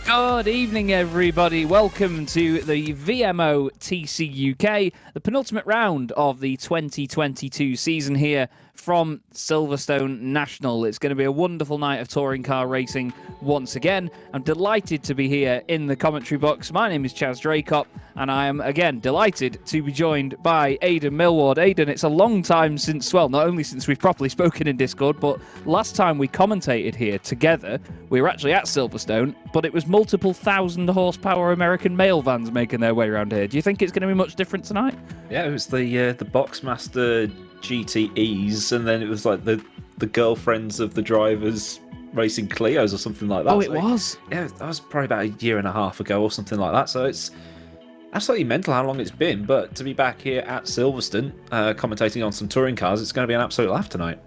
Good evening, everybody. Welcome to the VMO TCUK, the penultimate round of the 2022 season here from Silverstone National. It's going to be a wonderful night of touring car racing once again. I'm delighted to be here in the commentary box. My name is Chaz Dracop, and I am, again, delighted to be joined by Aidan Millward. Aidan, it's a long time since, well, not only since we've properly spoken in Discord, but last time we commentated here together, we were actually at Silverstone, but it was multiple thousand horsepower American mail vans making their way around here. Do you think it's going to be much different tonight? Yeah, it was the Boxmaster GTEs, and then it was like the girlfriends of the drivers racing Clios or something like that. Oh, it was? Yeah, that was probably about a year and a half ago or something like that. So it's absolutely mental how long it's been. But to be back here at Silverstone, commentating on some touring cars, it's going to be an absolute laugh tonight.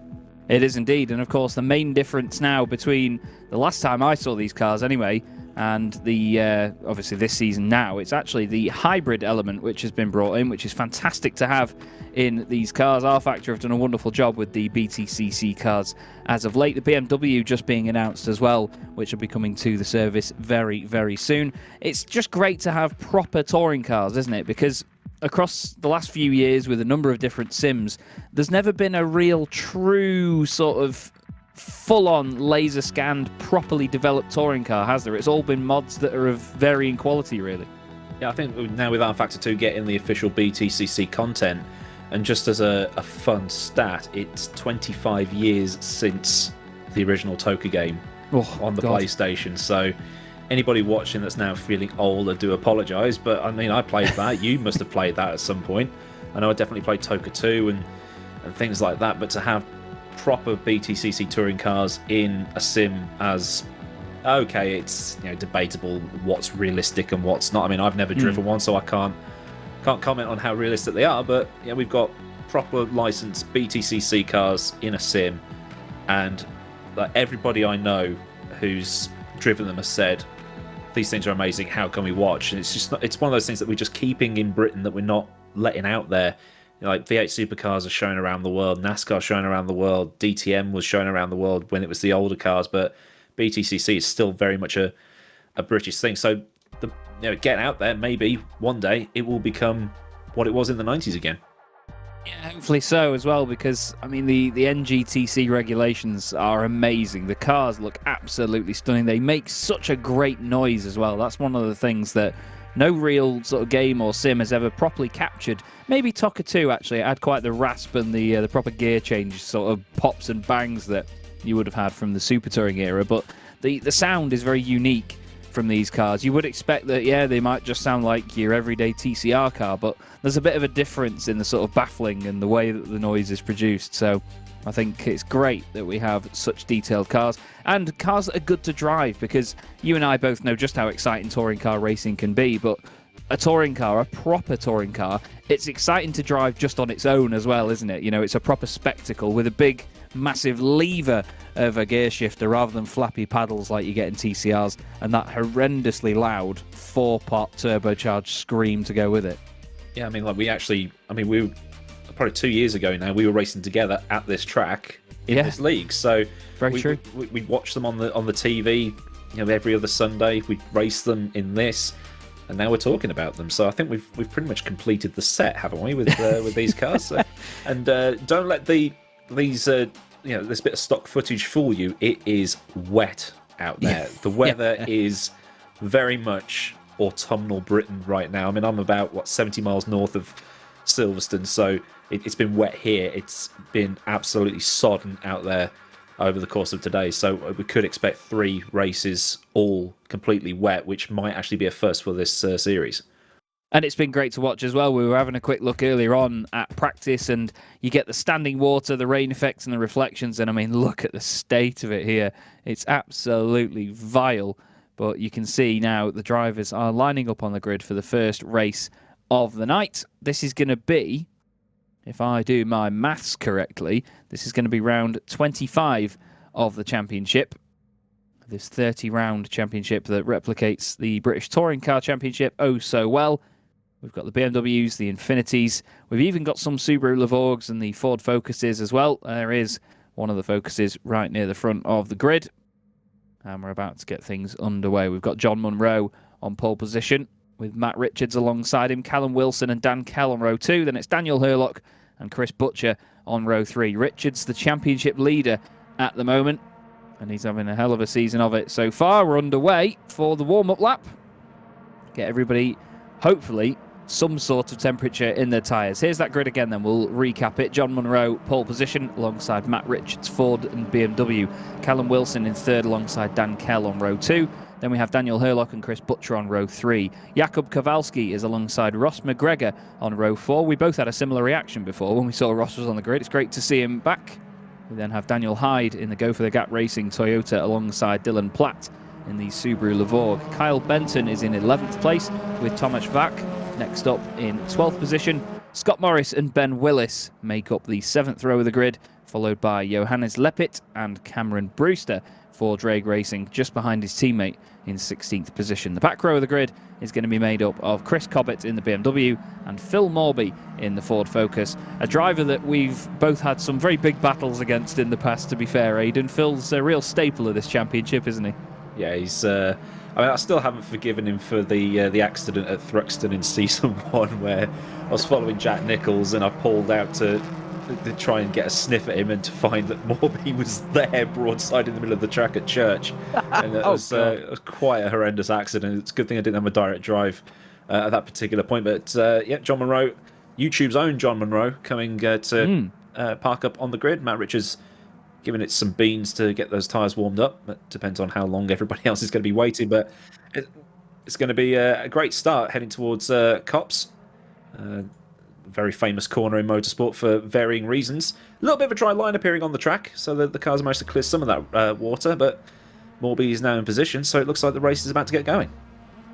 It is indeed, and of course the main difference now between the last time I saw these cars anyway and the obviously this season now, it's actually the hybrid element which has been brought in, which is fantastic to have in these cars. R Factor have done a wonderful job with the BTCC cars as of late. The BMW just being announced as well, which will be coming to the service very, very soon. It's just great to have proper touring cars, isn't it? Because across the last few years with a number of different sims, there's never been a real true sort of full-on laser scanned, properly developed touring car, has there? It's all been mods that are of varying quality, really. Yeah, I think now with R Factor 2 getting the official BTCC content, and just as a fun stat, it's 25 years since the original TOCA game on the PlayStation, so anybody watching that's now feeling old, I do apologise, but I mean, I played that. You must have played that at some point. I know I definitely played TOCA 2 and things like that, but to have proper BTCC touring cars in a sim as, okay, it's debatable what's realistic and what's not. I mean, I've never driven one, so I can't comment on how realistic they are, but we've got proper licensed BTCC cars in a sim, and everybody I know who's driven them has said, these things are amazing, how can we watch? And it's just not, it's one of those things that we're just keeping in Britain that we're not letting out there. Like V8 supercars are shown around the world, NASCAR shown around the world, DTM was shown around the world when it was the older cars, but BTCC is still very much a British thing. So getting out there, maybe one day it will become what it was in the 90s again. Yeah, hopefully so as well, because I mean the NGTC regulations are amazing. The cars look absolutely stunning. They make such a great noise as well. That's one of the things that no real sort of game or sim has ever properly captured. Maybe TOCA 2 actually, it had quite the rasp and the proper gear change sort of pops and bangs that you would have had from the Super Touring era, but the sound is very unique from these cars. You would expect that, yeah, they might just sound like your everyday TCR car, but there's a bit of a difference in the sort of baffling and the way that the noise is produced. So I think it's great that we have such detailed cars, and cars that are good to drive, because you and I both know just how exciting touring car racing can be, but a touring car, a proper touring car, it's exciting to drive just on its own as well, isn't it? It's a proper spectacle with a big, massive lever of a gear shifter rather than flappy paddles like you get in TCRs, and that horrendously loud 4-pot turbocharged scream to go with it. Yeah, I mean, we were probably 2 years ago now, we were racing together at this track in this league. So very true. We'd watch them on the TV, every other Sunday. We'd race them in this, and now we're talking about them. So I think we've pretty much completed the set, haven't we, with these cars? So, and don't let these this bit of stock footage fool you. It is wet out there. The weather is very much autumnal Britain right now. I mean, I'm about 70 miles north of Silverstone, so it's been wet here. It's been absolutely sodden out there over the course of today, so we could expect 3 races all completely wet, which might actually be a first for this series. And it's been great to watch as well. We were having a quick look earlier on at practice, and you get the standing water, the rain effects and the reflections, and I mean, look at the state of it here. It's absolutely vile, but you can see now the drivers are lining up on the grid for the first race of the night. This is going to be, if I do my maths correctly, this is going to be round 25 of the championship. This 30-round championship that replicates the British Touring Car Championship oh so well. We've got the BMWs, the Infinities. We've even got some Subaru Levorgs and the Ford Focuses as well. There is one of the Focuses right near the front of the grid. And we're about to get things underway. We've got John Munro on pole position with Matt Richards alongside him, Callum Wilson and Dan Kell on row 2. Then it's Daniel Hurlock and Chris Butcher on row 3. Richards, the championship leader at the moment, and he's having a hell of a season of it so far. We're underway for the warm-up lap. Get everybody, hopefully, some sort of temperature in their tyres. Here's that grid again, then we'll recap it. John Munro, pole position, alongside Matt Richards, Ford and BMW. Callum Wilson in third, alongside Dan Kell on row 2. Then we have Daniel Hurlock and Chris Butcher on row 3. Jakub Kowalski is alongside Ross McGregor on row 4. We both had a similar reaction before when we saw Ross was on the grid. It's great to see him back. We then have Daniel Hyde in the Go for the Gap Racing Toyota alongside Dylan Platt in the Subaru Levorg. Kyle Benton is in 11th place with Tomasz Vak. Next up in 12th position, Scott Morris and Ben Willis make up the 7th row of the grid, followed by Johannes Lepit and Cameron Brewster for Drake Racing, just behind his teammate in 16th position. The back row of the grid is going to be made up of Chris Cobbett in the BMW and Phil Morby in the Ford Focus, a driver that we've both had some very big battles against in the past, to be fair, Aidan. Phil's a real staple of this championship, isn't he? Yeah, he's... I still haven't forgiven him for the accident at Thruxton in Season 1, where I was following Jack Nicholls and I pulled out to try and get a sniff at him, and to find that Morby was there broadside in the middle of the track at Church. And it was quite a horrendous accident. It's a good thing I didn't have a direct drive at that particular point. But yeah, John Munro, YouTube's own John Munro, coming to park up on the grid. Matt Richards giving it some beans to get those tyres warmed up. It depends on how long everybody else is going to be waiting, but it's going to be a great start heading towards Copse. Very famous corner in motorsport for varying reasons. A little bit of a dry line appearing on the track, so the cars managed to clear some of that water, but Morby is now in position, so it looks like the race is about to get going.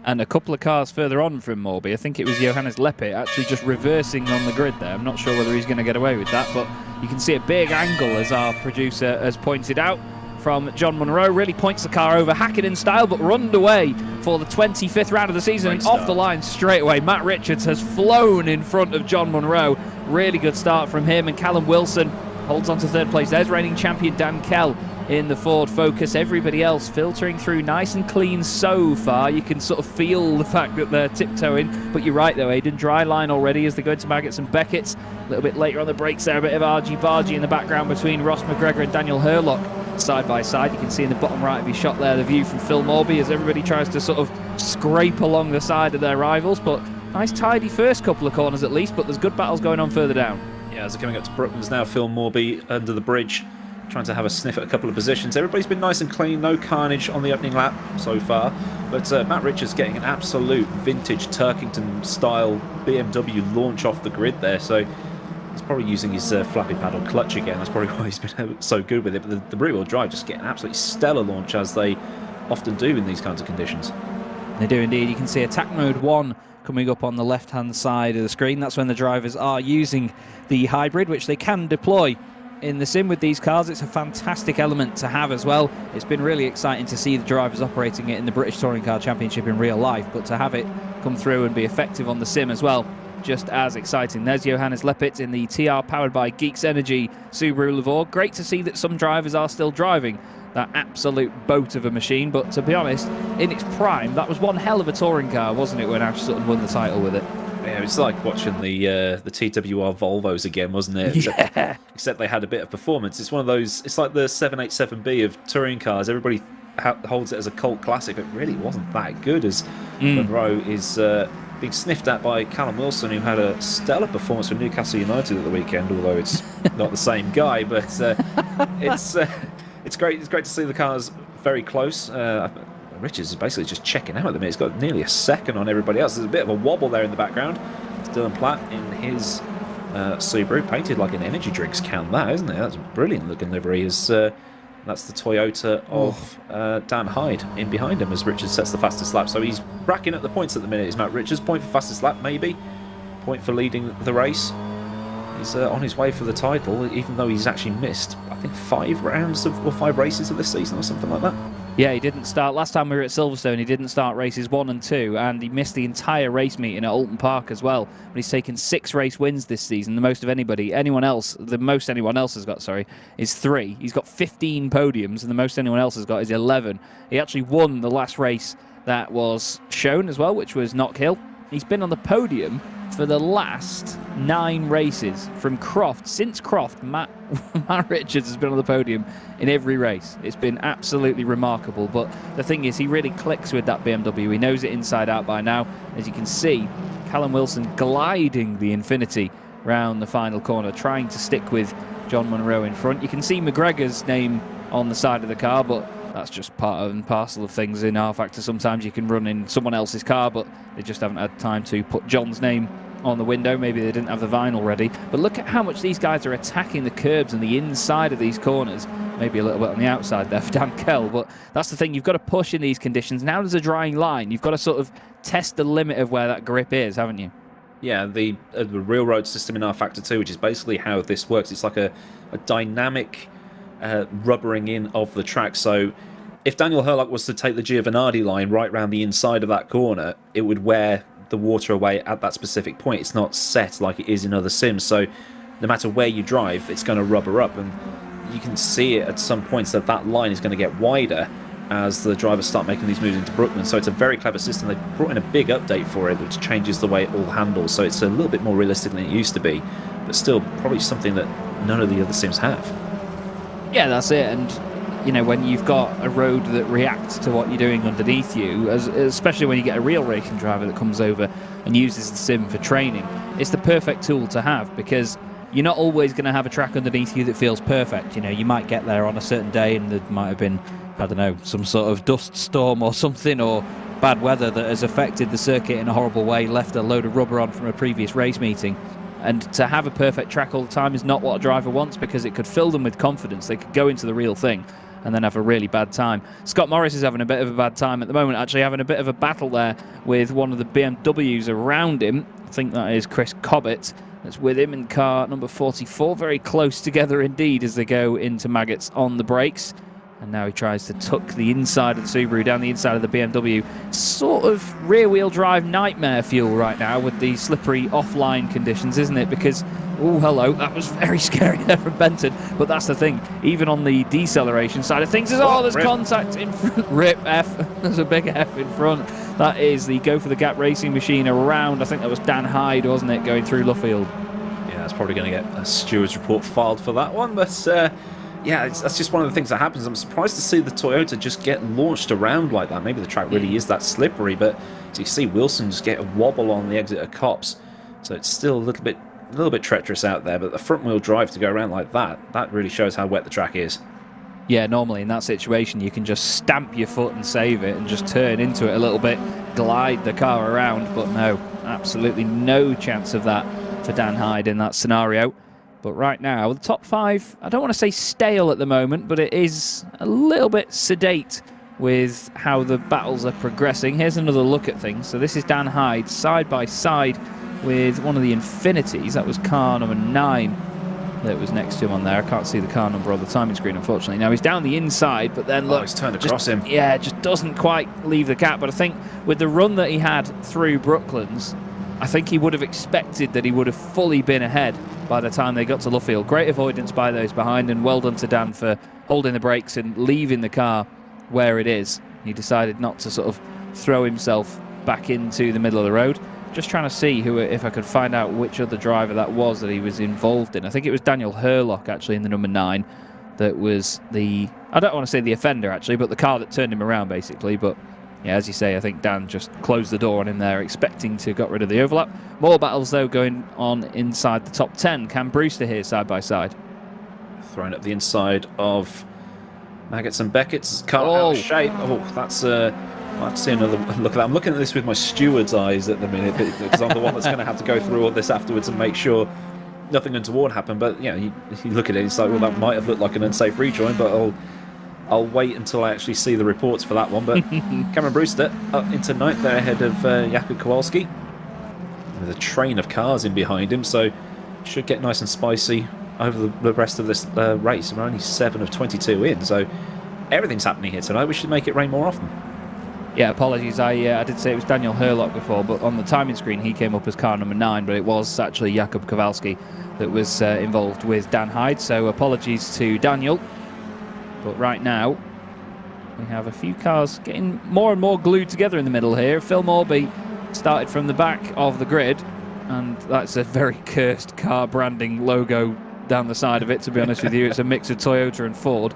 And a couple of cars further on from Morby, I think it was Johannes Lepit actually just reversing on the grid there. I'm not sure whether he's going to get away with that, but you can see a big angle, as our producer has pointed out, from John Munro. Really points the car over Hakkinen style, but we're underway for the 25th round of the season. And off the line straight away, Matt Richards has flown in front of John Munro. Really good start from him, and Callum Wilson holds on to third place. There's reigning champion Dan Kell in the Ford Focus. Everybody else filtering through nice and clean so far. You can sort of feel the fact that they're tiptoeing, but you're right though, Aidan, dry line already as they go into Maggotts and Beckett's. A little bit later on the brakes there, a bit of argy-bargy in the background between Ross McGregor and Daniel Hurlock side by side. You can see in the bottom right of your shot there the view from Phil Morby as everybody tries to sort of scrape along the side of their rivals, but nice tidy first couple of corners at least, but there's good battles going on further down. Yeah, as they're coming up to Brooklands now, Phil Morby under the bridge, trying to have a sniff at a couple of positions. Everybody's been nice and clean, no carnage on the opening lap so far, but Matt Richards getting an absolute vintage Turkington-style BMW launch off the grid there, so he's probably using his flappy paddle clutch again. That's probably why he's been so good with it, but the rear-wheel drive just get an absolutely stellar launch, as they often do in these kinds of conditions. They do indeed. You can see attack mode 1 coming up on the left-hand side of the screen. That's when the drivers are using the hybrid, which they can deploy in the sim with these cars. It's a fantastic element to have as well. It's been really exciting to see the drivers operating it in the British Touring Car Championship in real life, but to have it come through and be effective on the sim as well, just as exciting. There's Johannes Lepit in the TR powered by Geeks Energy Subaru Levorg. Great to see that some drivers are still driving that absolute boat of a machine, but to be honest, in its prime, that was one hell of a touring car, wasn't it, when Ash Sutton won the title with it? Yeah, it's like watching the TWR Volvos again, wasn't it? Yeah. Except they had a bit of performance. It's one of those, it's like the 787B of touring cars. Everybody holds it as a cult classic, but really it wasn't that good, as Munro is being sniffed at by Callum Wilson, who had a stellar performance for Newcastle United at the weekend, although it's not the same guy, but it's great to see the cars very close. Richards is basically just checking out at the minute. He's got nearly a second on everybody else. There's a bit of a wobble there in the background. It's Dylan Platt in his Subaru, painted like an energy drinks can, that, isn't it? That's a brilliant looking livery. That's the Toyota of Dan Hyde in behind him as Richards sets the fastest lap. So he's racking up the points at the minute, is Matt Richards. Point for fastest lap, maybe. Point for leading the race. He's on his way for the title, even though he's actually missed, I think, 5 rounds or 5 races of this season or something like that. Yeah, he didn't start. Last time we were at Silverstone, he didn't start races 1 and 2, and he missed the entire race meeting at Alton Park as well. But he's taken 6 race wins this season, the most of anybody. The most anyone else has got, is 3. He's got 15 podiums, and the most anyone else has got is 11. He actually won the last race that was shown as well, which was Knock Hill. He's been on the podium for the last 9 races from Croft. Since Croft, Matt Richards has been on the podium in every race. It's been absolutely remarkable. But the thing is, he really clicks with that BMW. He knows it inside out by now. As you can see, Callum Wilson gliding the Infinity round the final corner, trying to stick with John Munro in front. You can see McGregor's name on the side of the car, but that's just part and parcel of things in R-Factor. Sometimes you can run in someone else's car, but they just haven't had time to put John's name on the window. Maybe they didn't have the vinyl ready. But look at how much these guys are attacking the curbs and the inside of these corners. Maybe a little bit on the outside there for Dan Kell, but that's the thing. You've got to push in these conditions. Now there's a drying line. You've got to sort of test the limit of where that grip is, haven't you? Yeah, the railroad system in R-Factor 2, which is basically how this works. It's like a dynamic rubbering in of the track. So if Daniel Hurlock was to take the Giovanardi line right round the inside of that corner, it would wear the water away at that specific point. It's not set like it is in other sims, so no matter where you drive, it's going to rubber up, and you can see it at some points that line is going to get wider as the drivers start making these moves into Brooklyn. So it's a very clever system. They've brought in a big update for it, which changes the way it all handles, so it's a little bit more realistic than it used to be, but still probably something that none of the other sims have. Yeah, that's it. And you know, when you've got a road that reacts to what you're doing underneath you, especially when you get a real racing driver that comes over and uses the sim for training, it's the perfect tool to have, because you're not always going to have a track underneath you that feels perfect. You know, you might get there on a certain day and there might have been, I don't know, some sort of dust storm or something, or bad weather that has affected the circuit in a horrible way, left a load of rubber on from a previous race meeting. And to have a perfect track all the time is not what a driver wants, because it could fill them with confidence. They could go into the real thing and then have a really bad time. Scott Morris is having a bit of a bad time at the moment, actually having a bit of a battle there with one of the BMWs around him. I think that is Chris Cobbett that's with him in car number 44. Very close together indeed as they go into Maggots on the brakes. And now he tries to tuck the inside of the Subaru down the inside of the BMW. Sort of rear-wheel drive nightmare fuel right now with the slippery offline conditions, isn't it? Because, oh, hello, that was very scary there from Benton. But that's the thing. Even on the deceleration side of things, there's contact in front. Rip F. There's a big F in front. That is the Go for the Gap racing machine around. I think that was Dan Hyde, wasn't it, going through Luffield? Yeah, that's probably going to get a steward's report filed for that one, but yeah, that's just one of the things that happens. I'm surprised to see the Toyota just get launched around like that. Maybe the track really is that slippery, but as you see, Wilson just get a wobble on the exit of Copse, so it's still a little bit treacherous out there. But the front wheel drive to go around like that really shows how wet the track is. Yeah, normally in that situation you can just stamp your foot and save it and just turn into it a little bit, glide the car around, but no, absolutely no chance of that for Dan Hyde in that scenario. But right now, the top 5, I don't want to say stale at the moment, but it is a little bit sedate with how the battles are progressing. Here's another look at things. So this is Dan Hyde side by side with one of the Infinities. That was car number 9 that was next to him on there. I can't see the car number on the timing screen, unfortunately. Now he's down the inside, but then look, he's turned across him. Yeah, just doesn't quite leave the gap. But I think with the run that he had through Brooklands, I think he would have expected that he would have fully been ahead by the time they got to Luffield. Great avoidance by those behind, and well done to Dan for holding the brakes and leaving the car where it is. He decided not to sort of throw himself back into the middle of the road. Just trying to see if I could find out which other driver that was that he was involved in. I think it was Daniel Hurlock, actually, in the number 9. That was the, I don't want to say the offender, actually, but the car that turned him around, basically. But yeah, as you say, I think Dan just closed the door on him there, expecting to get rid of the overlap. More battles, though, going on inside the top 10. Cam Brewster here, side by side. Thrown up the inside of Maggots and Beckett's car out of shape. Oh, that's I'll have to see another look at that. I'm looking at this with my steward's eyes at the minute, because I'm the one that's going to have to go through all this afterwards and make sure nothing untoward happened. But you know, you look at it, it's like, well, that might have looked like an unsafe rejoin, but I'll wait until I actually see the reports for that one. But Cameron Brewster up into 9th there ahead of Jakub Kowalski, with a train of cars in behind him, so should get nice and spicy over the rest of this race. We're only 7 of 22 in, so everything's happening here tonight. We should make it rain more often. Yeah, apologies. I did say it was Daniel Herlock before, but on the timing screen he came up as car number 9, but it was actually Jakub Kowalski that was involved with Dan Hyde. So apologies to Daniel. But right now, we have a few cars getting more and more glued together in the middle here. Phil Morby started from the back of the grid, and that's a very cursed car branding logo down the side of it, to be honest with you. It's a mix of Toyota and Ford.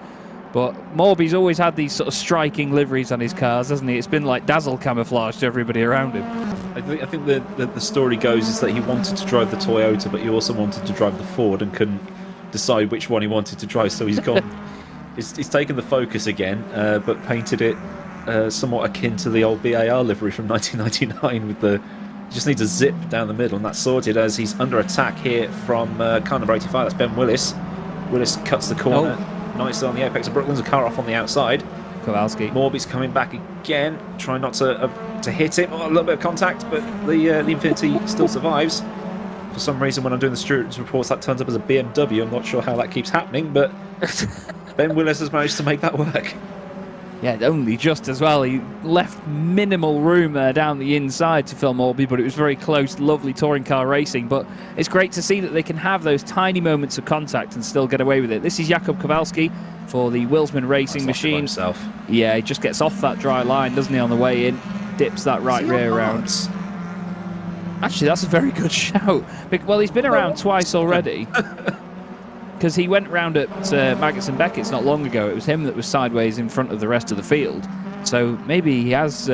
But Morby's always had these sort of striking liveries on his cars, hasn't he? It's been like dazzle camouflage to everybody around him. I think the story goes is that he wanted to drive the Toyota, but he also wanted to drive the Ford and couldn't decide which one he wanted to drive, so he's gone. he's taken the Focus again, but painted it somewhat akin to the old BAR livery from 1999 with the... Just needs a zip down the middle, and that's sorted as he's under attack here from car number 85. That's Ben Willis. Willis cuts the corner. Nicely on the apex of Brooklands, a car off on the outside. Kowalski. Morby's coming back again, trying not to hit him. Oh, a little bit of contact, but the Infinity still survives. For some reason, when I'm doing the students reports, that turns up as a BMW. I'm not sure how that keeps happening, but Ben Willis has managed to make that work. Yeah, only just as well. He left minimal room down the inside to Phil Morby, but it was very close, lovely touring car racing. But it's great to see that they can have those tiny moments of contact and still get away with it. This is Jakub Kowalski for the Wilsman Racing Machine. Himself. Yeah, he just gets off that dry line, doesn't he, on the way in? Dips that right rear around. Actually, that's a very good shout. Well, he's been around twice already. Because he went round at Maggots and Beckett's not long ago. It was him that was sideways in front of the rest of the field. So maybe he has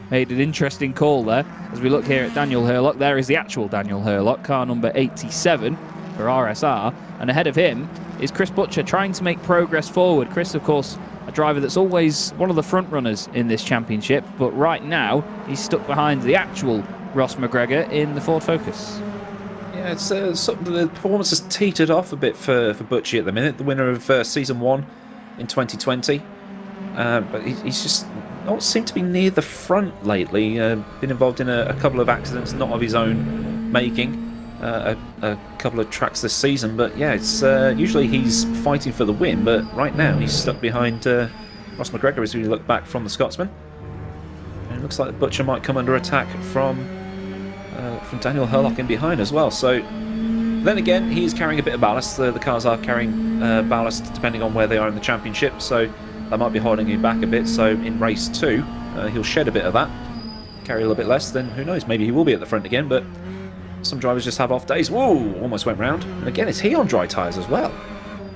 made an interesting call there. As we look here at Daniel Herlock, there is the actual Daniel Herlock, car number 87 for RSR. And ahead of him is Chris Butcher trying to make progress forward. Chris, of course, a driver that's always one of the front runners in this championship. But right now, he's stuck behind the actual Ross McGregor in the Ford Focus. Yeah, it's the performance has teetered off a bit for Butchie at the minute, the winner of Season 1 in 2020. But he's just not seemed to be near the front lately. Been involved in a couple of accidents, not of his own making, a couple of tracks this season. But yeah, it's usually he's fighting for the win, but right now he's stuck behind Ross McGregor as we look back from the Scotsman. And it looks like Butcher might come under attack from Daniel Herlock in behind as well. So then again, he is carrying a bit of ballast. The cars are carrying ballast depending on where they are in the championship, so that might be holding him back a bit. So in race 2, he'll shed a bit of that, carry a little bit less, then who knows, maybe he will be at the front again. But some drivers just have off days. Whoa, almost went round. And again, is he on dry tyres as well?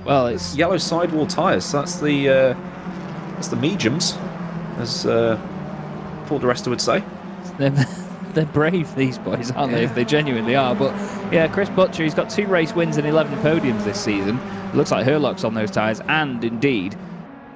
Well, it's yellow sidewall tyres. So that's the mediums, as Paul de Resta would say. They're brave, these boys, aren't they? If they genuinely are. But yeah, Chris Butcher, he's got 2 race wins and 11 podiums this season. It looks like Herlock's on those tyres, and indeed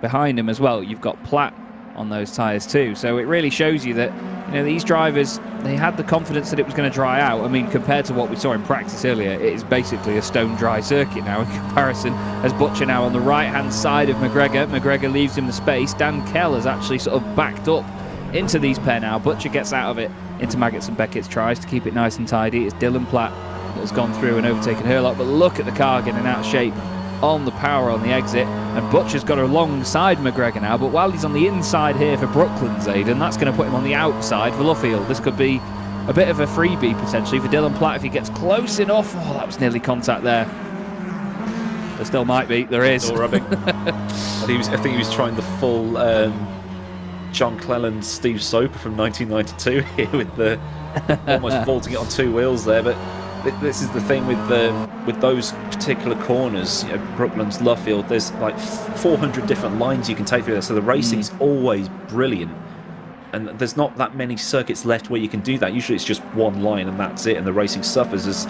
behind him as well, you've got Platt on those tyres too. So it really shows you that, you know, these drivers, they had the confidence that it was going to dry out. I mean, compared to what we saw in practice earlier, it is basically a stone dry circuit now in comparison. As Butcher now on the right hand side of McGregor. McGregor leaves him the space. Dan Kell has actually sort of backed up into these pair now. Butcher gets out of it into Maggots and Beckett's, tries to keep it nice and tidy. It's Dylan Platt that has gone through and overtaken Herlock, but look at the car getting out of shape on the power on the exit, and Butcher's got alongside McGregor now, but while he's on the inside here for Brooklands, Aidan, that's going to put him on the outside for Luffield. This could be a bit of a freebie potentially for Dylan Platt if he gets close enough. Oh, that was nearly contact there. There still might be. There is. Still rubbing. I think he was trying the full John Cleland, Steve Soper from 1992 here with the almost vaulting it on 2 wheels there. But this is the thing with those particular corners, you know, Brooklands, Luffield. There's like 400 different lines you can take through there, so the racing's always brilliant. And there's not that many circuits left where you can do that. Usually it's just one line and that's it, and the racing suffers as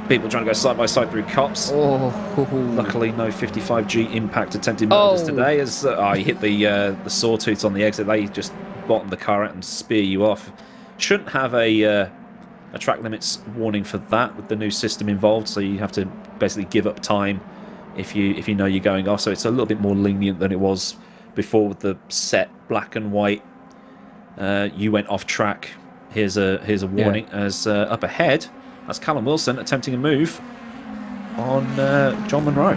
people trying to go side by side through cops. Luckily, no 55G impact attempted murders today, as he hit the sawtooths on the exit. They just bottom the car out and spear you off. Shouldn't have a track limits warning for that with the new system involved, so you have to basically give up time if you know you're going off. So it's a little bit more lenient than it was before with the set black and white. You went off track. Here's a warning. As up ahead, that's Callum Wilson attempting a move on John Munro.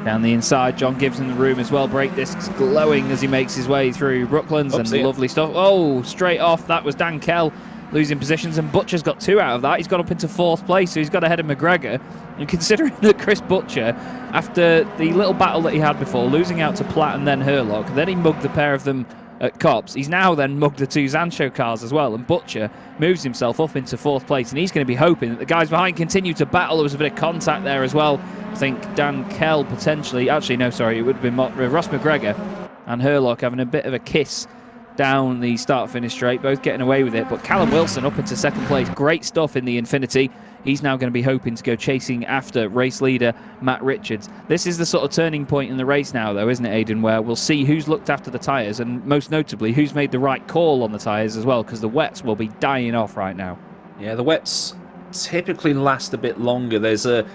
Down the inside, John gives him the room as well. Brake discs glowing as he makes his way through Brooklands, and lovely stuff. Oh, straight off, that was Dan Kell losing positions, and Butcher's got 2 out of that. He's got up into 4th place, so he's got ahead of McGregor. And considering that Chris Butcher, after the little battle that he had before, losing out to Platt and then Herlock, then he mugged the pair of them at Copse, he's now then mugged the 2 Zancho cars as well, and Butcher moves himself up into 4th place, and he's going to be hoping that the guys behind continue to battle. There was a bit of contact there as well. I think Dan Kell potentially, actually no, sorry, it would have been Ross McGregor and Herlock having a bit of a kiss down the start-finish straight, both getting away with it. But Callum Wilson up into 2nd place. Great stuff in the Infinity. He's now going to be hoping to go chasing after race leader Matt Richards. This is the sort of turning point in the race now, though, isn't it, Aidan, where we'll see who's looked after the tyres, and most notably who's made the right call on the tyres as well, because the wets will be dying off right now. Yeah, the wets typically last a bit longer. There's a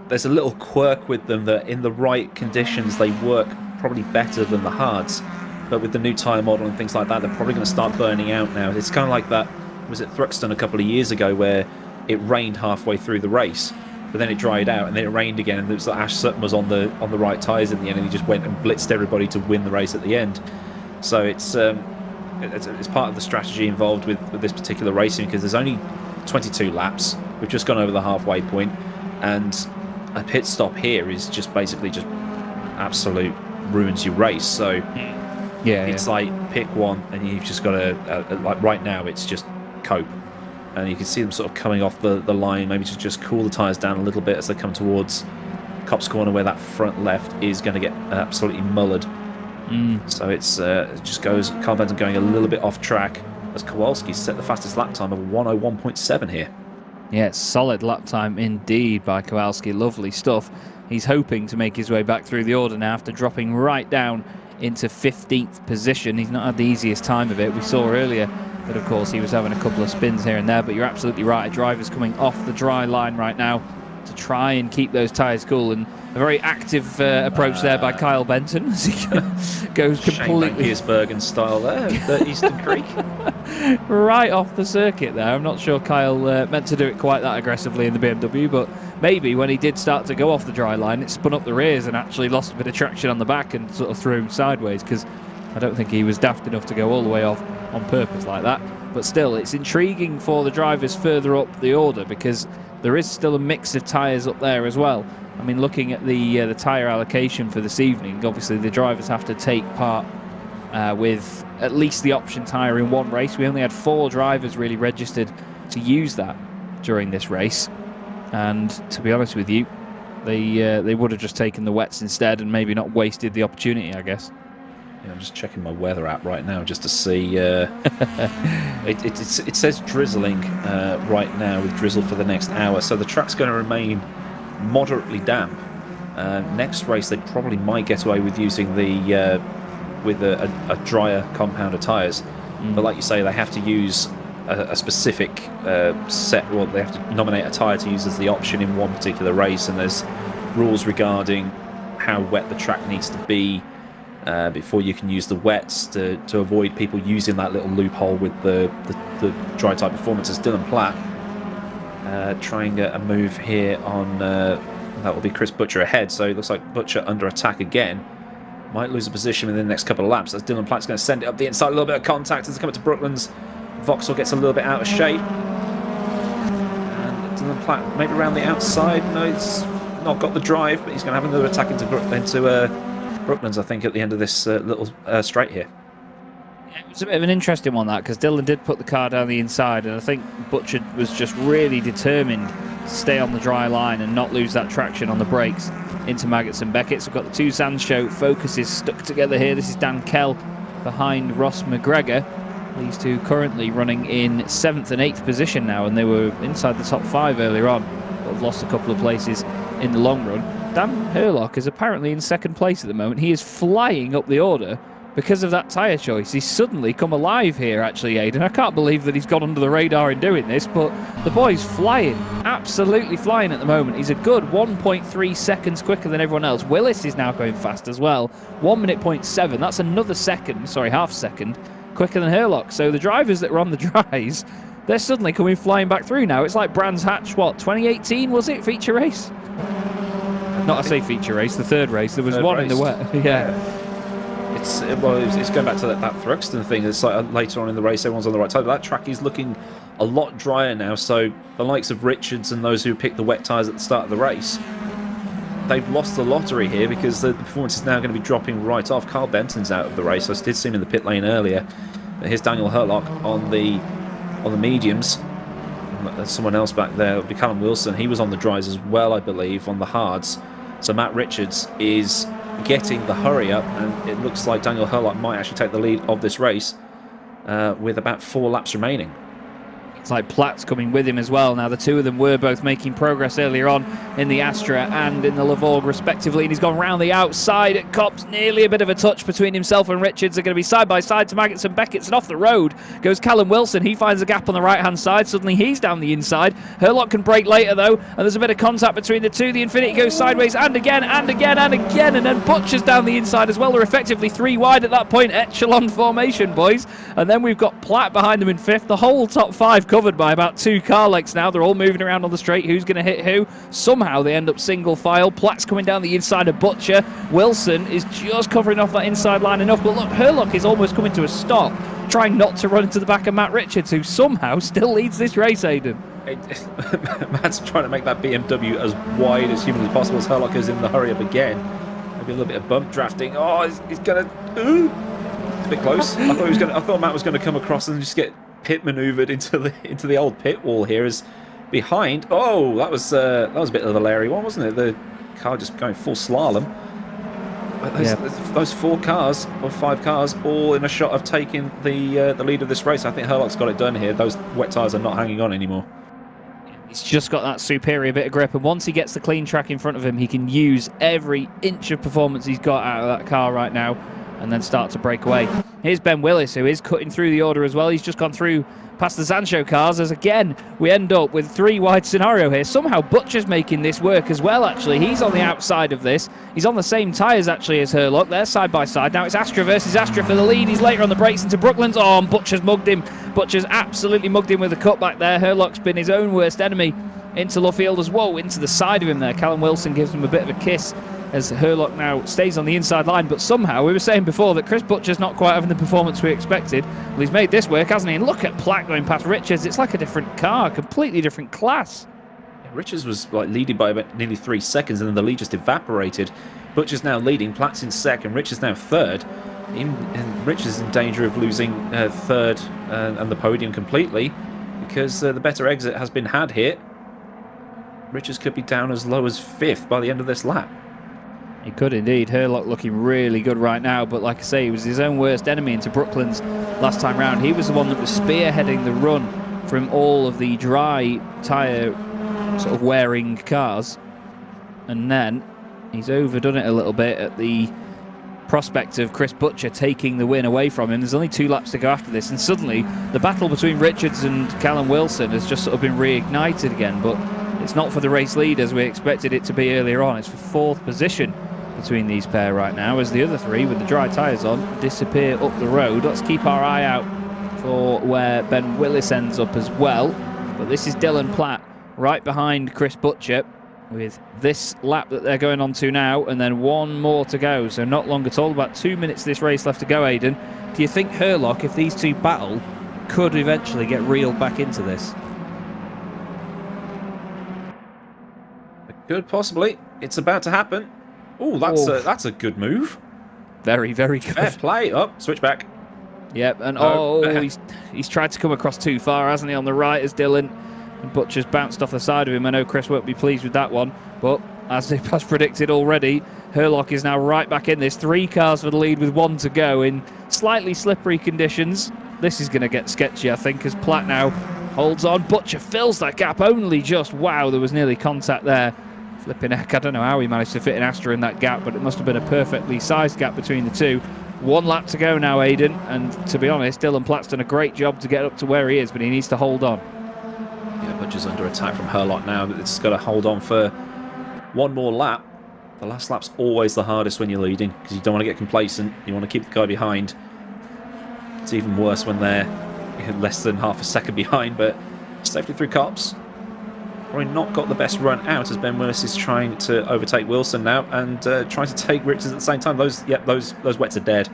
little quirk with them that in the right conditions they work probably better than the hards. But with the new tyre model and things like that, they're probably going to start burning out now. It's kind of like that, was it Thruxton a couple of years ago, where it rained halfway through the race, but then it dried out, and then it rained again, and it was like Ash Sutton was on the right tyres in the end, and he just went and blitzed everybody to win the race at the end. So it's part of the strategy involved with this particular racing, because there's only 22 laps. We've just gone over the halfway point, and a pit stop here is just basically just absolute ruins your race. So it's like pick one, and you've just got to like right now it's just cope, and you can see them sort of coming off the line, maybe to just cool the tyres down a little bit as they come towards Copse Corner, where that front left is going to get absolutely mullered. So it just goes, Carl Benton going a little bit off track as Kowalski set the fastest lap time of 1:01.7 here. Yeah, solid lap time indeed by Kowalski. Lovely stuff. He's hoping to make his way back through the order now after dropping right down into 15th position. He's not had the easiest time of it. We saw earlier that, of course, he was having a couple of spins here and there, but you're absolutely right. A driver's coming off the dry line right now to try and keep those tyres cool, and a very active approach there by Kyle Benton as he goes completely Piersbergen style there, the Eastern Creek. Right off the circuit there. I'm not sure Kyle meant to do it quite that aggressively in the BMW, but maybe when he did start to go off the dry line, it spun up the rears and actually lost a bit of traction on the back and sort of threw him sideways, because I don't think he was daft enough to go all the way off on purpose like that. But still, it's intriguing for the drivers further up the order, because there is still a mix of tyres up there as well. I mean, looking at the tyre allocation for this evening, obviously the drivers have to take part with at least the option tyre in one race. We only had 4 drivers really registered to use that during this race, and to be honest with you, they would have just taken the wets instead and maybe not wasted the opportunity, I guess. Yeah, I'm just checking my weather app right now just to see. It says drizzling right now, with drizzle for the next hour, so the track's going to remain moderately damp. Next race they probably might get away with using the with a drier compound of tyres, but like you say, they have to use a specific set, or they have to nominate a tyre to use as the option in one particular race, and there's rules regarding how wet the track needs to be before you can use the wets, to avoid people using that little loophole with the dry type performances. Dylan Platt trying a move here on that will be Chris Butcher ahead, so it looks like Butcher under attack again. Might lose a position within the next couple of laps as Dylan Platt's going to send it up the inside. A little bit of contact as they come up to Brooklands. Vauxhall gets a little bit out of shape, and Dylan Platt maybe around the outside. No, he's not got the drive, but he's going to have another attack into Brooklands, I think, at the end of this little straight here. Yeah, it was a bit of an interesting one, that, because Dylan did put the car down the inside, and I think Butcher was just really determined to stay on the dry line and not lose that traction on the brakes into Maggots and Beckett's. We've got the 2 Sancho Focuses stuck together here. This is Dan Kell behind Ross McGregor. These two currently running in 7th and 8th position now, and they were inside the top 5 earlier on, but have lost a couple of places in the long run. Dan Herlock is apparently in 2nd place at the moment. He is flying up the order because of that tyre choice. He's suddenly come alive here, actually, Aidan. I can't believe that he's got under the radar in doing this, but the boy's flying, absolutely flying at the moment. He's a good 1.3 seconds quicker than everyone else. Willis is now going fast as well, 1:07. That's another second, sorry, half second, quicker than Herlock. So the drivers that were on the dries, they're suddenly coming flying back through now. It's like Brands Hatch, what, 2018 was it, feature race? Not, I say feature race, the third race. There was one in the wet. Yeah. It's going back to that Thruxton thing. It's like later on in the race, everyone's on the right side. But that track is looking a lot drier now. So the likes of Richards and those who picked the wet tyres at the start of the race, they've lost the lottery here because the performance is now going to be dropping right off. Carl Benton's out of the race. I did see him in the pit lane earlier. Here's Daniel Hurlock on the mediums. There's someone else back there. It'll be Callum Wilson. He was on the dries as well, I believe, on the hards. So Matt Richards is getting the hurry up, and it looks like Daniel Hurlock might actually take the lead of this race with about 4 laps remaining. It's like Platt's coming with him as well. Now, the two of them were both making progress earlier on in the Astra and in the Lavorg, respectively. And he's gone round the outside at Copse. Nearly a bit of a touch between himself and Richards. They're going to be side by side to Maggots and Beckett's. And off the road goes Callum Wilson. He finds a gap on the right-hand side. Suddenly he's down the inside. Hurlock can break later, though. And there's a bit of contact between the two. The Infinity goes sideways and again and again and again. And then Butcher's down the inside as well. They're effectively 3 wide at that point. Echelon formation, boys. And then we've got Platt behind them in 5th. The whole top 5 covered by about 2 car lengths now. They're all moving around on the straight. Who's going to hit who? Somehow they end up single file. Platt's coming down the inside of Butcher. Wilson is just covering off that inside line enough. But look, Hurlock is almost coming to a stop, trying not to run into the back of Matt Richards, who somehow still leads this race, Aidan. Matt's trying to make that BMW as wide as humanly possible as Hurlock is in the hurry up again. Maybe a little bit of bump drafting. Oh, he's going to... It's a bit close. I thought Matt was going to come across and just get pit manoeuvred into the old pit wall here. Is behind. Oh, that was a bit of a Larry one, wasn't it? The car just going full slalom. But those 4 cars or 5 cars all in a shot of taking the lead of this race. I think Hurlock's got it done here. Those wet tyres are not hanging on anymore. He's just got that superior bit of grip, and once he gets the clean track in front of him, he can use every inch of performance he's got out of that car right now and then start to break away. Here's Ben Willis, who is cutting through the order as well. He's just gone through past the Zancho cars, as again we end up with 3 wide scenario here. Somehow Butcher's making this work as well, actually. He's on the outside of this. He's on the same tyres, actually, as Hurlock. They're side by side. Now it's Astra versus Astra for the lead. He's later on the brakes into Brooklands. Oh, and Butcher's mugged him. Butcher's absolutely mugged him with a cutback there. Hurlock's been his own worst enemy into Luffield as well, into the side of him there. Callum Wilson gives him a bit of a kiss as Hurlock now stays on the inside line, but somehow we were saying before that Chris Butcher's not quite having the performance we expected. Well, he's made this work, hasn't he? And look at Platt going past Richards. It's like a different car, completely different class. Richards was like leading by about nearly 3 seconds, and then the lead just evaporated. Butcher's now leading, Platt's in second, Richards now third. And Richards is in danger of losing third and the podium completely because the better exit has been had here. Richards could be down as low as 5th by the end of this lap. He could indeed. Hurlock looking really good right now, but like I say, he was his own worst enemy into Brooklands last time round. He was the one that was spearheading the run from all of the dry tyre sort of wearing cars, and then he's overdone it a little bit at the prospect of Chris Butcher taking the win away from him. There's only 2 laps to go after this, and suddenly the battle between Richards and Callum Wilson has just sort of been reignited again, but it's not for the race lead as we expected it to be earlier on. It's for 4th position between these pair right now, as the other 3 with the dry tyres on disappear up the road. Let's keep our eye out for where Ben Willis ends up as well, but this is Dylan Platt right behind Chris Butcher with this lap that they're going on to now, and then 1 more to go, so not long at all. About 2 minutes of this race left to go. Aidan, do you think Hurlock, if these 2 battle, could eventually get reeled back into this? Could possibly. It's about to happen. Oh, that's a good move. Very, very good. Fair play. Up, switch back. Yep, and he's tried to come across too far, hasn't he, on the right as Dylan. And Butcher's bounced off the side of him. I know Chris won't be pleased with that one, but as he has predicted already, Hurlock is now right back in this. 3 cars for the lead with 1 to go in slightly slippery conditions. This is going to get sketchy, I think, as Platt now holds on. Butcher fills that gap only just. Wow, there was nearly contact there. Flipping heck, I don't know how he managed to fit an Astra in that gap, but it must have been a perfectly sized gap between the 2. 1 lap to go now, Aidan, and to be honest, Dylan Platt's done a great job to get up to where he is, but he needs to hold on. Yeah, Butcher's under attack from Hurlock now, but it's got to hold on for 1 more lap. The last lap's always the hardest when you're leading, because you don't want to get complacent, you want to keep the guy behind. It's even worse when they're less than half a second behind, but safely through Copse. probably not got the best run out as Ben Willis is trying to overtake Wilson now and trying to take Richards at the same time. Those wets are dead.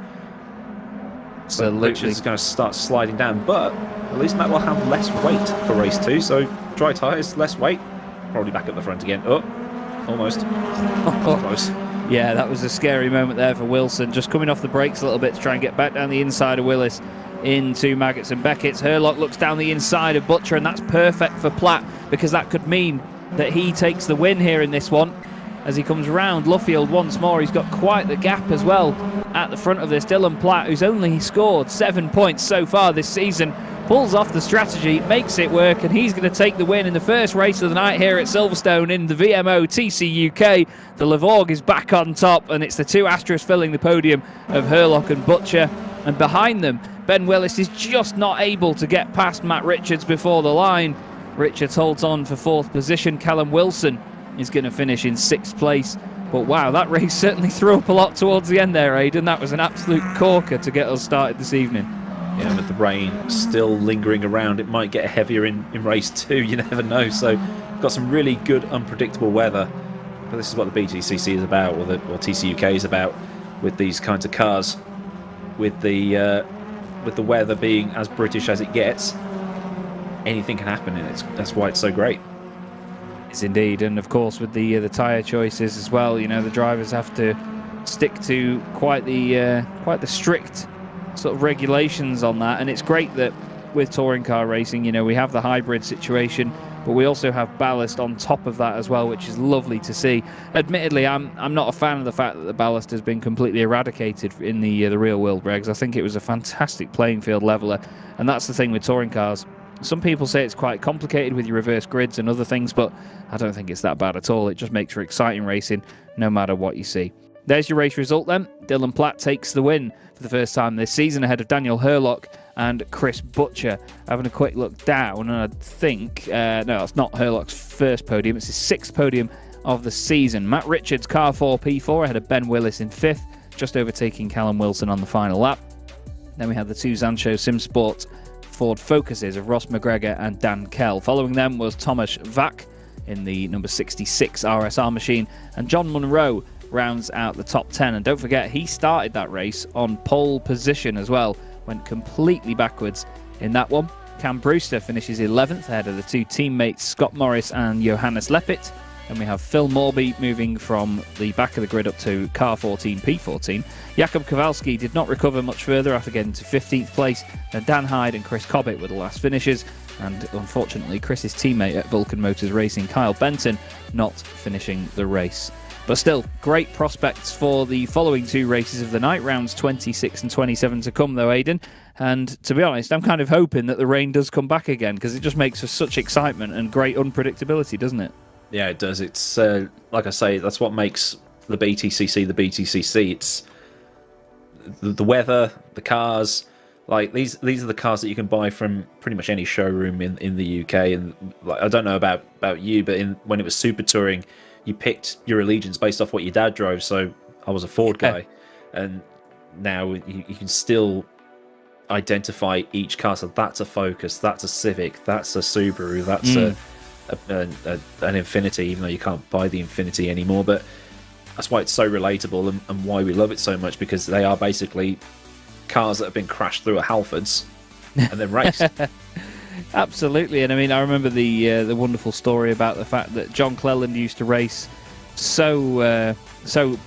So Richards is going to start sliding down, but at least Matt will have less weight for race 2. So dry tyres, less weight, probably back at the front again. Oh, almost. Close. Yeah, that was a scary moment there for Wilson, just coming off the brakes a little bit to try and get back down the inside of Willis into Maggots and Beckett's. Herlock looks down the inside of Butcher, and that's perfect for Platt, because that could mean that he takes the win here in this one. As he comes round Luffield once more, he's got quite the gap as well at the front of this. Dylan Platt, who's only scored 7 points so far this season, pulls off the strategy, makes it work, and he's going to take the win in the first race of the night here at Silverstone in the VMO TCUK. The Levorg is back on top, and it's the two Astras filling the podium of Herlock and Butcher. And behind them, Ben Willis is just not able to get past Matt Richards before the line. Richards holds on for 4th position. Callum Wilson is going to finish in 6th place. But wow, that race certainly threw up a lot towards the end there, Aidan. That was an absolute corker to get us started this evening. Yeah, with the rain still lingering around, it might get heavier in race 2. You never know. So got some really good unpredictable weather. But this is what the BTCC is about, or TCUK is about, with these kinds of cars. With the weather being as British as it gets, anything can happen, and that's why it's so great. It's indeed, and of course with the tyre choices as well, you know, the drivers have to stick to quite the strict sort of regulations on that. And it's great that with touring car racing, you know, we have the hybrid situation, but we also have ballast on top of that as well, which is lovely to see. Admittedly, I'm not a fan of the fact that the ballast has been completely eradicated in the real world regs. I think it was a fantastic playing field leveler, and that's the thing with touring cars. Some people say it's quite complicated with your reverse grids and other things, but I don't think it's that bad at all. It just makes for exciting racing no matter what you see. There's your race result then. Dylan Platt takes the win for the first time this season ahead of Daniel Herlock and Chris Butcher. Having a quick look down, and I think, no, it's not Herlock's first podium, it's his 6th podium of the season. Matt Richards, car 4, P4, ahead of Ben Willis in 5th, just overtaking Callum Wilson on the final lap. Then we had the two Zancho Simsport Ford Focuses of Ross McGregor and Dan Kell. Following them was Tomasz Vak in the number 66 RSR machine, and John Munro rounds out the top 10. And don't forget, he started that race on pole position as well, went completely backwards in that one. Cam Brewster finishes 11th ahead of the two teammates Scott Morris and Johannes Leppit. And we have Phil Morby moving from the back of the grid up to car 14, P14. Jakub Kowalski did not recover much further after getting to 15th place. And Dan Hyde and Chris Cobbett were the last finishers. And unfortunately, Chris's teammate at Vulcan Motors Racing, Kyle Benton, not finishing the race. But still, great prospects for the following two races of the night, rounds 26 and 27 to come though, Aidan. And to be honest, I'm kind of hoping that the rain does come back again, because it just makes for such excitement and great unpredictability, doesn't it? Yeah, it does. It's like I say, that's what makes the BTCC the BTCC. It's the weather, the cars. Like these are the cars that you can buy from pretty much any showroom in the UK. And like, I don't know about you, but when it was Super Touring, you picked your allegiance based off what your dad drove. So I was a Ford guy, and now you can still identify each car. So that's a Focus, that's a Civic, that's a Subaru, that's an Infinity, even though you can't buy the Infinity anymore. But that's why it's so relatable and why we love it so much, because they are basically cars that have been crashed through a Halfords and then raced. Absolutely. And I mean, I remember the wonderful story about the fact that John Cleland used to race so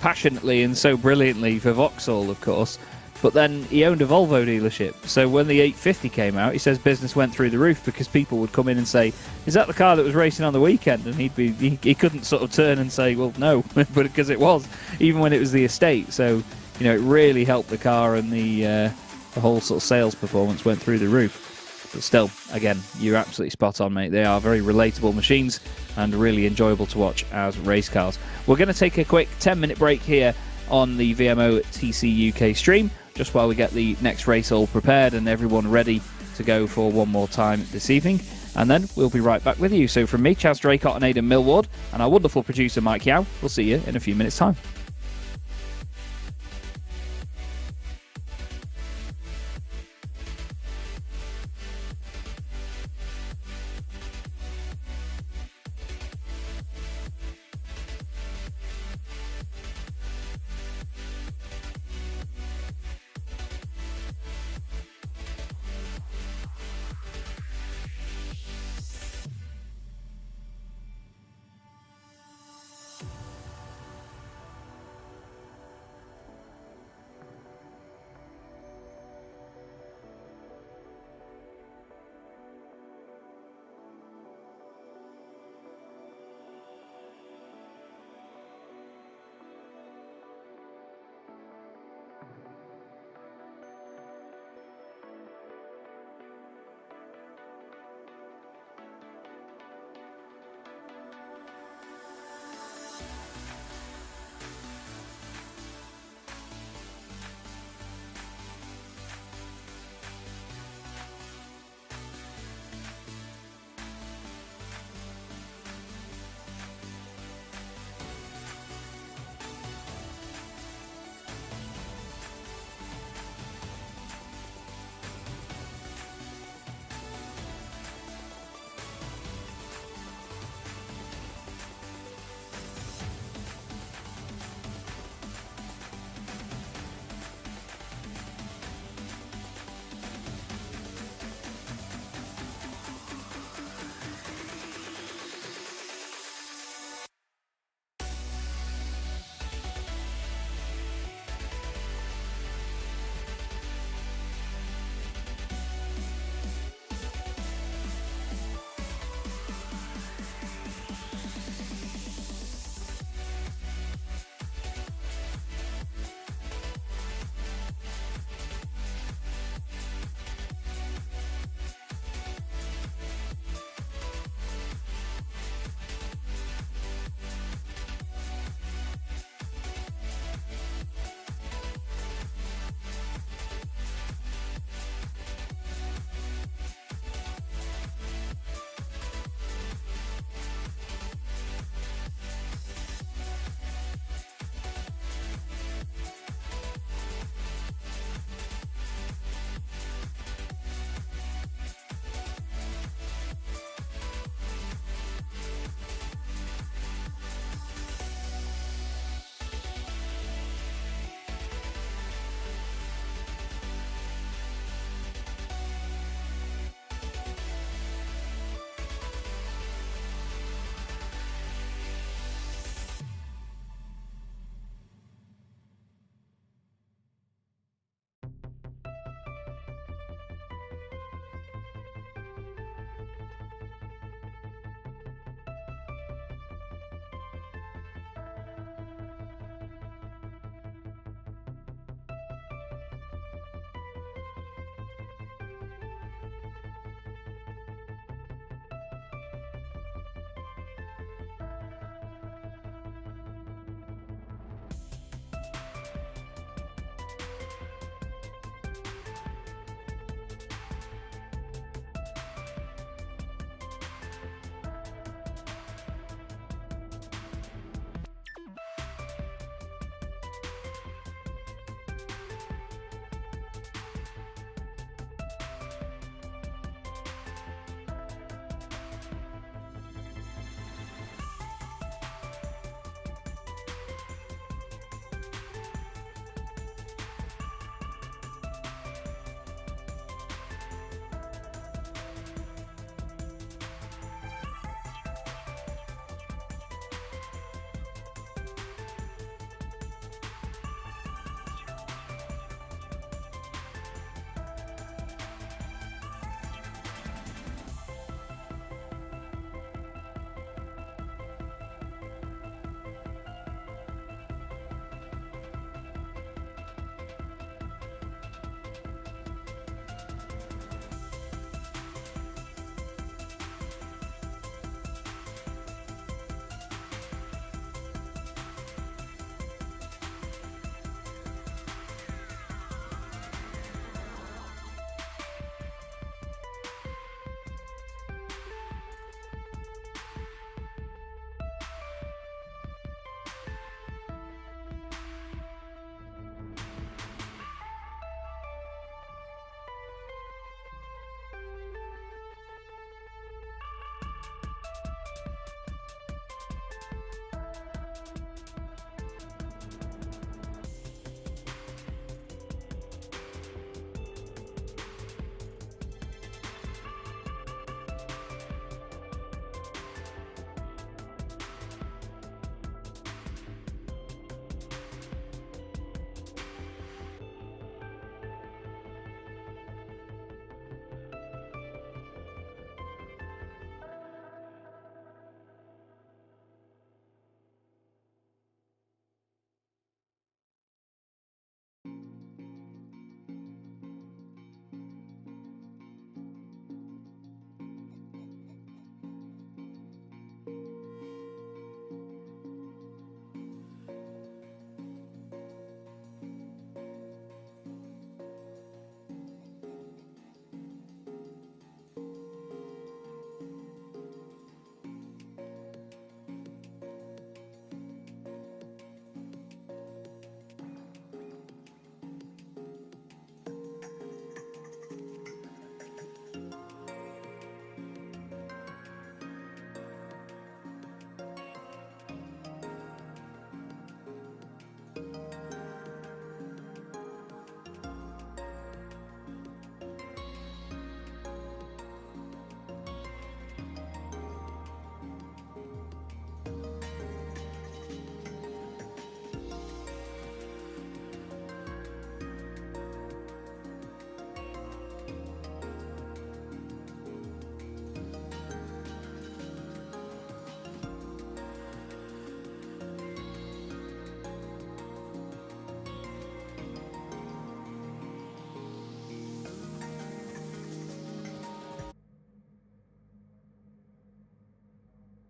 passionately and so brilliantly for Vauxhall, of course. But then he owned a Volvo dealership. So when the 850 came out, he says business went through the roof, because people would come in and say, "Is that the car that was racing on the weekend?" And he couldn't sort of turn and say, "Well, no," but because it was, even when it was the estate. So, you know, it really helped the car, and the whole sort of sales performance went through the roof. But still, again, you're absolutely spot on, mate. They are very relatable machines and really enjoyable to watch as race cars. We're going to take a quick 10-minute break here on the VMO TCUK stream, just while we get the next race all prepared and everyone ready to go for one more time this evening. And then we'll be right back with you. So from me, Chaz Draycott and Aidan Millward, and our wonderful producer Mike Yao, we'll see you in a few minutes' time.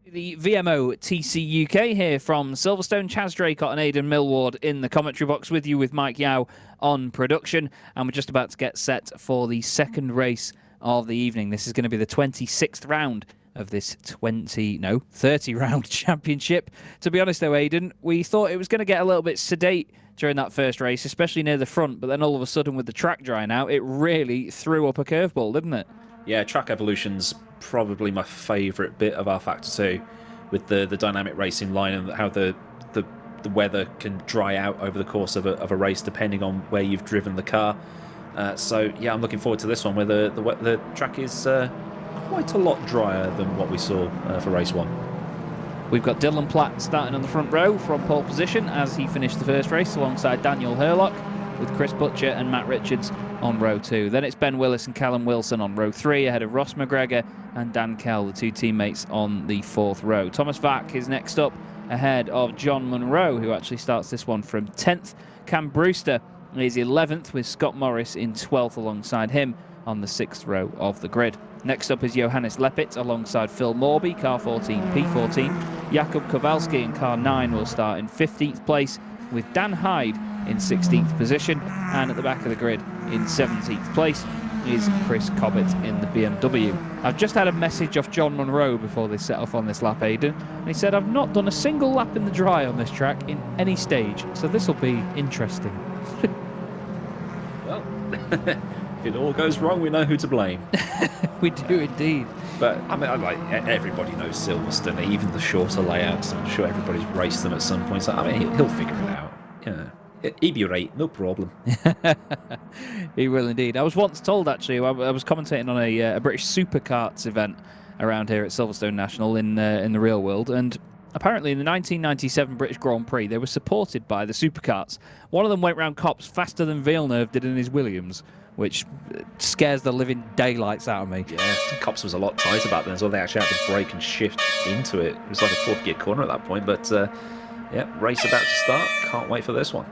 The VMO TCUK here from Silverstone. Chaz Draycott and Aidan Millward in the commentary box with you, with Mike Yao on production. And we're just about to get set for the second race of the evening. This is going to be the 26th round of this 30 round championship. To be honest though, Aidan, we thought it was going to get a little bit sedate during that first race, especially near the front, but then all of a sudden with the track drying out, it really threw up a curveball, didn't it? Yeah, track evolution's probably my favourite bit of R-Factor 2, with the dynamic racing line and how the weather can dry out over the course of a race depending on where you've driven the car. So yeah, I'm looking forward to this one where the track is quite a lot drier than what we saw for race 1. We've got Dylan Platt starting on the front row from pole position as he finished the first race alongside Daniel Hurlock, with Chris Butcher and Matt Richards on row 2. Then it's Ben Willis and Callum Wilson on row 3, ahead of Ross McGregor and Dan Kell, the two teammates, on the 4th row. Thomas Vack is next up, ahead of John Munro, who actually starts this one from 10th. Cam Brewster is 11th, with Scott Morris in 12th alongside him on the 6th row of the grid. Next up is Johannes Leppit alongside Phil Morby, car 14, P14. Jakub Kowalski in car 9 will start in 15th place, with Dan Hyde in 16th position, and at the back of the grid in 17th place is Chris Cobbett in the BMW. I've just had a message off John Munro before they set off on this lap, Aidan, and he said, I've not done a single lap in the dry on this track in any stage, so this will be interesting. Well, if it all goes wrong, we know who to blame. We do indeed. But I mean, like, everybody knows Silverstone, even the shorter layouts. I'm sure everybody's raced them at some point. So I mean, he'll figure it out. Yeah. He'd be right, no problem. He will indeed. I was once told, actually, I was commentating on a British Supercarts event around here at Silverstone National in the real world, and apparently in the 1997 British Grand Prix, they were supported by the Supercarts. One of them went round Copse faster than Villeneuve did in his Williams, which scares the living daylights out of me. Yeah, Copse was a lot tighter back then, so they actually had to brake and shift into it. It was like a 4th gear corner at that point, but yeah, race about to start. Can't wait for this one.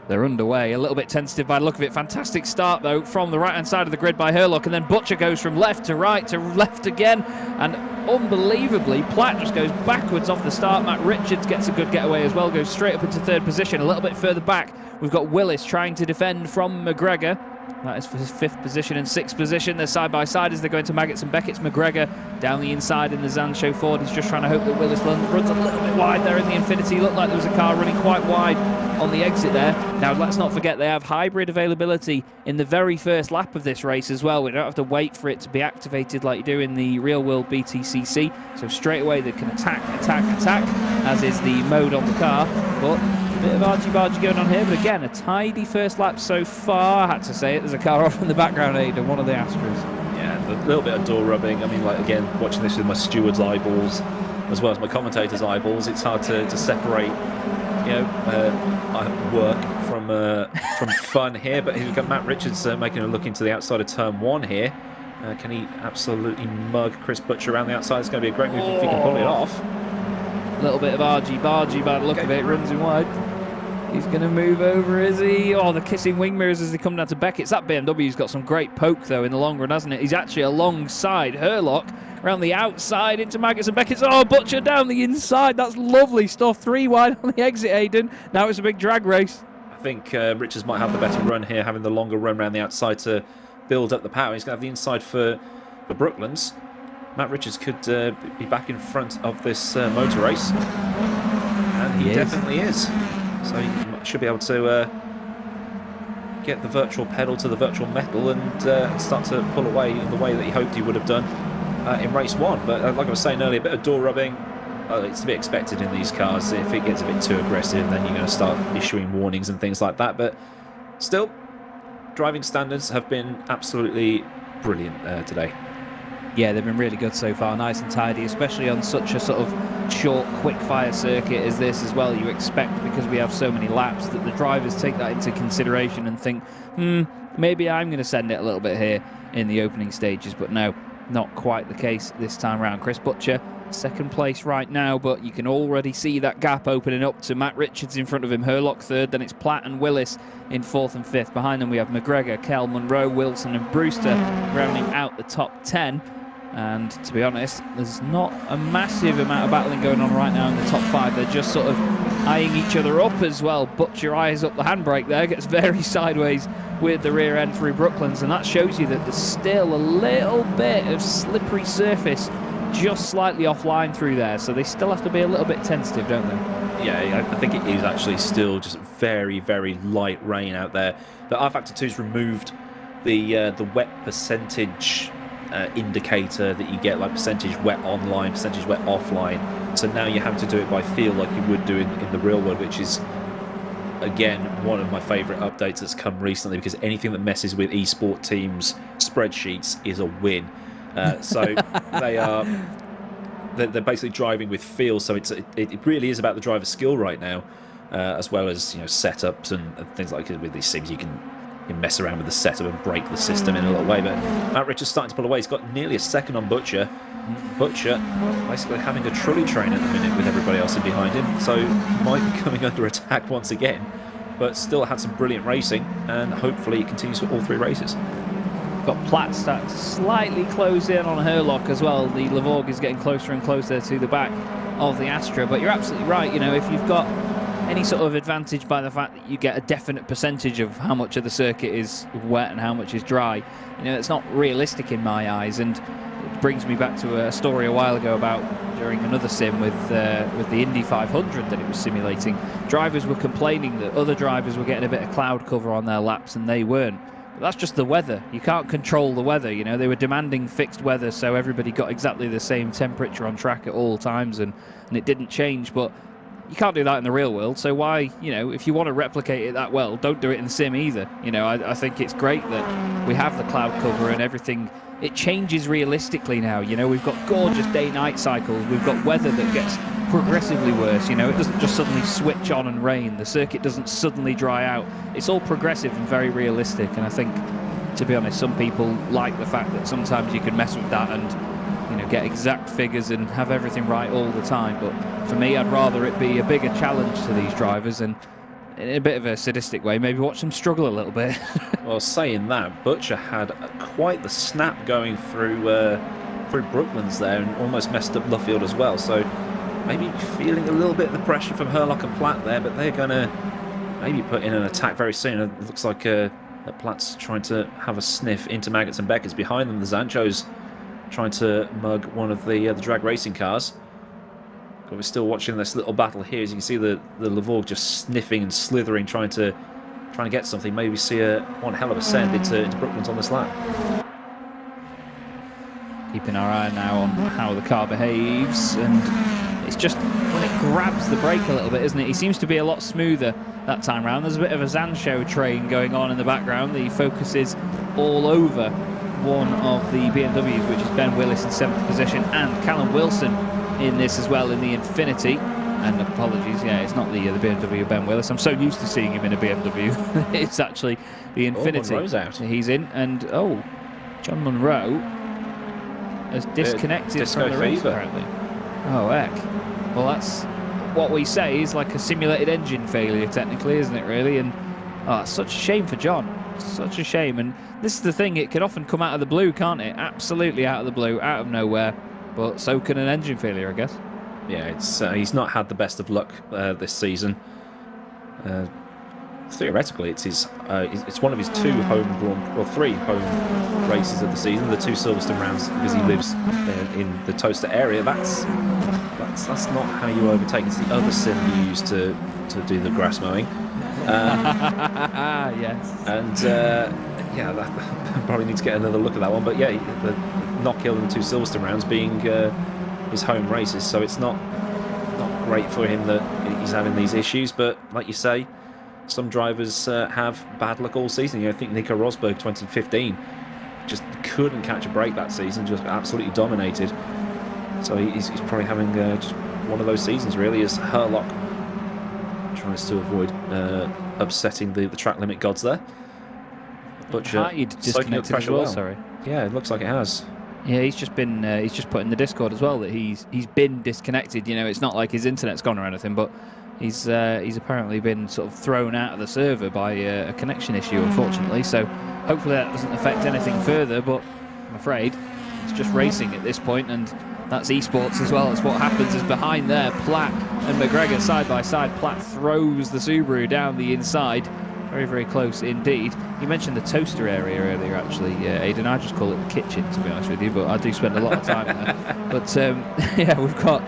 They're underway, a little bit tentative by the look of it. Fantastic start, though, from the right-hand side of the grid by Hurlock, and then Butcher goes from left to left again, and unbelievably, Platt just goes backwards off the start. Matt Richards gets a good getaway as well, goes straight up into 3rd position. A little bit further back, we've got Willis trying to defend from McGregor. That is for his 5th position and 6th position. They're side by side as they're going to Maggots and Beckett's. McGregor down the inside in the Zanshow Ford. He's just trying to hope that Willis runs a little bit wide there in the Infinity. Looked like there was a car running quite wide on the exit there. Now, let's not forget they have hybrid availability in the very first lap of this race as well. We don't have to wait for it to be activated like you do in the real world BTCC. So straight away they can attack, as is the mode on the car. But a bit of argy-bargy going on here, but again, a tidy first lap so far. I had to say it, there's a car off in the background, Aidan, one of the Astras. Yeah, a little bit of door rubbing. I mean, like, again, watching this with my steward's eyeballs as well as my commentator's eyeballs, it's hard to separate, you know, work from fun here. But we've got Matt Richards making a look into the outside of turn 1 here. Can he absolutely mug Chris Butcher around the outside? It's going to be a great move if he can pull it off. A little bit of argy-bargy by the look of it, runs in wide. He's going to move over, is he? Oh, the kissing wing mirrors as they come down to Beckett's. That BMW's got some great poke, though, in the long run, hasn't it? He's actually alongside Hurlock, around the outside into Maggots and Beckett's. Oh, Butcher down the inside. That's lovely stuff. 3 wide on the exit, Aidan. Now it's a big drag race. I think Richards might have the better run here, having the longer run around the outside to build up the power. He's going to have the inside for the Brooklands. Matt Richards could be back in front of this motor race. And he definitely is. So he should be able to get the virtual pedal to the virtual metal and start to pull away in the way that he hoped he would have done in race 1. But like I was saying earlier, a bit of door rubbing. It's to be expected in these cars. If it gets a bit too aggressive, then you're going to start issuing warnings and things like that. But still, driving standards have been absolutely brilliant today. Yeah, they've been really good so far, nice and tidy, especially on such a sort of short, quick-fire circuit as this as well. You expect, because we have so many laps, that the drivers take that into consideration and think, maybe I'm going to send it a little bit here in the opening stages. But no, not quite the case this time around. Chris Butcher, 2nd place right now, but you can already see that gap opening up to Matt Richards in front of him, Hurlock 3rd, then it's Platt and Willis in 4th and 5th. Behind them we have McGregor, Kell, Munro, Wilson and Brewster rounding out the top 10. And to be honest, there's not a massive amount of battling going on right now in the top 5. They're just sort of eyeing each other up as well. Butcher eyes up the handbrake there, gets very sideways with the rear end through Brooklands, and that shows you that there's still a little bit of slippery surface just slightly offline through there, so they still have to be a little bit tentative, don't they? Yeah, I think it is actually still just very, very light rain out there. The R Factor 2's removed the wet percentage indicator that you get, like percentage wet online, percentage wet offline. So now you have to do it by feel like you would do in the real world, which is, again, one of my favourite updates that's come recently, because anything that messes with esport teams' spreadsheets is a win. So they're basically driving with feel, so it really is about the driver's skill right now, as well as setups and things like it. With these sims, you can mess around with the setup and break the system in a little way. But Matt Richards starting to pull away. He's got nearly a second on Butcher. Butcher basically having a trolley train at the minute with everybody else in behind him, so he might be coming under attack once again. But still had some brilliant racing, and hopefully it continues for all 3 races. Got Platt starting to slightly close in on Herlock as well. The Lavorg is getting closer and closer to the back of the Astra, but you're absolutely right. If you've got any sort of advantage by the fact that you get a definite percentage of how much of the circuit is wet and how much is dry, it's not realistic in my eyes. And it brings me back to a story a while ago about during another sim with the Indy 500 that it was simulating. Drivers were complaining that other drivers were getting a bit of cloud cover on their laps and they weren't. But that's just the weather. You can't control the weather. They were demanding fixed weather, so everybody got exactly the same temperature on track at all times, and it didn't change. But you can't do that in the real world, so why, if you want to replicate it that well, don't do it in the sim either. I think it's great that we have the cloud cover and everything. It changes realistically now. We've got gorgeous day-night cycles. We've got weather that gets progressively worse. It doesn't just suddenly switch on and rain. The circuit doesn't suddenly dry out. It's all progressive and very realistic, and I think, to be honest, some people like the fact that sometimes you can mess with that and get exact figures and have everything right all the time. But for me, I'd rather it be a bigger challenge to these drivers, and in a bit of a sadistic way, maybe watch them struggle a little bit. Well, saying that, Butcher had quite the snap going through Brooklands there, and almost messed up Luffield as well. So maybe feeling a little bit of the pressure from Herlock and Platt there, but they're going to maybe put in an attack very soon. It looks like that Platt's trying to have a sniff into Maggots and Beckett's behind them. The Zancho's trying to mug one of the drag racing cars. But we're still watching this little battle here. As you can see, the Lavorg just sniffing and slithering, trying to get something. Maybe see one hell of a send into Brooklands on this lap. Keeping our eye now on how the car behaves, and it's just when it grabs the brake a little bit, isn't it? He seems to be a lot smoother that time round. There's a bit of a Zancho train going on in the background. The focus is all over one of the BMWs, which is Ben Willis in 7th position, and Callum Wilson in this as well in the Infinity. And apologies, yeah, it's not the BMW Ben Willis. I'm so used to seeing him in a BMW. It's actually the Infinity. Monroe's out. He's in, and John Monroe has disconnected from the race apparently. Oh heck. Well, that's what we say is like a simulated engine failure technically, isn't it really? And it's such a shame for John. Such a shame. And this is the thing, it can often come out of the blue, can't it? Absolutely out of the blue, out of nowhere. But so can an engine failure, I guess. Yeah, he's not had the best of luck this season. Theoretically, it's one of his 2 3 home races of the season. The 2 Silverstone rounds, because he lives in the Toaster area. That's not how you overtake. It's the other sim you use to do the grass mowing. Yes. And that probably need to get another look at that one. But yeah, the Knockhill and the 2 Silverstone rounds being his home races, so it's not great for him that he's having these issues. But like you say, some drivers have bad luck all season. I think Nico Rosberg 2015 just couldn't catch a break that season, just absolutely dominated. So he's probably having just one of those seasons really, as Herlock tries to avoid upsetting the track limit gods there. But soaking up pressure well. Sorry. Yeah, it looks like it has. Yeah, he's just put in the Discord as well that he's been disconnected. It's not like his internet's gone or anything, but he's apparently been sort of thrown out of the server by a connection issue, unfortunately. So hopefully that doesn't affect anything further. But I'm afraid it's just racing at this point, and that's esports as well. It's what happens is behind there, Platt and McGregor side by side. Platt throws the Subaru down the inside. Very, very close indeed. You mentioned the toaster area earlier, actually, Aidan. I just call it the kitchen, to be honest with you, but I do spend a lot of time there. But yeah, we've got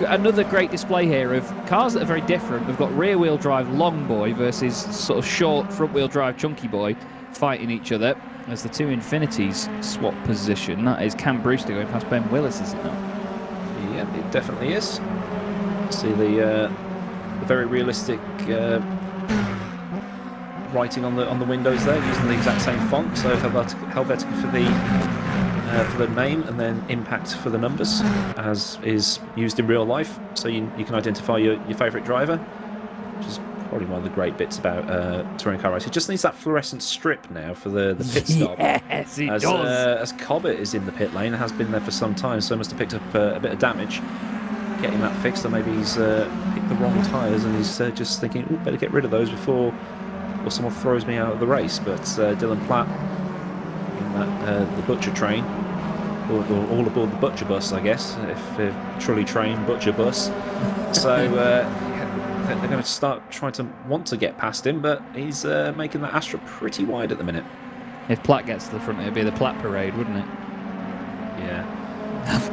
another great display here of cars that are very different. We've got rear-wheel drive long boy versus sort of short front-wheel drive chunky boy fighting each other as the two Infinities swap position. That is Cam Brewster going past Ben Willis, is it not? Yeah, it definitely is. See the very realistic writing on the windows there, using the exact same font. So Helvetica for the name, and then Impact for the numbers, as is used in real life. So you can identify your favourite driver, which is probably one of the great bits about touring car racing. It just needs that fluorescent strip now for the pit stop. Yes, it does. As Cobbett is in the pit lane and has been there for some time, so must have picked up a bit of damage getting that fixed, or maybe he's picked the wrong tyres and he's just thinking, oh, better get rid of those before someone throws me out of the race. But Dylan Platt in that the Butcher train, or all aboard the Butcher bus, I guess, if trolley train, Butcher bus. So they're going to start trying to want to get past him, but he's making that Astra pretty wide at the minute. If Platt gets to the front, it'd be the Platt parade, wouldn't it? Yeah.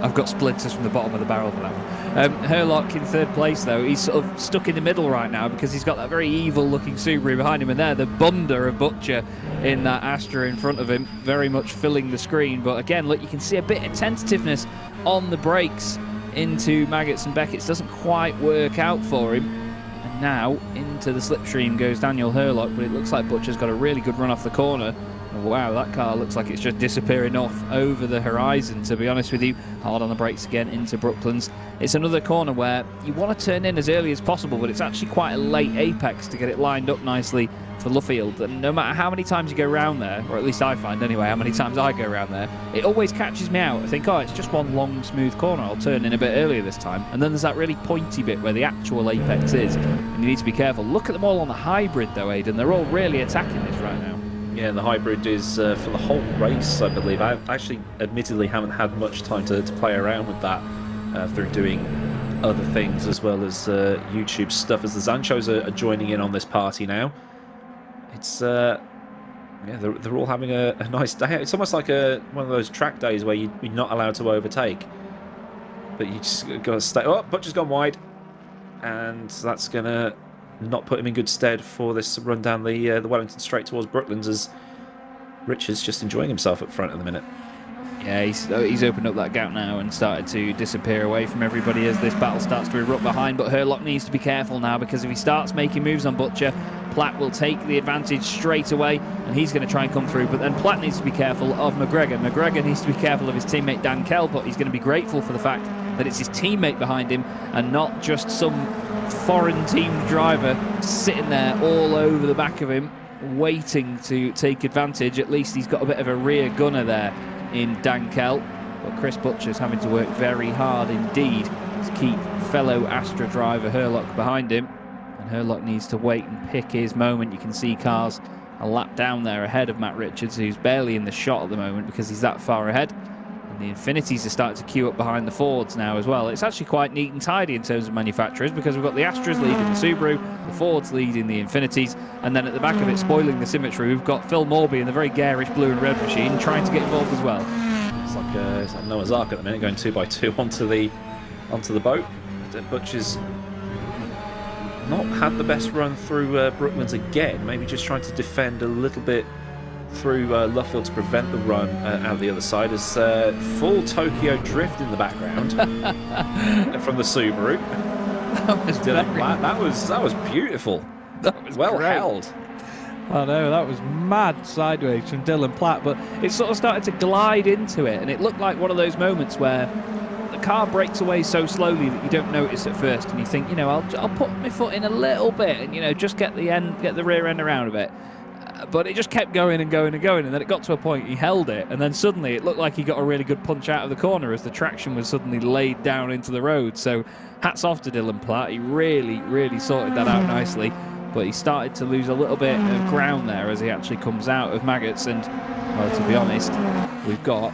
I've got splinters from the bottom of the barrel for that one. Herlock in third place, though. He's sort of stuck in the middle right now because he's got that very evil-looking Subaru behind him, and there, the bunda of Butcher in that Astra in front of him, very much filling the screen. But again, look, you can see a bit of tentativeness on the brakes into Maggots and Beckett's. Doesn't quite work out for him. And now into the slipstream goes Daniel Herlock, but it looks like Butcher's got a really good run off the corner. Wow, that car looks like it's just disappearing off over the horizon, to be honest with you. Hard on the brakes again into Brooklands. It's another corner where you want to turn in as early as possible, but it's actually quite a late apex to get it lined up nicely for Luffield. And no matter how many times you go around there, or at least I find anyway, how many times I go around there, it always catches me out. I think, oh, it's just one long, smooth corner. I'll turn in a bit earlier this time. And then there's that really pointy bit where the actual apex is, and you need to be careful. Look at them all on the hybrid, though, Aidan. They're all really attacking this right now. Yeah, the hybrid is for the whole race, I believe. I actually, admittedly, haven't had much time to play around with that through doing other things as well as YouTube stuff, as the Zanchos are joining in on this party now. It's yeah, they're all having a nice day. It's almost like one of those track days where you're not allowed to overtake, but you just got to stay. Oh, Butcher's gone wide, and that's gonna not put him in good stead for this run down the Wellington straight towards Brooklands, as Richard's just enjoying himself up front at the minute. Yeah, he's opened up that gap now and started to disappear away from everybody as this battle starts to erupt behind. But Herlock needs to be careful now, because if he starts making moves on Butcher, Platt will take the advantage straight away, and he's going to try and come through. But then Platt needs to be careful of McGregor. McGregor needs to be careful of his teammate Dan Kell, but he's going to be grateful for the fact that it's his teammate behind him and not just some foreign teamed driver sitting there all over the back of him waiting to take advantage. At least he's got a bit of a rear gunner there in Dan Kell, but Chris Butcher's having to work very hard indeed to keep fellow Astra driver Herlock behind him, and Herlock needs to wait and pick his moment. You can see cars a lap down there ahead of Matt Richards, who's barely in the shot at the moment because he's that far ahead. And the Infinities are starting to queue up behind the Fords now as well. It's actually quite neat and tidy in terms of manufacturers, because we've got the Astras leading the Subaru, the Fords leading the Infinities, and then at the back of it, spoiling the symmetry, we've got Phil Morby in the very garish blue and red machine trying to get involved as well. It's like Noah's Ark at the minute, going 2x2 onto the boat. Butcher's not had the best run through Brooklands again, maybe just trying to defend a little bit through Luffield to prevent the run out the other side, as full Tokyo drift in the background from the Subaru. That was Dylan Platt. That was beautiful. That was well great. held. I know, that was mad sideways from Dylan Platt, but it sort of started to glide into it, and it looked like one of those moments where the car breaks away so slowly that you don't notice at first, and you think, you know, I'll put my foot in a little bit, and, you know, just get the rear end around a bit. But it just kept going and going and going, and then it got to a point he held it, and then suddenly it looked like he got a really good punch out of the corner as the traction was suddenly laid down into the road. So hats off to Dylan Platt. He really, really sorted that out nicely, but he started to lose a little bit of ground there as he actually comes out of Maggots. And, well, to be honest, we've got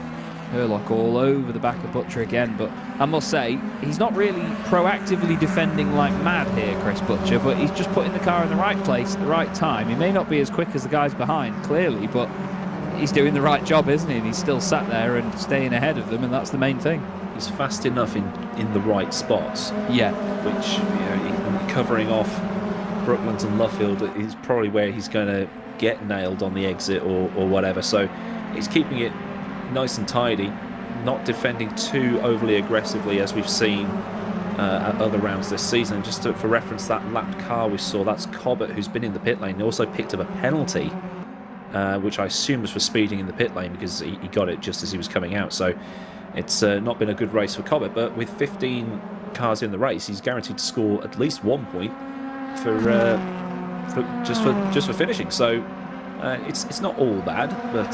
Herlock all over the back of Butcher again, but I must say, he's not really proactively defending like mad here, Chris Butcher, but he's just putting the car in the right place at the right time. He may not be as quick as the guys behind, clearly, but he's doing the right job, isn't he? And he's still sat there and staying ahead of them, and that's the main thing. He's fast enough in the right spots. Yeah. Which, covering off Brooklands and Luffield is probably where he's going to get nailed on the exit or whatever. So he's keeping it nice and tidy, not defending too overly aggressively as we've seen at other rounds this season. Just for reference, that lapped car we saw, that's Cobbett, who's been in the pit lane. He also picked up a penalty, which I assume was for speeding in the pit lane, because he got it just as he was coming out. So it's not been a good race for Cobbett, but with 15 cars in the race, he's guaranteed to score at least 1 point just for finishing. So it's not all bad, but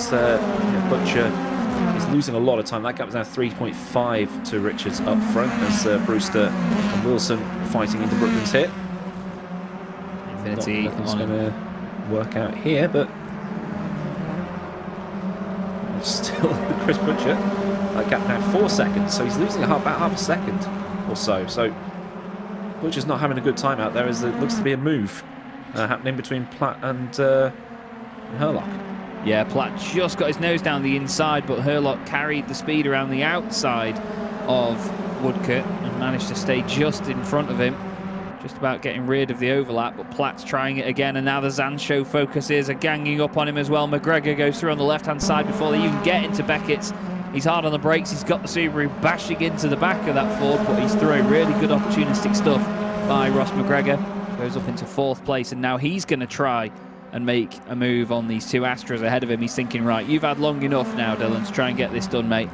Butcher is losing a lot of time. That gap is now 3.5 to Richards up front, as Brewster and Wilson fighting into Brooklands hit. Infinity Nothing's going to work out here, but still Chris Butcher. That gap now 4 seconds, so he's losing about half a second or so. So Butcher's not having a good time out there, as it looks to be a move happening between Platt and Herlock. Yeah, Platt just got his nose down the inside, but Herlock carried the speed around the outside of Woodcote and managed to stay just in front of him. Just about getting rid of the overlap, but Platt's trying it again, and now the Zanshow focuses are ganging up on him as well. McGregor goes through on the left-hand side before they even get into Beckett's. He's hard on the brakes. He's got the Subaru bashing into the back of that Ford, but he's through. Really good opportunistic stuff by Ross McGregor. Goes up into 4th place, and now he's going to try and make a move on these 2 Astras ahead of him. He's thinking, right, you've had long enough now, Dylan, to try and get this done, mate.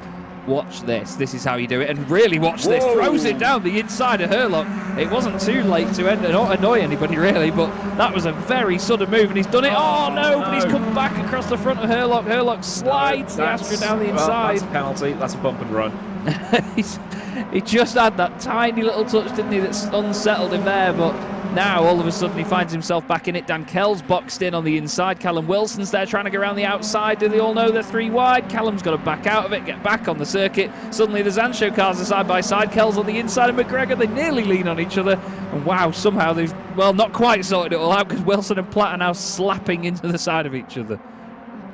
Watch this. This is how you do it. And really watch this. Throws it down the inside of Herlock. It wasn't too late to annoy anybody, really, but that was a very sudden move, and he's done it. Oh, no, but he's come back across the front of Herlock. Herlock slides the Astra down the inside. That's a penalty. That's a bump and run. He just had that tiny little touch, didn't he, that's unsettled him there, but now all of a sudden he finds himself back in it. Dan Kell's boxed in on the inside. Callum Wilson's there trying to go around the outside. Do they all know they're 3 wide? Callum's got to back out of it, get back on the circuit. Suddenly the Zanshow cars are side by side. Kell's on the inside of McGregor. They nearly lean on each other. And wow, somehow they've, well, not quite sorted it all out, because Wilson and Platt are now slapping into the side of each other.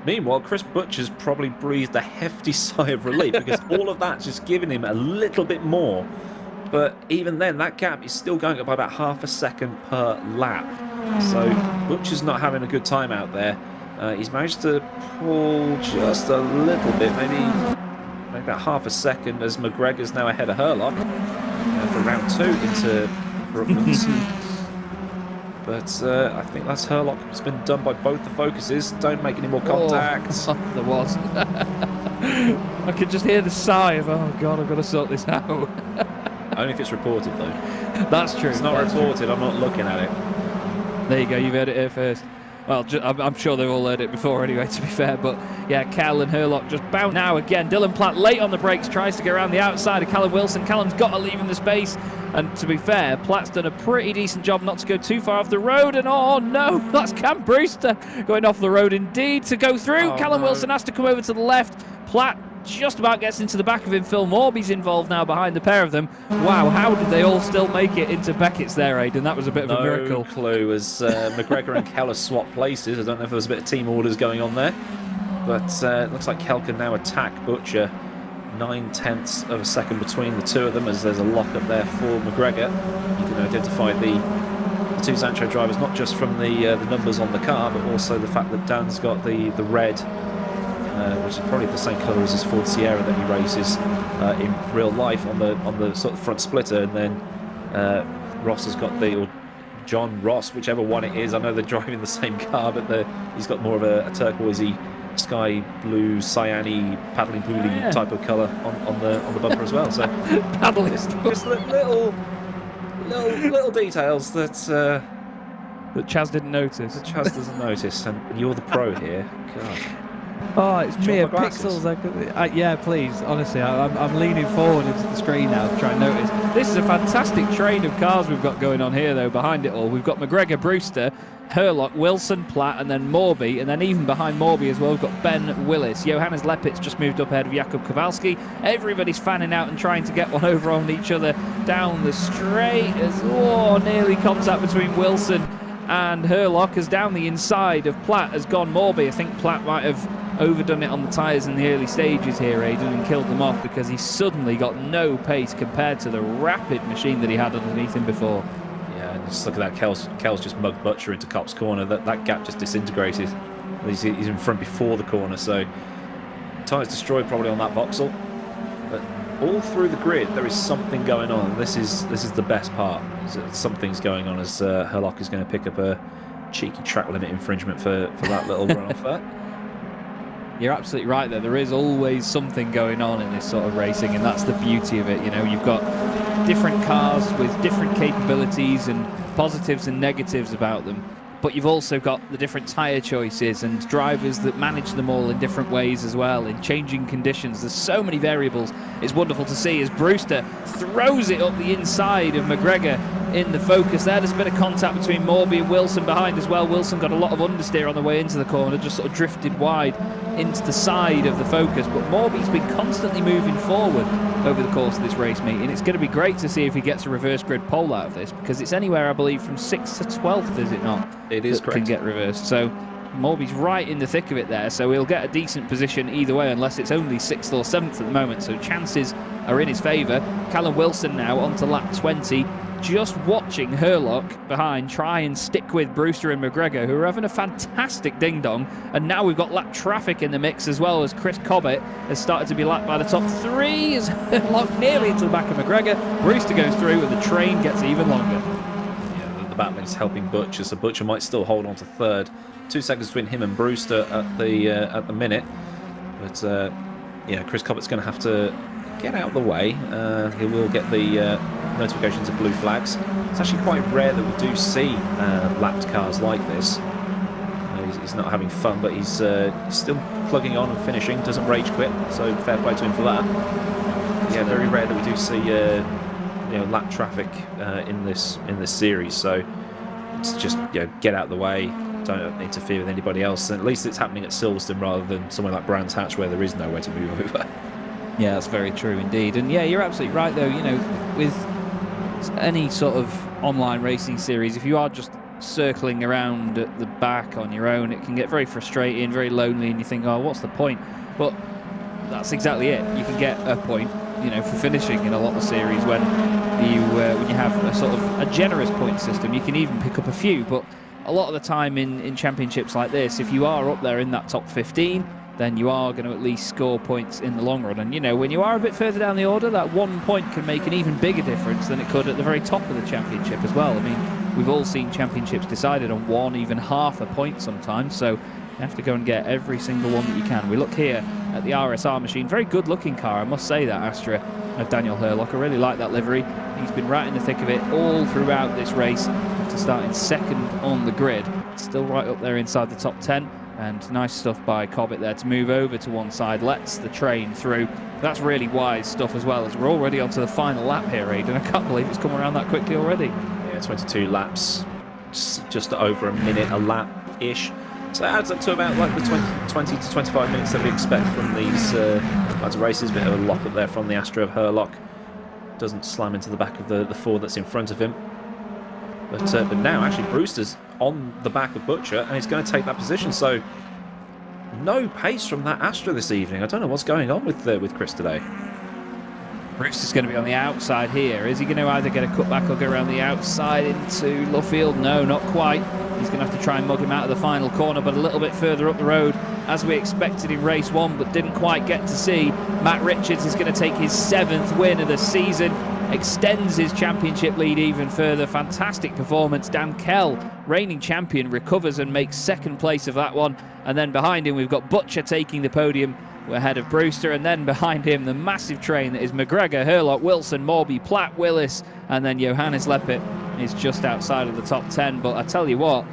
Meanwhile, Chris Butcher's probably breathed a hefty sigh of relief, because all of that's just given him a little bit more. But even then, that gap is still going up by about half a second per lap. So Butcher's not having a good time out there. He's managed to pull just a little bit, maybe about half a second, as McGregor's now ahead of Herlock for round 2 into Brooklands. But I think that's Herlock. It's been done by both the focuses. Don't make any more contact. Oh, there was. I could just hear the sigh of, oh God, I've got to sort this out. Only if it's reported, though. That's true. It's not reported. I'm not looking at it. There you go. You've heard it here first. Well, I'm sure they've all heard it before anyway, to be fair. But yeah, Cal and Herlock just bounce now again. Dylan Platt late on the brakes, tries to go around the outside of Callum Wilson. Callum's got to leave him the space. And to be fair, Platt's done a pretty decent job not to go too far off the road. And oh no, that's Cam Brewster going off the road indeed to go through. Callum Wilson has to come over to the left. Platt just about gets into the back of him. Phil Morby's involved now behind the pair of them. Wow, how did they all still make it into Beckett's there, Aidan? That was a bit of a miracle. No clue, as McGregor and Keller swap places. I don't know if there was a bit of team orders going on there. But it looks like Kell can now attack Butcher. 9/10 of a second between the two of them, as there's a lock up there for McGregor. You can identify the 2 Zanshow drivers, not just from the numbers on the car, but also the fact that Dan's got the red, which is probably the same colour as his Ford Sierra that he races in real life on the sort of front splitter, and then Ross has got or John Ross, whichever one it is. I know they're driving the same car, but he's got more of a turquoisey, sky blue, cyany, paddling pooly type of colour on the bumper as well. So paddling, just little details that Chaz didn't notice. That Chaz doesn't notice, and you're the pro here. God. Oh, it's mere pixels. Yeah, please. Honestly, I'm leaning forward into the screen now to try and notice. This is a fantastic train of cars we've got going on here, though, behind it all. We've got McGregor, Brewster, Herlock, Wilson, Platt, and then Morby. And then even behind Morby as well, we've got Ben Willis. Johannes Lepit's just moved up ahead of Jakub Kowalski. Everybody's fanning out and trying to get one over on each other down the straight. As nearly contact between Wilson and Herlock, as down the inside of Platt has gone Morby. I think Platt might have overdone it on the tyres in the early stages here, Aidan, and killed them off because he suddenly got no pace compared to the rapid machine that he had underneath him before. Yeah, and just look at that. Kel's just mugged Butcher into Cop's corner. That gap just disintegrated. He's in front before the corner, so tyres destroyed probably on that Vauxhall. But all through the grid, there is something going on. This is the best part. Something's going on as Herlock is going to pick up a cheeky track limit infringement for that little run-off there. You're absolutely right there. There is always something going on in this sort of racing, and that's the beauty of it. You know, you've got different cars with different capabilities and positives and negatives about them. But you've also got the different tyre choices and drivers that manage them all in different ways as well, in changing conditions. There's so many variables. It's wonderful to see as Brewster throws it up the inside of McGregor in the focus there. There's a bit of contact between Morby and Wilson behind as well. Wilson got a lot of understeer on the way into the corner, just sort of drifted wide into the side of the focus. But Morby's been constantly moving forward over the course of this race meeting. It's going to be great to see if he gets a reverse grid pole out of this, because it's anywhere, I believe, from 6th to 12th, is it not? It is correct. Can get reversed. So Morby's right in the thick of it there, so he'll get a decent position either way, unless it's only 6th or 7th at the moment, so chances are in his favour. Callum Wilson now onto lap 20, just watching Herlock behind try and stick with Brewster and McGregor, who are having a fantastic ding-dong. And now we've got lap traffic in the mix as well, as Chris Cobbett has started to be lapped by the top 3, as Herlock nearly into the back of McGregor. Brewster goes through and the train gets even longer. Yeah, the battle's helping Butcher, so Butcher might still hold on to 3rd. 2 seconds between him and Brewster at the minute. But yeah, Chris Cobbett's going to have to get out of the way. He will get the notifications of blue flags. It's actually quite rare that we do see lapped cars like this. He's not having fun, but he's still plugging on and finishing. Doesn't rage quit, so fair play to him for that. Yeah, very rare that we do see lap traffic in this series. So it's just get out of the way. Don't interfere with anybody else. And at least it's happening at Silverstone rather than somewhere like Brands Hatch where there is nowhere to move over. Yeah, that's very true indeed. And yeah, you're absolutely right though. You know, with any sort of online racing series, if you are just circling around at the back on your own, it can get very frustrating, very lonely, and you think, oh, what's the point? But that's exactly it. You can get a point, for finishing in a lot of series when you have a sort of a generous point system. You can even pick up a few, but a lot of the time in championships like this, if you are up there in that top 15, then you are going to at least score points in the long run. And, when you are a bit further down the order, that 1 point can make an even bigger difference than it could at the very top of the championship as well. I mean, we've all seen championships decided on 1, even half a point sometimes, so you have to go and get every single one that you can. We look here at the RSR machine. Very good-looking car, I must say that, Astra, of Daniel Herlock. I really like that livery. He's been right in the thick of it all throughout this race, after starting 2nd on the grid. Still right up there inside the top 10. And nice stuff by Cobbett there to move over to one side, lets the train through. That's really wise stuff as well, as we're already onto the final lap here, Aidan. I can't believe it's come around that quickly already. Yeah, 22 laps, just over a minute a lap-ish. So that adds up to about like the 20 to 25 minutes that we expect from these kinds of races. Bit of a lock up there from the Astra of Herlock. Doesn't slam into the back of the Ford that's in front of him. But now, actually, Brewster's on the back of Butcher, and he's going to take that position. So, no pace from that Astra this evening. I don't know what's going on with Chris today. Brewster's going to be on the outside here. Is he going to either get a cutback or go around the outside into Luffield? No, not quite. He's going to have to try and mug him out of the final corner, but a little bit further up the road, as we expected in race 1, but didn't quite get to see. Matt Richards is going to take his 7th win of the season, extends his championship lead even further. Fantastic performance. Dan Kell, reigning champion, recovers and makes 2nd place of that one. And then behind him, we've got Butcher taking the podium. We're ahead of Brewster, and then behind him, the massive train that is McGregor, Herlock, Wilson, Morby, Platt, Willis, and then Johannes Lepit is just outside of the top 10. But I tell you what,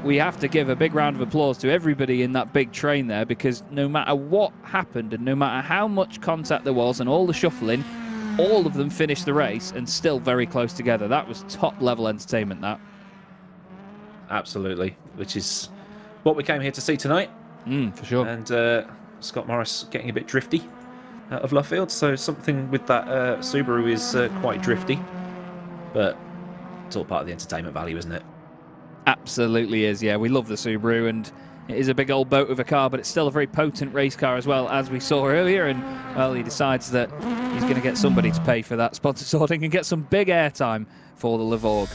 we have to give a big round of applause to everybody in that big train there, because no matter what happened and no matter how much contact there was and all the shuffling, all of them finished the race and still very close together. That was top-level entertainment, that. Absolutely, which is what we came here to see tonight. For sure. And Scott Morris getting a bit drifty out of left field, so something with that Subaru is quite drifty, but it's all part of the entertainment value, isn't it? Absolutely is, yeah. We love the Subaru, and it is a big old boat of a car, but it's still a very potent race car as well, as we saw earlier. And, well, he decides that he's going to get somebody to pay for that sponsor sorting and get some big airtime for the Levorg.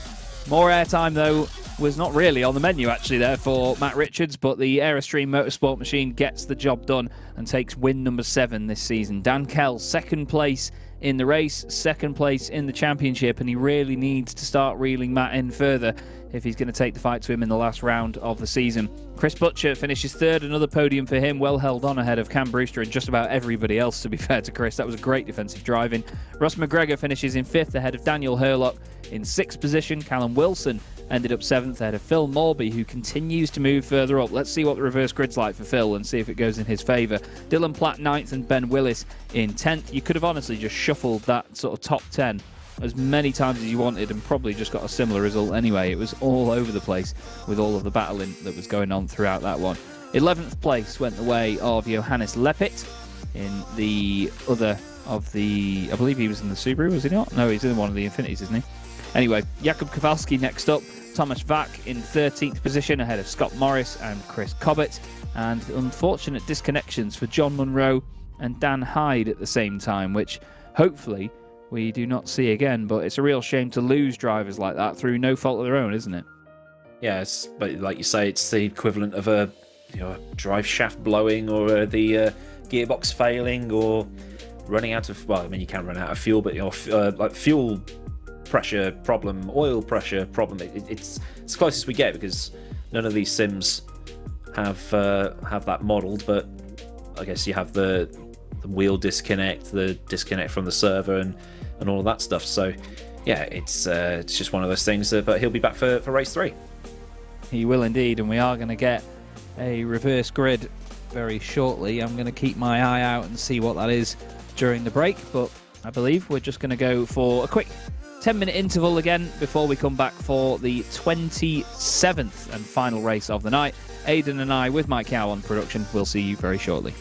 More airtime, though, was not really on the menu, actually, there for Matt Richards, but the Aerostream Motorsport machine gets the job done and takes win number 7 this season. Dan Kell, second place in the race, second place in the championship, and he really needs to start reeling Matt in further if he's going to take the fight to him in the last round of the season. Chris Butcher finishes third, another podium for him, well held on ahead of Cam Brewster and just about everybody else, to be fair to Chris. That was a great defensive driving. Ross McGregor finishes in 5th ahead of Daniel Hurlock. In 6th position, Callum Wilson ended up 7th ahead of Phil Morby, who continues to move further up. Let's see what the reverse grid's like for Phil and see if it goes in his favour. Dylan Platt 9th and Ben Willis in 10th. You could have honestly just shuffled that sort of top 10 as many times as you wanted and probably just got a similar result anyway. It was all over the place with all of the battling that was going on throughout that one. 11th place went the way of Johannes Lepit in the other of the... I believe he was in the Subaru, was he not? No, he's in one of the Infinities, isn't he? Anyway, Jakub Kowalski next up. Thomas Vack in 13th position ahead of Scott Morris and Chris Cobbett. And unfortunate disconnections for John Munro and Dan Hyde at the same time, which hopefully we do not see again. But it's a real shame to lose drivers like that through no fault of their own, isn't it? Yes, but like you say, it's the equivalent of a drive shaft blowing or the gearbox failing or running out of... Well, I mean, you can run out of fuel, but like fuel pressure problem, oil pressure problem. It's as close as we get, because none of these sims have that modelled. But I guess you have the wheel disconnect, the disconnect from the server, and all of that stuff. So yeah, it's just one of those things. But he'll be back for race 3. He will indeed, and we are going to get a reverse grid very shortly. I'm going to keep my eye out and see what that is during the break, but I believe we're just going to go for a quick 10-minute interval again before we come back for the 27th and final race of the night. Aidan and I, with Mike Cow on production, will see you very shortly.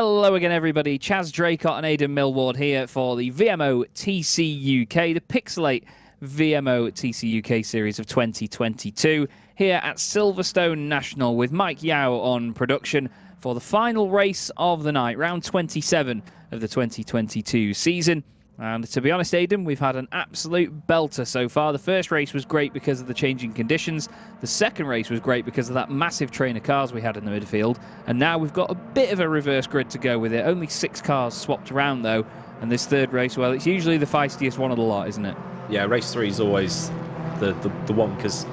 Hello again, everybody. Chaz Draycott and Aidan Millward here for the VMO TCUK, the Pixelate VMO TCUK series of 2022, here at Silverstone National with Mike Yao on production for the final race of the night, round 27 of the 2022 season. And to be honest, Aidan, we've had an absolute belter so far. The first race was great because of the changing conditions. The second race was great because of that massive train of cars we had in the midfield. And now we've got a bit of a reverse grid to go with it. Only 6 cars swapped around, though. And this third race, well, it's usually the feistiest one of the lot, isn't it? Yeah, race 3 is always the one, because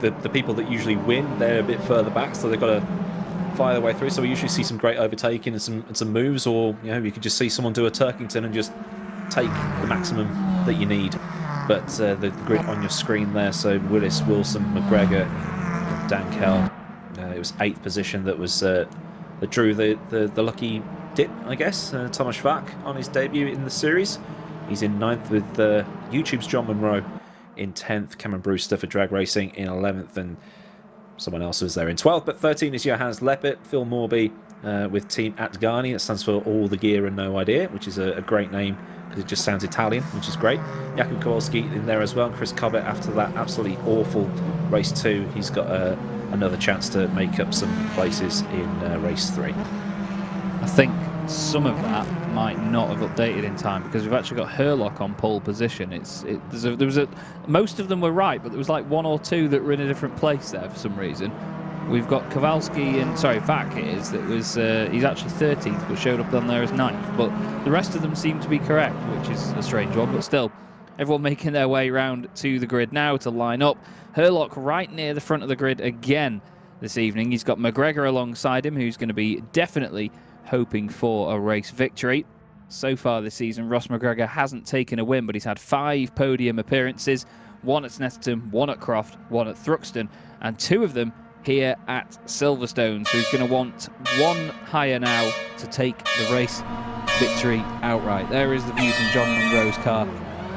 the people that usually win, they're a bit further back, so they've got to fire their way through. So we usually see some great overtaking and some moves, or you could just see someone do a Turkington and just take the maximum that you need. But the grid on your screen there, so Willis, Wilson, McGregor, Dan Kell, it was 8th position that was that drew the lucky dip, I guess. Thomas Schwach on his debut in the series. He's in 9th with YouTube's John Monroe in 10th, Cameron Brewster for drag racing in 11th, and someone else was there in 12th. But 13 is Johannes Leppert, Phil Morby with Team Atgani. That stands for All the Gear and No Idea, which is a great name because it just sounds Italian, which is great. Jakub Kowalski in there as well. Chris Cobbett, after that absolutely awful race 2, he's got another chance to make up some places in race 3. I think some of that might not have updated in time because we've actually got Herlock on pole position. Most of them were right, but there was like 1 or 2 that were in a different place there for some reason. We've got Kowalski and Vak he's actually 13th but showed up on there as 9th, but the rest of them seem to be correct, which is a strange one, but still everyone making their way round to the grid now to line up. Herlock right near the front of the grid again this evening. He's got McGregor alongside him, who's going to be definitely hoping for a race victory. So far this season, Ross McGregor hasn't taken a win, but he's had 5 podium appearances, 1 at Snetterton, 1 at Croft, 1 at Thruxton, and 2 of them here at Silverstone. So he's going to want 1 higher now to take the race victory outright. There is the view from John Monroe's car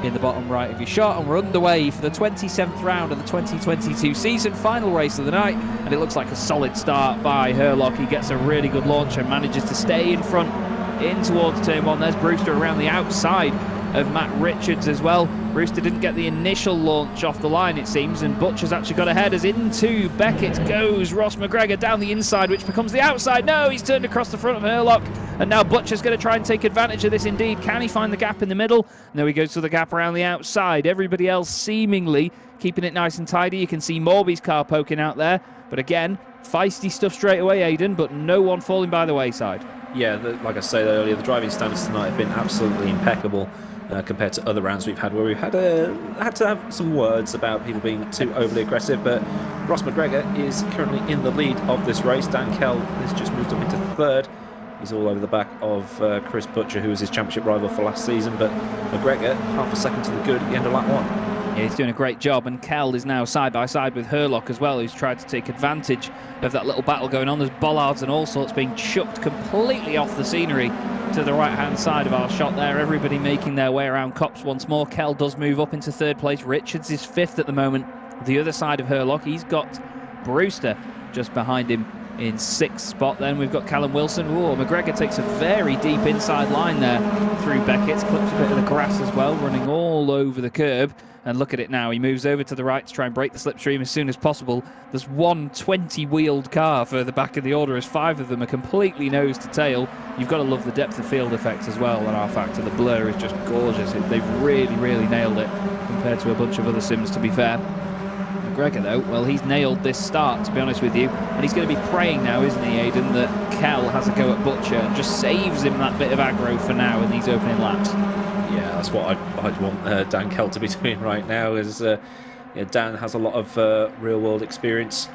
in the bottom right of your shot, and we're underway for the 27th round of the 2022 season, final race of the night, and it looks like a solid start by Herlock. He gets a really good launch and manages to stay in front in towards turn 1. There's Brewster around the outside of Matt Richards as well. Brewster didn't get the initial launch off the line, it seems, and Butcher's actually got ahead as into Beckett goes Ross McGregor down the inside, which becomes the outside. No, he's turned across the front of Herlock, and now Butcher's going to try and take advantage of this indeed. Can he find the gap in the middle? No, he goes to the gap around the outside. Everybody else seemingly keeping it nice and tidy. You can see Morby's car poking out there, but again, feisty stuff straight away, Aidan, but no one falling by the wayside. Yeah, like I said earlier, the driving standards tonight have been absolutely impeccable. Compared to other rounds we've had where we've had to have some words about people being too overly aggressive, but Ross McGregor is currently in the lead of this race. Dan Kell has just moved up into 3rd. He's all over the back of Chris Butcher, who was his championship rival for last season, but McGregor half a second to the good at the end of lap 1. Yeah, he's doing a great job, and Kell is now side by side with Herlock as well, who's tried to take advantage of that little battle going on. There's bollards and all sorts being chucked completely off the scenery to the right-hand side of our shot there. Everybody making their way around Copse once more. Kell does move up into 3rd place. Richards is 5th at the moment. The other side of Herlock, he's got Brewster just behind him in 6th spot. Then we've got Callum Wilson. Oh, McGregor takes a very deep inside line there through Beckett's, clips a bit of the grass as well, running all over the curb. And look at it now, he moves over to the right to try and break the slipstream as soon as possible. There's one 20-wheeled car further back in the order as 5 of them are completely nose to tail. You've got to love the depth of field effects as well on our factor. The blur is just gorgeous. They've really, really nailed it compared to a bunch of other sims, to be fair. McGregor, though, well, he's nailed this start, to be honest with you. And he's going to be praying now, isn't he, Aidan, that Kell has a go at Butcher and just saves him that bit of aggro for now in these opening laps. Yeah, that's what I'd want Dan Kell to be doing right now. Is Dan has a lot of real-world experience,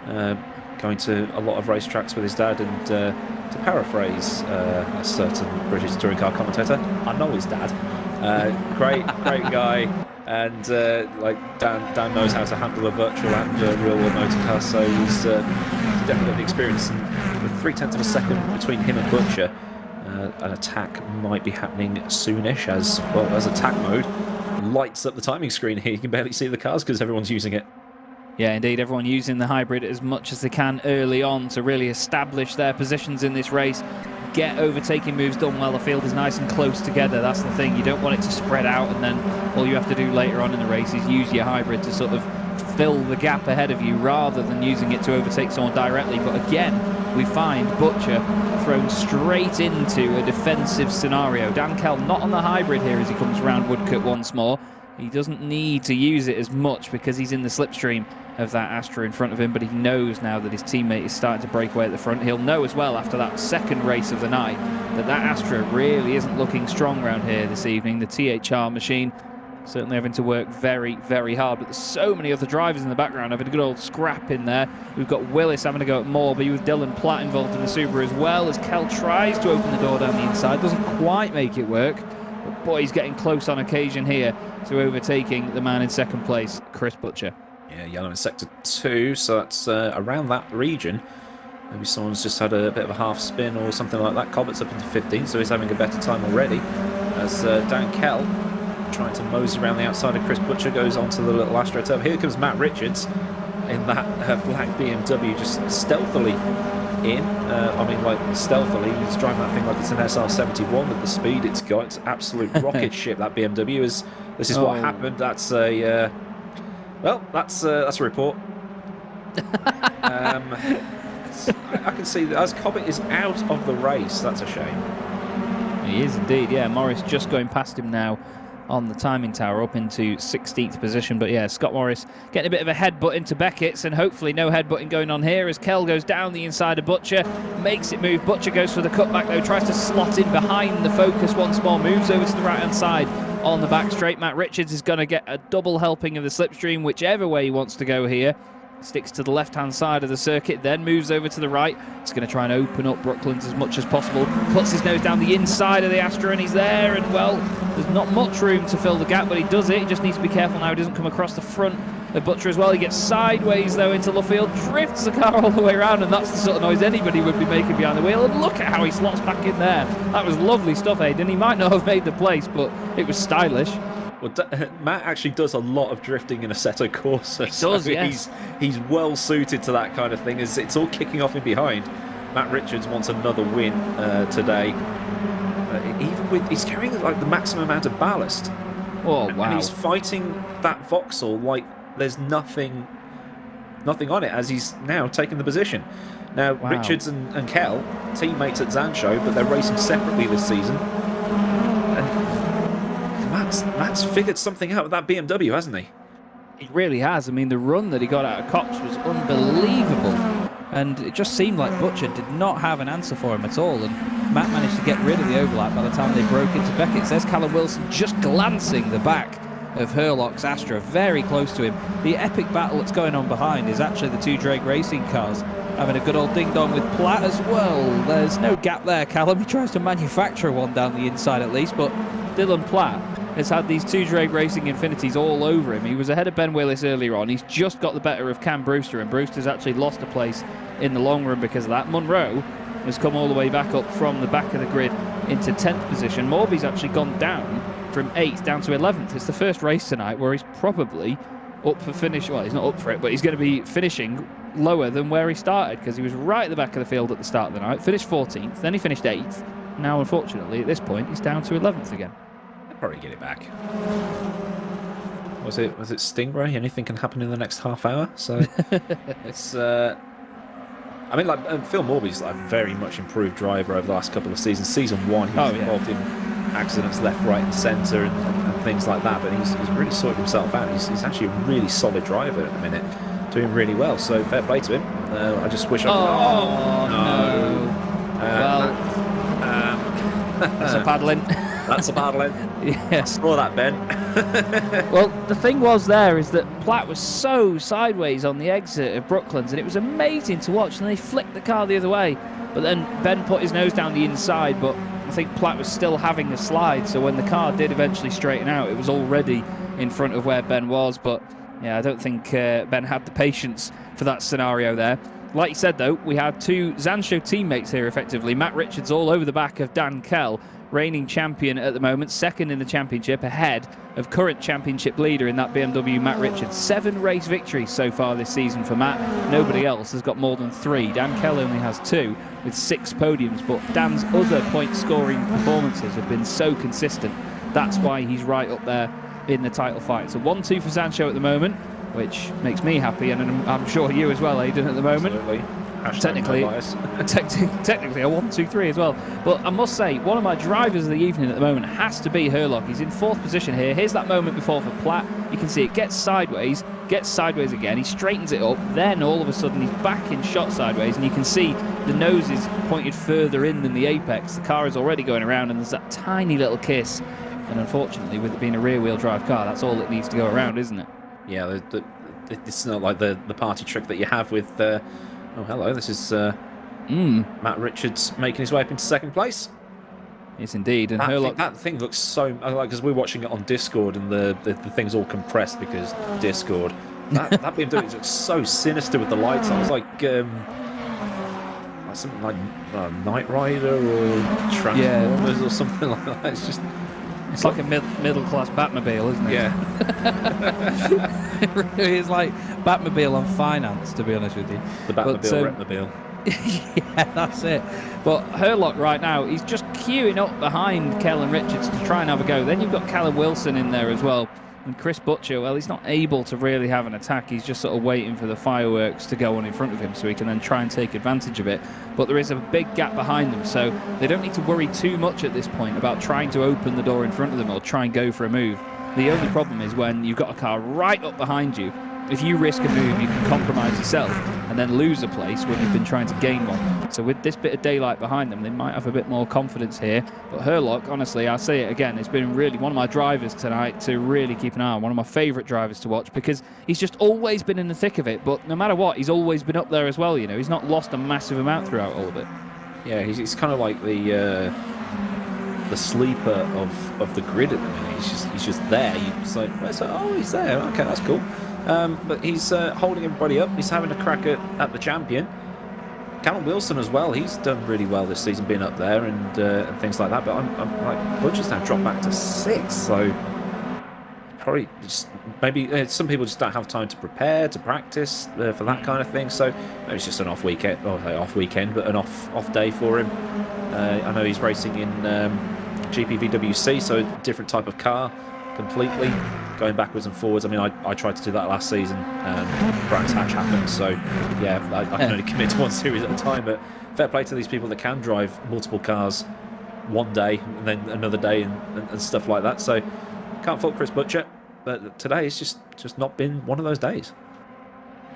going to a lot of racetracks with his dad, and to paraphrase a certain British touring car commentator, I know his dad. Great guy, and like Dan knows how to handle a virtual and real-world motor car, so he's definitely experienced. And with 0.3 of a second between him and Butcher, an attack might be happening soonish, as attack mode lights up the timing screen here. You can barely see the cars because everyone's using it. Yeah, indeed, everyone using the hybrid as much as they can early on to really establish their positions in this race, get overtaking moves done while the field is nice and close together. That's the thing. You don't want it to spread out, and then all you have to do later on in the race is use your hybrid to sort of fill the gap ahead of you rather than using it to overtake someone directly. But again, we find Butcher thrown straight into a defensive scenario. Dan Kell not on the hybrid here as he comes around Woodcote once more. He doesn't need to use it as much because he's in the slipstream of that Astra in front of him, but he knows now that his teammate is starting to break away at the front. He'll know as well after that second race of the night that Astra really isn't looking strong around here this evening. The THR machine certainly having to work very, very hard, but there's so many other drivers in the background having a good old scrap in there. We've got Willis having to go at Morby with Dylan Platt involved in the Subaru as well, as Kell tries to open the door down the inside. Doesn't quite make it work, but boy, he's getting close on occasion here to overtaking the man in second place, Chris Butcher. Yeah, yellow in sector 2, so that's around that region. Maybe someone's just had a bit of a half spin or something like that. Colbert's up into 15, so he's having a better time already. As Dan Kell, trying to mosey around the outside of Chris Butcher, goes onto the little AstroTurbo. Here comes Matt Richards in that black BMW, just stealthily in. I mean, like, stealthily. He's driving that thing like it's an SR71 with the speed it's got. It's absolute rocket ship, that BMW. This is what happened. That's a... well, that's a report. I can see that as Cobbett is out of the race. That's a shame. He is indeed, yeah. Morris just going past him now on the timing tower up into 16th position. But yeah, Scott Morris getting a bit of a headbutt into Beckett's, and hopefully no headbutting going on here as Kell goes down the inside of Butcher, makes it move. Butcher goes for the cutback though, tries to slot in behind the Focus once more, moves over to the right hand side on the back straight. Matt Richards is going to get a double helping of the slipstream whichever way he wants to go here. Sticks to the left-hand side of the circuit, then moves over to the right. He's going to try and open up Brooklands as much as possible. Puts his nose down the inside of the Astra, and he's there. And, well, there's not much room to fill the gap, but he does it. He just needs to be careful now he doesn't come across the front of Butcher as well. He gets sideways, though, into Luffield, drifts the car all the way around, and that's the sort of noise anybody would be making behind the wheel. And look at how he slots back in there. That was lovely stuff, Aidan. He might not have made the place, but it was stylish. Well, Matt actually does a lot of drifting in Assetto Corsa. He does, yes. He's well suited to that kind of thing. As it's all kicking off in behind. Matt Richards wants another win today. Even with he's carrying like the maximum amount of ballast. Oh wow! And he's fighting that Vauxhall like there's nothing on it. As he's now taking the position. Now Richards and Kell, teammates at Zancho, but they're racing separately this season. Matt's figured something out with that BMW, hasn't he? He really has. I mean, the run that he got out of Cops was unbelievable. And it just seemed like Butcher did not have an answer for him at all. And Matt managed to get rid of the overlap by the time they broke into Beckett's. There's Callum Wilson just glancing the back of Hurlock's Astra, very close to him. The epic battle that's going on behind is actually the two Drake Racing cars having a good old ding-dong with Platt as well. There's no gap there, Callum. He tries to manufacture one down the inside at least, but Dylan Platt has had these two Drake Racing Infinities all over him. He was ahead of Ben Willis earlier on. He's just got the better of Cam Brewster, and Brewster's actually lost a place in the long run because of that. Munro has come all the way back up from the back of the grid into 10th position. Morby's actually gone down from 8th down to 11th. It's the first race tonight where he's probably up for finish. Well, he's not up for it, but he's going to be finishing lower than where he started because he was right at the back of the field at the start of the night, finished 14th, then he finished 8th. Now, unfortunately, at this point, he's down to 11th again. Probably get it back. Was it Stingray? Anything can happen in the next half hour. So it's. I mean, like Phil Morby's like a very much improved driver over the last couple of seasons. Season 1, he was involved in accidents left, right, and centre and things like that. But he's really sorted himself out. He's actually a really solid driver at the minute, doing really well. So fair play to him. I just wish I. No. That's a paddling. That's a paddling. Yeah. I saw that, Ben. Well, the thing was there is that Platt was so sideways on the exit of Brooklands, and it was amazing to watch. And they flicked the car the other way, but then Ben put his nose down the inside. But I think Platt was still having the slide, so when the car did eventually straighten out, it was already in front of where Ben was. But yeah, I don't think Ben had the patience for that scenario there. Like you said, though, we had two Zancho teammates here, effectively. Matt Richards all over the back of Dan Kell, reigning champion at the moment, second in the championship, ahead of current championship leader in that BMW, Matt Richards. 7 race victories so far this season for Matt. Nobody else has got more than 3. Dan Kell only has 2 with 6 podiums, but Dan's other point-scoring performances have been so consistent. That's why he's right up there in the title fight. So 1-2 for Sancho at the moment, which makes me happy, and I'm sure you as well, Aidan, at the moment. Absolutely. Technically, technically a 1-2-3 as well. But I must say, one of my drivers of the evening at the moment has to be Herlock. He's in 4th position here. Here's that moment before for Platt. You can see it gets sideways again. He straightens it up. Then all of a sudden he's back in shot sideways, and you can see the nose is pointed further in than the apex. The car is already going around, and there's that tiny little kiss. And unfortunately, with it being a rear-wheel drive car, that's all it needs to go around, isn't it? Yeah, it's not like the party trick that you have with... oh, hello, this is Matt Richards making his way up into 2nd place. Yes, indeed. And that thing looks so... like, because we're watching it on Discord, and the thing's all compressed because Discord. That BMW looks so sinister with the lights. I was like something like Knight Rider or Transformers or something like that. It's like a middle-class Batmobile, isn't it? Yeah. It really is like Batmobile on finance, to be honest with you. The Batmobile, Retmobile. Yeah, that's it. But Herlock right now, he's just queuing up behind Kell and Richards to try and have a go. Then you've got Callum Wilson in there as well. And Chris Butcher, well, he's not able to really have an attack. He's just sort of waiting for the fireworks to go on in front of him so he can then try and take advantage of it. But there is a big gap behind them, so they don't need to worry too much at this point about trying to open the door in front of them or try and go for a move. The only problem is when you've got a car right up behind you. If you risk a move, you can compromise yourself and then lose a place when you've been trying to gain one. So with this bit of daylight behind them, they might have a bit more confidence here. But Herlock, honestly, I'll say it again, it's been really one of my drivers tonight to really keep an eye on. One of my favourite drivers to watch because he's just always been in the thick of it. But no matter what, he's always been up there as well. You know, he's not lost a massive amount throughout all of it. Yeah, he's kind of like the sleeper of the grid at the minute. He's just there. It's like, oh, he's there. Okay, that's cool. But he's holding everybody up. He's having a crack at the champion. Callum Wilson as well. He's done really well this season, being up there and things like that. But I'm like, Butcher's now dropped back to 6th. So probably just maybe some people just don't have time to prepare, to practice for that kind of thing. So maybe it's just an off weekend, or off weekend, but an off day for him. I know he's racing in GPVWC, so a different type of car completely, going backwards and forwards. I mean, I tried to do that last season and Brands Hatch happened, so yeah, I can only commit to one series at a time. But fair play to these people that can drive multiple cars one day and then another day and stuff like that. So can't fault Chris Butcher, but today it's just not been one of those days.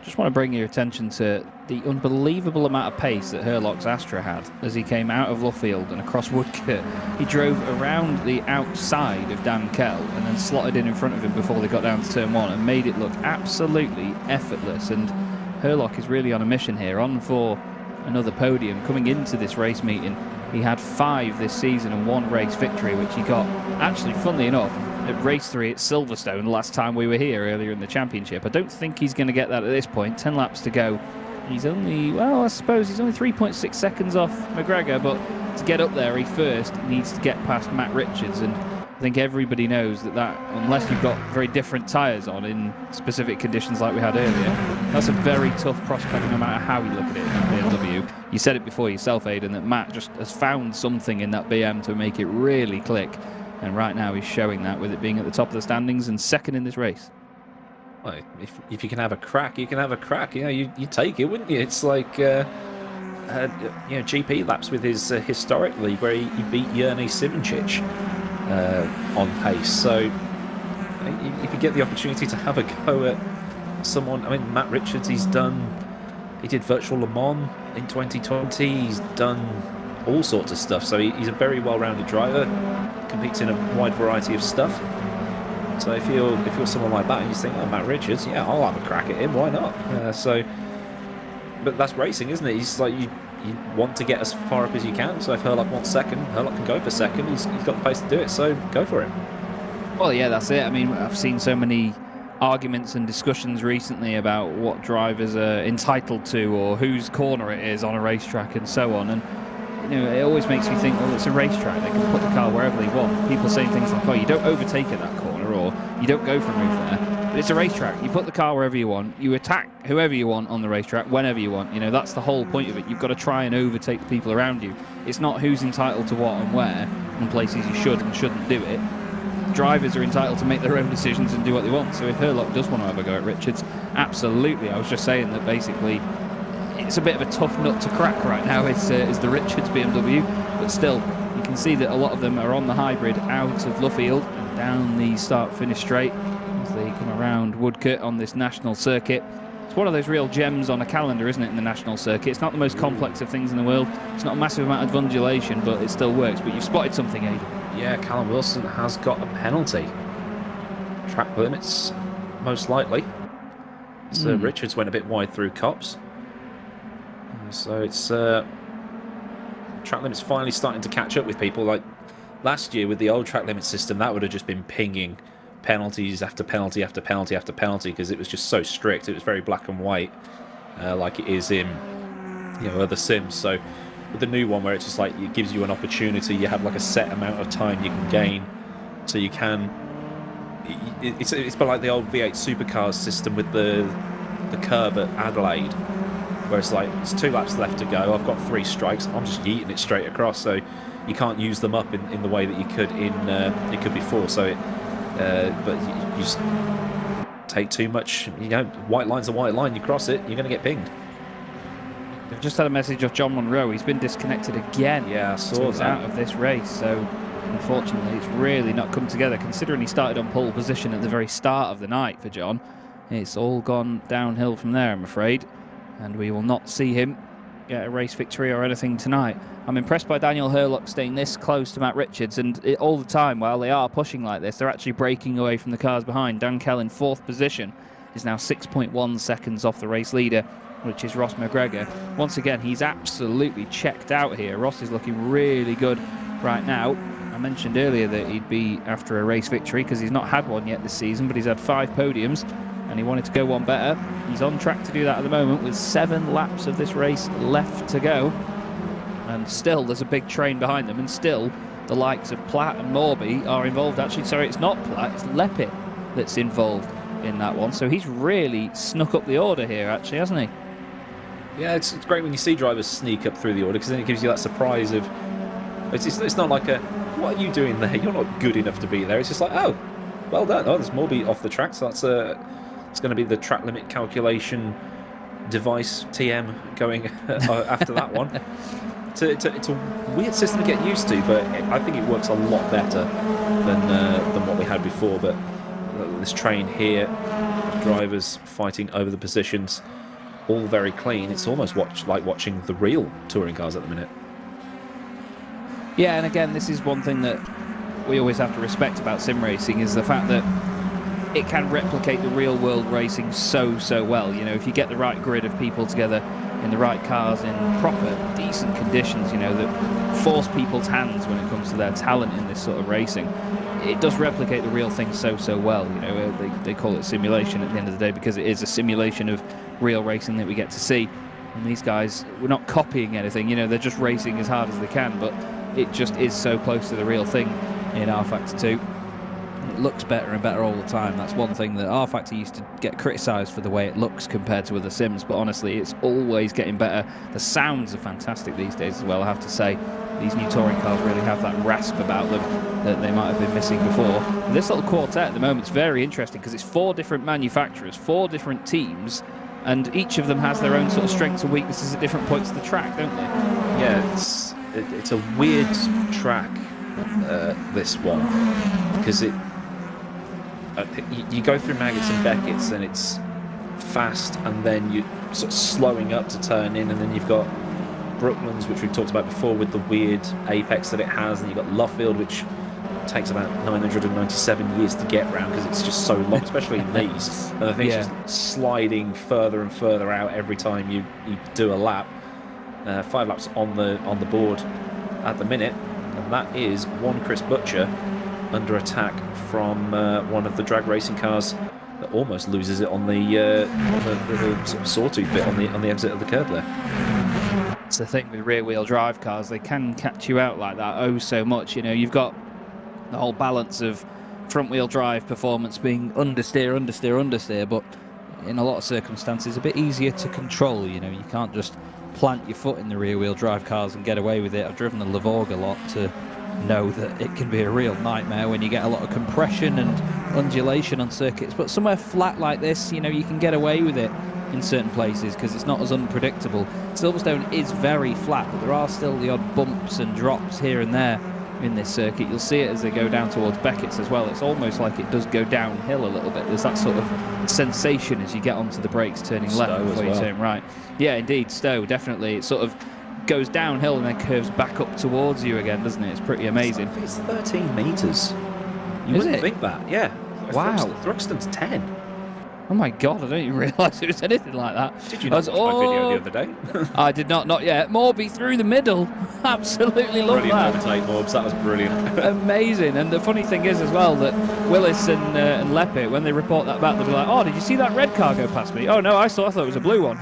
Just want to bring your attention to the unbelievable amount of pace that Herlock's Astra had as he came out of Luffield and across Woodcote. He drove around the outside of Dan Kell and then slotted in front of him before they got down to turn 1 and made it look absolutely effortless. And Herlock is really on a mission here, on for another podium. Coming into this race meeting, he had 5 this season and 1 race victory, which he got, actually, funnily enough, at race 3 at Silverstone last time we were here earlier in the championship. I don't think he's going to get that at this point. 10 laps to go. He's only, well, I suppose he's only 3.6 seconds off McGregor, but to get up there, he first needs to get past Matt Richards. And I think everybody knows that unless you've got very different tyres on in specific conditions like we had earlier, that's a very tough prospect no matter how you look at it in that BMW. You said it before yourself, Aidan, that Matt just has found something in that BM to make it really click. And right now he's showing that with it being at the top of the standings and second in this race. Well, if you can have a crack, you can have a crack. You know, you take it, wouldn't you? It's like GP laps with his historic league where he beat Jernej Simončić on pace. So if you get the opportunity to have a go at someone, I mean, Matt Richards, he did Virtual Le Mans in 2020. He's done all sorts of stuff. So he's a very well-rounded driver, competes in a wide variety of stuff. So if you're someone like that and you think, oh, Matt Richards, yeah, I'll have a crack at him, why not? But that's racing, isn't it? He's like, you want to get as far up as you can. So if Herlock wants second, Herlock can go for second. He's got the pace to do it, so go for it. Well, yeah, that's it. I mean, I've seen so many arguments and discussions recently about what drivers are entitled to or whose corner it is on a racetrack and so on. And it always makes me think, well, it's a racetrack. They can put the car wherever they want. People saying things like, oh, you don't overtake at that corner, or you don't go for a move there. But it's a racetrack. You put the car wherever you want. You attack whoever you want on the racetrack whenever you want. That's the whole point of it. You've got to try and overtake the people around you. It's not who's entitled to what and where, and places you should and shouldn't do it. Drivers are entitled to make their own decisions and do what they want. So if Herlock does want to have a go at Richards, absolutely. I was just saying that basically it's a bit of a tough nut to crack right now is the Richards BMW, but still you can see that a lot of them are on the hybrid out of Luffield and down the start-finish straight as they come around Woodcote on this national circuit. It's one of those real gems on a calendar, isn't it, in the national circuit? It's not the most complex of things in the world. It's not a massive amount of undulation, but it still works. But you've spotted something, Aidan. Yeah, Callum Wilson has got a penalty. Track limits, most likely. So Richards went a bit wide through Copse. So it's track limits finally starting to catch up with people. Like last year with the old track limit system, that would have just been pinging penalties after penalty after penalty after penalty because it was just so strict. It was very black and white, like it is in other sims. So with the new one, where it's just like it gives you an opportunity, you have like a set amount of time you can gain, so you can. It's a bit like the old V8 supercars system with the curb at Adelaide, where it's like it's 2 laps left to go. I've got 3 strikes. I'm just yeeting it straight across, so you can't use them up in the way that you could in before. So, but you just take too much. White line's a white line. You cross it, you're going to get pinged. I've just had a message off John Monroe. He's been disconnected again. Yeah, I saw that. Out of this race. So unfortunately, it's really not come together. Considering he started on pole position at the very start of the night for John, it's all gone downhill from there, I'm afraid. And we will not see him get a race victory or anything tonight. I'm impressed by Daniel Herlock staying this close to Matt Richards, and all the time while they are pushing like this, they're actually breaking away from the cars behind. Dan Kell in 4th position is now 6.1 seconds off the race leader, which is Ross McGregor. Once again, he's absolutely checked out here. Ross is looking really good right now. I mentioned earlier that he'd be after a race victory because he's not had one yet this season, but he's had 5 podiums. And he wanted to go one better. He's on track to do that at the moment with 7 laps of this race left to go. And still there's a big train behind them, and still the likes of Platt and Morby are involved. Actually, sorry, it's not Platt, it's Leppit that's involved in that one. So he's really snuck up the order here, actually, hasn't he? Yeah, it's great when you see drivers sneak up through the order, because then it gives you that surprise of... It's not like a, what are you doing there? You're not good enough to be there. It's just like, oh, well done. Oh, there's Morby off the track, so that's it's going to be the track limit calculation device TM going after that one. It's a weird system to get used to, but I think it works a lot better than what we had before. But this train here, drivers fighting over the positions, all very clean. It's almost like watching the real touring cars at the minute. Yeah, and again, this is one thing that we always have to respect about sim racing, is the fact that it can replicate the real world racing so well. If you get the right grid of people together in the right cars in proper, decent conditions, that force people's hands when it comes to their talent in this sort of racing, it does replicate the real thing so well. They call it simulation at the end of the day because it is a simulation of real racing that we get to see. And these guys, we're not copying anything, they're just racing as hard as they can, but it just is so close to the real thing in R-Factor 2. It looks better and better all the time. That's one thing that R-Factor used to get criticised for, the way it looks compared to other sims, but honestly it's always getting better. The sounds are fantastic these days as well, I have to say. These new touring cars really have that rasp about them that they might have been missing before. And this little quartet at the moment is very interesting because it's 4 different manufacturers, 4 different teams, and each of them has their own sort of strengths and weaknesses at different points of the track, don't they? Yeah, it's a weird track, this one, because you go through Maggots and Beckett's and it's fast, and then you're sort of slowing up to turn in, and then you've got Brooklands, which we've talked about before, with the weird apex that it has, and you've got Luffield, which takes about 997 years to get round because it's just so long, especially in these. And I think it's just sliding further and further out every time you do a lap. 5 laps on the board at the minute, and that is one Chris Butcher under attack from one of the drag racing cars that almost loses it on the sort of sawtooth bit on the exit of the curb there. That's the thing with rear-wheel drive cars. They can catch you out like that oh so much. You know, you've got the whole balance of front-wheel drive performance being understeer, but in a lot of circumstances a bit easier to control. You know, you can't just plant your foot in the rear-wheel drive cars and get away with it. I've driven the Levorg a lot to know that it can be a real nightmare when you get a lot of compression and undulation on circuits. But somewhere flat like this, you know, you can get away with it in certain places because it's not as unpredictable. Silverstone is very flat, but there are still the odd bumps and drops here and there in this circuit. You'll see it as they go down towards Beckett's as well. It's almost like it does go downhill a little bit. There's that sort of sensation as you get onto the brakes turning left before you turn right. Yeah, indeed, Stowe, definitely. It sort of goes downhill and then curves back up towards you again, doesn't it? It's pretty amazing. It's 13 metres. You wouldn't think that, yeah. Wow. Thruxton's 10. Oh my God, I didn't even realise it was anything like that. Did you not watch my video the other day? I did not yet. Morby through the middle. Absolutely love that. Brilliant overtake, Morbs. That was brilliant. Amazing. And the funny thing is as well that Willis and Leppit, when they report that back, they'll be like, oh, did you see that red car go past me? Oh no, I thought it was a blue one.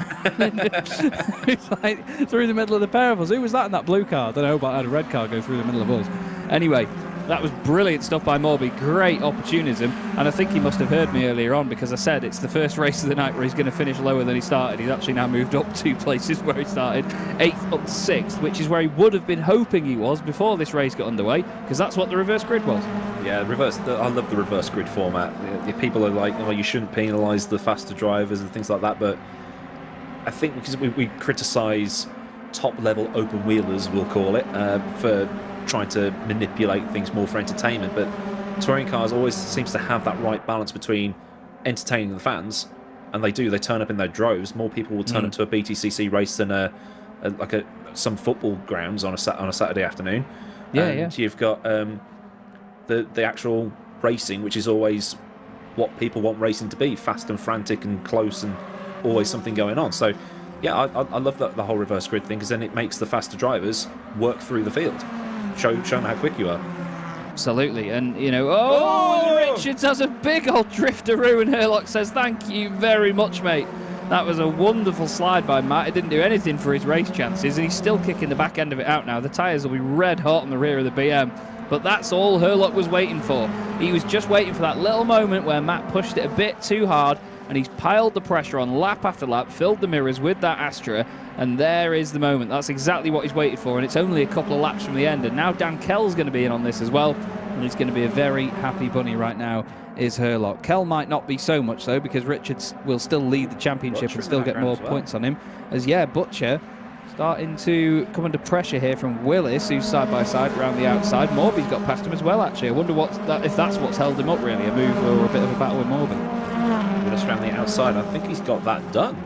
It's like through the middle of the pair of us. Who was that in that blue car? I don't know, but I had a red car go through the middle of us. Anyway, that was brilliant stuff by Morby. Great opportunism. And I think he must have heard me earlier on because I said it's the first race of the night where he's going to finish lower than he started. He's actually now moved up 2 places where he started. 8th up to 6th, which is where he would have been hoping he was before this race got underway, because that's what the reverse grid was. Yeah, I love the reverse grid format. People are like, oh, you shouldn't penalise the faster drivers and things like that, but I think because we criticise top-level open-wheelers, we'll call it, for trying to manipulate things more for entertainment, but touring cars always seems to have that right balance between entertaining the fans, and they turn up in their droves. More people will turn up to a BTCC race than some football grounds on a Saturday afternoon. And you've got the actual racing, which is always what people want racing to be: fast and frantic and close, and always something going on. So yeah, I love the whole reverse grid thing, because then it makes the faster drivers work through the field. Show them how quick you are. Absolutely. And, you know, Richards has a big old drifteroo, and Herlock says, thank you very much, mate. That was a wonderful slide by Matt. It didn't do anything for his race chances, and he's still kicking the back end of it out now. The tyres will be red hot on the rear of the BM, but that's all Herlock was waiting for. He was just waiting for that little moment where Matt pushed it a bit too hard, and he's piled the pressure on lap after lap, filled the mirrors with that Astra, and there is the moment. That's exactly what he's waited for, and it's only a couple of laps from the end, and now Dan Kell's going to be in on this as well, and he's going to be a very happy bunny right now, is Herlock. Kell might not be so much, though, because Richards will still lead the championship and still get more points on him, as, Butcher starting to come under pressure here from Willis, who's side-by-side around the outside. Morby's got past him as well, actually. I wonder if that's what's held him up, really, a move or a bit of a battle with Morby. Willis around the outside. I think he's got that done.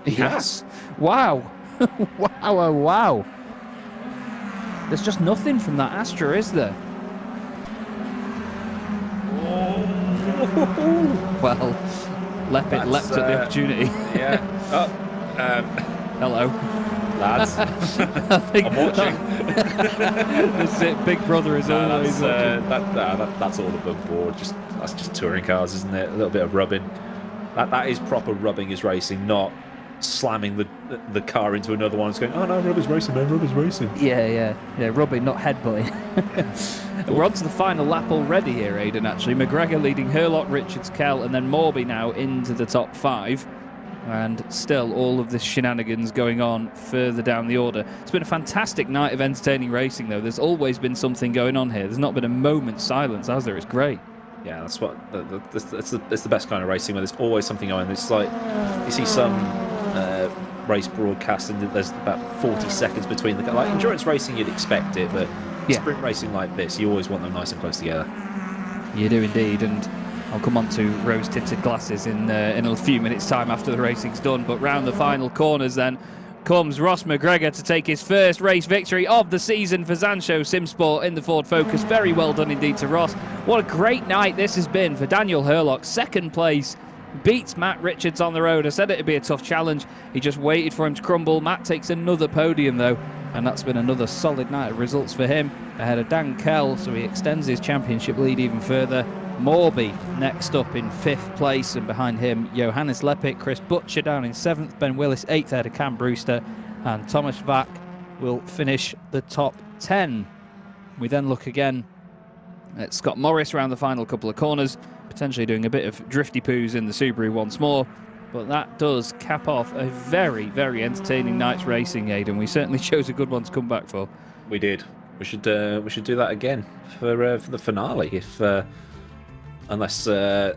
He has. Wow. Wow. There's just nothing from that Astra, is there? Well, Leppit leapt at the opportunity. Yeah. Hello. Lads. I think I'm watching. That's it. Big Brother is always watching. That's all above board. That's just touring cars, isn't it? A little bit of rubbing. That is proper rubbing is racing, not slamming the car into another one and going, oh no, rubber's racing, man, rubber's racing. Yeah, rubbing, not headbutting. We're on to the final lap already here, Aidan, actually. McGregor leading Herlock, Richards, Kell, and then Morby now into the top 5. And still all of this shenanigans going on further down the order. It's been a fantastic night of entertaining racing, though. There's always been something going on here. There's not been a moment's silence, has there? It's great. Yeah, that's what it's the best kind of racing, where there's always something going. It's like you see some race broadcast and there's about 40 seconds between the, like endurance racing you'd expect it, but sprint racing like this, you always want them nice and close together. You do indeed, and I'll come on to rose-tinted glasses in a few minutes' time after the racing's done. But round the final corners then comes Ross McGregor to take his first race victory of the season for Zansho Simsport in the Ford Focus. Very well done indeed to Ross. What a great night this has been for Daniel Herlock. Second place, beats Matt Richards on the road. I said it'd be a tough challenge. He just waited for him to crumble. Matt takes another podium though, and that's been another solid night of results for him ahead of Dan Kell, so he extends his championship lead even further. Morby next up in 5th place, and behind him Johannes Lepik, Chris Butcher down in 7th, Ben Willis 8th ahead of Cam Brewster, and Thomas Vack will finish the top 10. We then look again at Scott Morris around the final couple of corners, potentially doing a bit of drifty poos in the Subaru once more. But that does cap off a very, very entertaining night's racing, Aidan. We certainly chose a good one to come back for. We did. We should do that again for the finale, if unless I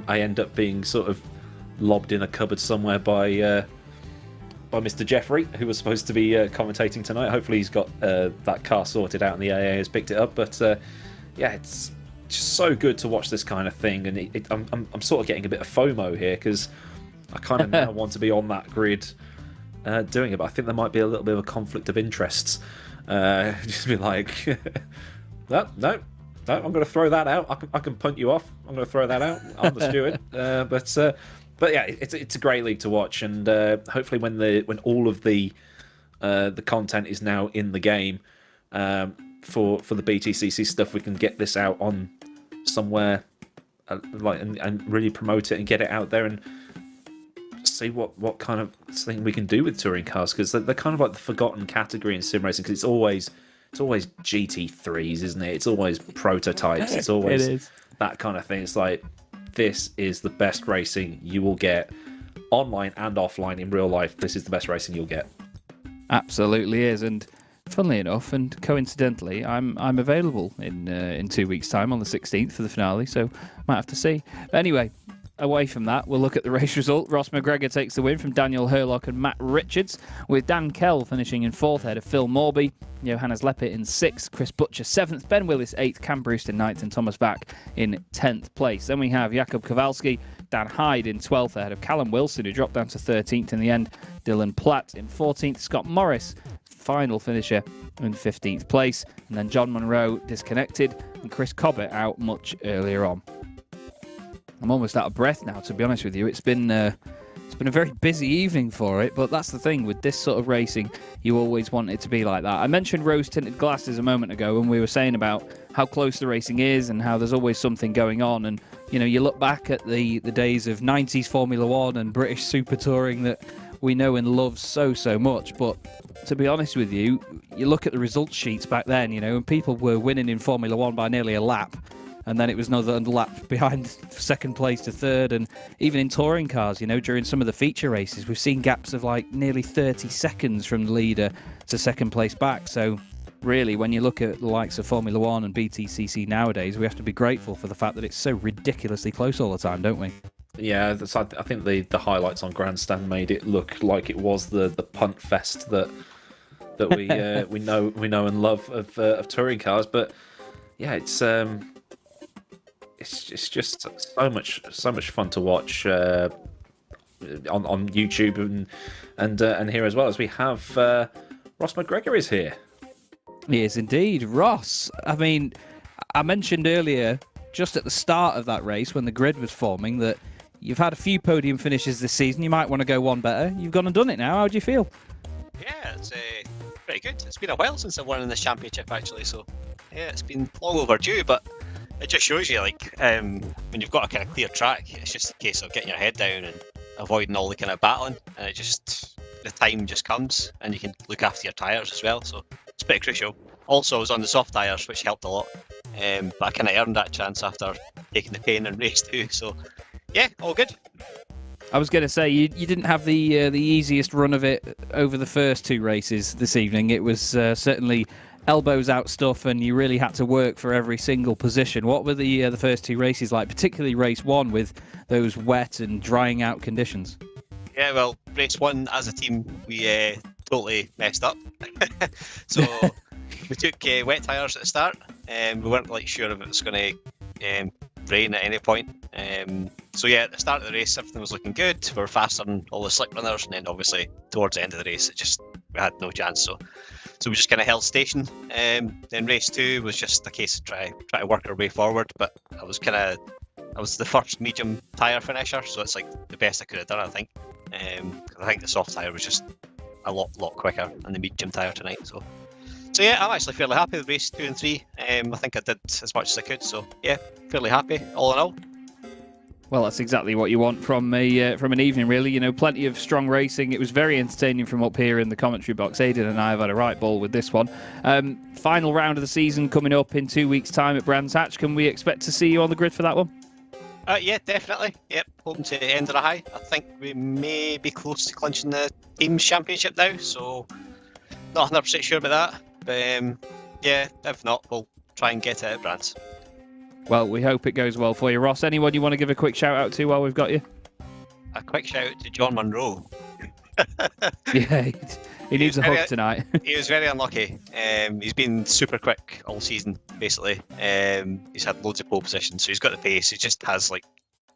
end up being sort of lobbed in a cupboard somewhere by Mr. Jeffrey, who was supposed to be commentating tonight. Hopefully he's got that car sorted out and the AA has picked it up. But yeah, it's just so good to watch this kind of thing, and I'm sort of getting a bit of FOMO here because I kind of now want to be on that grid doing it. But I think there might be a little bit of a conflict of interests. Just be like, no, I'm going to throw that out. I can punt you off. I'm going to throw that out. I'm the steward. But yeah, it's a great league to watch, and hopefully when all of the content is now in the game for the BTCC stuff, we can get this out on somewhere and really promote it and get it out there and see what kind of thing we can do with touring cars, because they're kind of like the forgotten category in sim racing, because it's always GT3s, isn't it? It's always prototypes. It's always that kind of thing. It's like, this is the best racing you will get online and offline in real life. This is the best racing you'll get. Absolutely is. And funnily enough, and coincidentally, I'm available in 2 weeks' time on the 16th for the finale, so might have to see. Anyway, away from that, we'll look at the race result. Ross McGregor takes the win from Daniel Hurlock and Matt Richards, with Dan Kell finishing in 4th ahead of Phil Morby, Johannes Lepik in 6th, Chris Butcher 7th, Ben Willis 8th, Cam Brewster 9th, and Thomas Vack in 10th place. Then we have Jakub Kowalski, Dan Hyde in 12th ahead of Callum Wilson, who dropped down to 13th in the end, Dylan Platt in 14th, Scott Morris, final finisher, in 15th place, and then John Monroe disconnected, and Chris Cobbett out much earlier on. I'm almost out of breath now, to be honest with you. It's been a very busy evening for it, but that's the thing with this sort of racing. You always want it to be like that. I mentioned rose-tinted glasses a moment ago, and we were saying about how close the racing is and how there's always something going on. And you know, you look back at the days of 90s Formula One and British Super Touring that we know and love so much. But to be honest with you, you look at the results sheets back then, you know, and people were winning in Formula One by nearly a lap. And then it was another lap behind second place to third. And even in touring cars, you know, during some of the feature races, we've seen gaps of like nearly 30 seconds from the leader to second place back. So really, when you look at the likes of Formula One and BTCC nowadays, we have to be grateful for the fact that it's so ridiculously close all the time, don't we? Yeah, I think the highlights on Grandstand made it look like it was the punt fest that we know and love of touring cars. But yeah, it's just so much fun to watch on YouTube and here as well, as we have Ross McGregor is here. He is indeed. Ross, I mean, I mentioned earlier, just at the start of that race when the grid was forming, that you've had a few podium finishes this season. You might want to go one better. You've gone and done it now. How do you feel? Yeah, it's pretty good. It's been a while since I've won in this championship, actually, so yeah, it's been long overdue, but it just shows you, like, when you've got a kind of clear track, it's just a case of getting your head down and avoiding all the kind of battling, and the time just comes, and you can look after your tyres as well, so it's pretty crucial. Also, I was on the soft tyres, which helped a lot, but I kind of earned that chance after taking the pain in race 2, so yeah, all good. I was going to say, you didn't have the easiest run of it over the first 2 races this evening. It was certainly elbows out stuff, and you really had to work for every single position. What were the first 2 races like, particularly race 1 with those wet and drying out conditions? Yeah, well, race 1 as a team, we totally messed up. So we took wet tyres at the start, and we weren't like sure if it was going to rain at any point. So yeah, at the start of the race, everything was looking good. We were faster than all the slick runners, and then obviously towards the end of the race, we had no chance. So we just kind of held station. Then race 2 was just a case of try to work our way forward. But I was the first medium tyre finisher, so it's like the best I could have done, I think. I think the soft tyre was just a lot quicker than the medium tyre tonight. So So yeah, I'm actually fairly happy with race 2 and 3. I think I did as much as I could. So yeah, fairly happy all in all. Well, that's exactly what you want from an evening, really. You know, plenty of strong racing. It was very entertaining from up here in the commentary box. Aidan and I have had a right ball with this one. Final round of the season coming up in 2 weeks' time at Brands Hatch. Can we expect to see you on the grid for that one? Yeah, definitely. Yep, hoping to end on a high. I think we may be close to clinching the Teams Championship now, so not 100% sure about that. But yeah, if not, we'll try and get it at Brands. Well, we hope it goes well for you. Ross, anyone you want to give a quick shout out to while we've got you? A quick shout out to John Munro. Yeah, he needs a hug tonight. He was very unlucky. He's been super quick all season, basically. He's had loads of pole positions, so he's got the pace. He just has like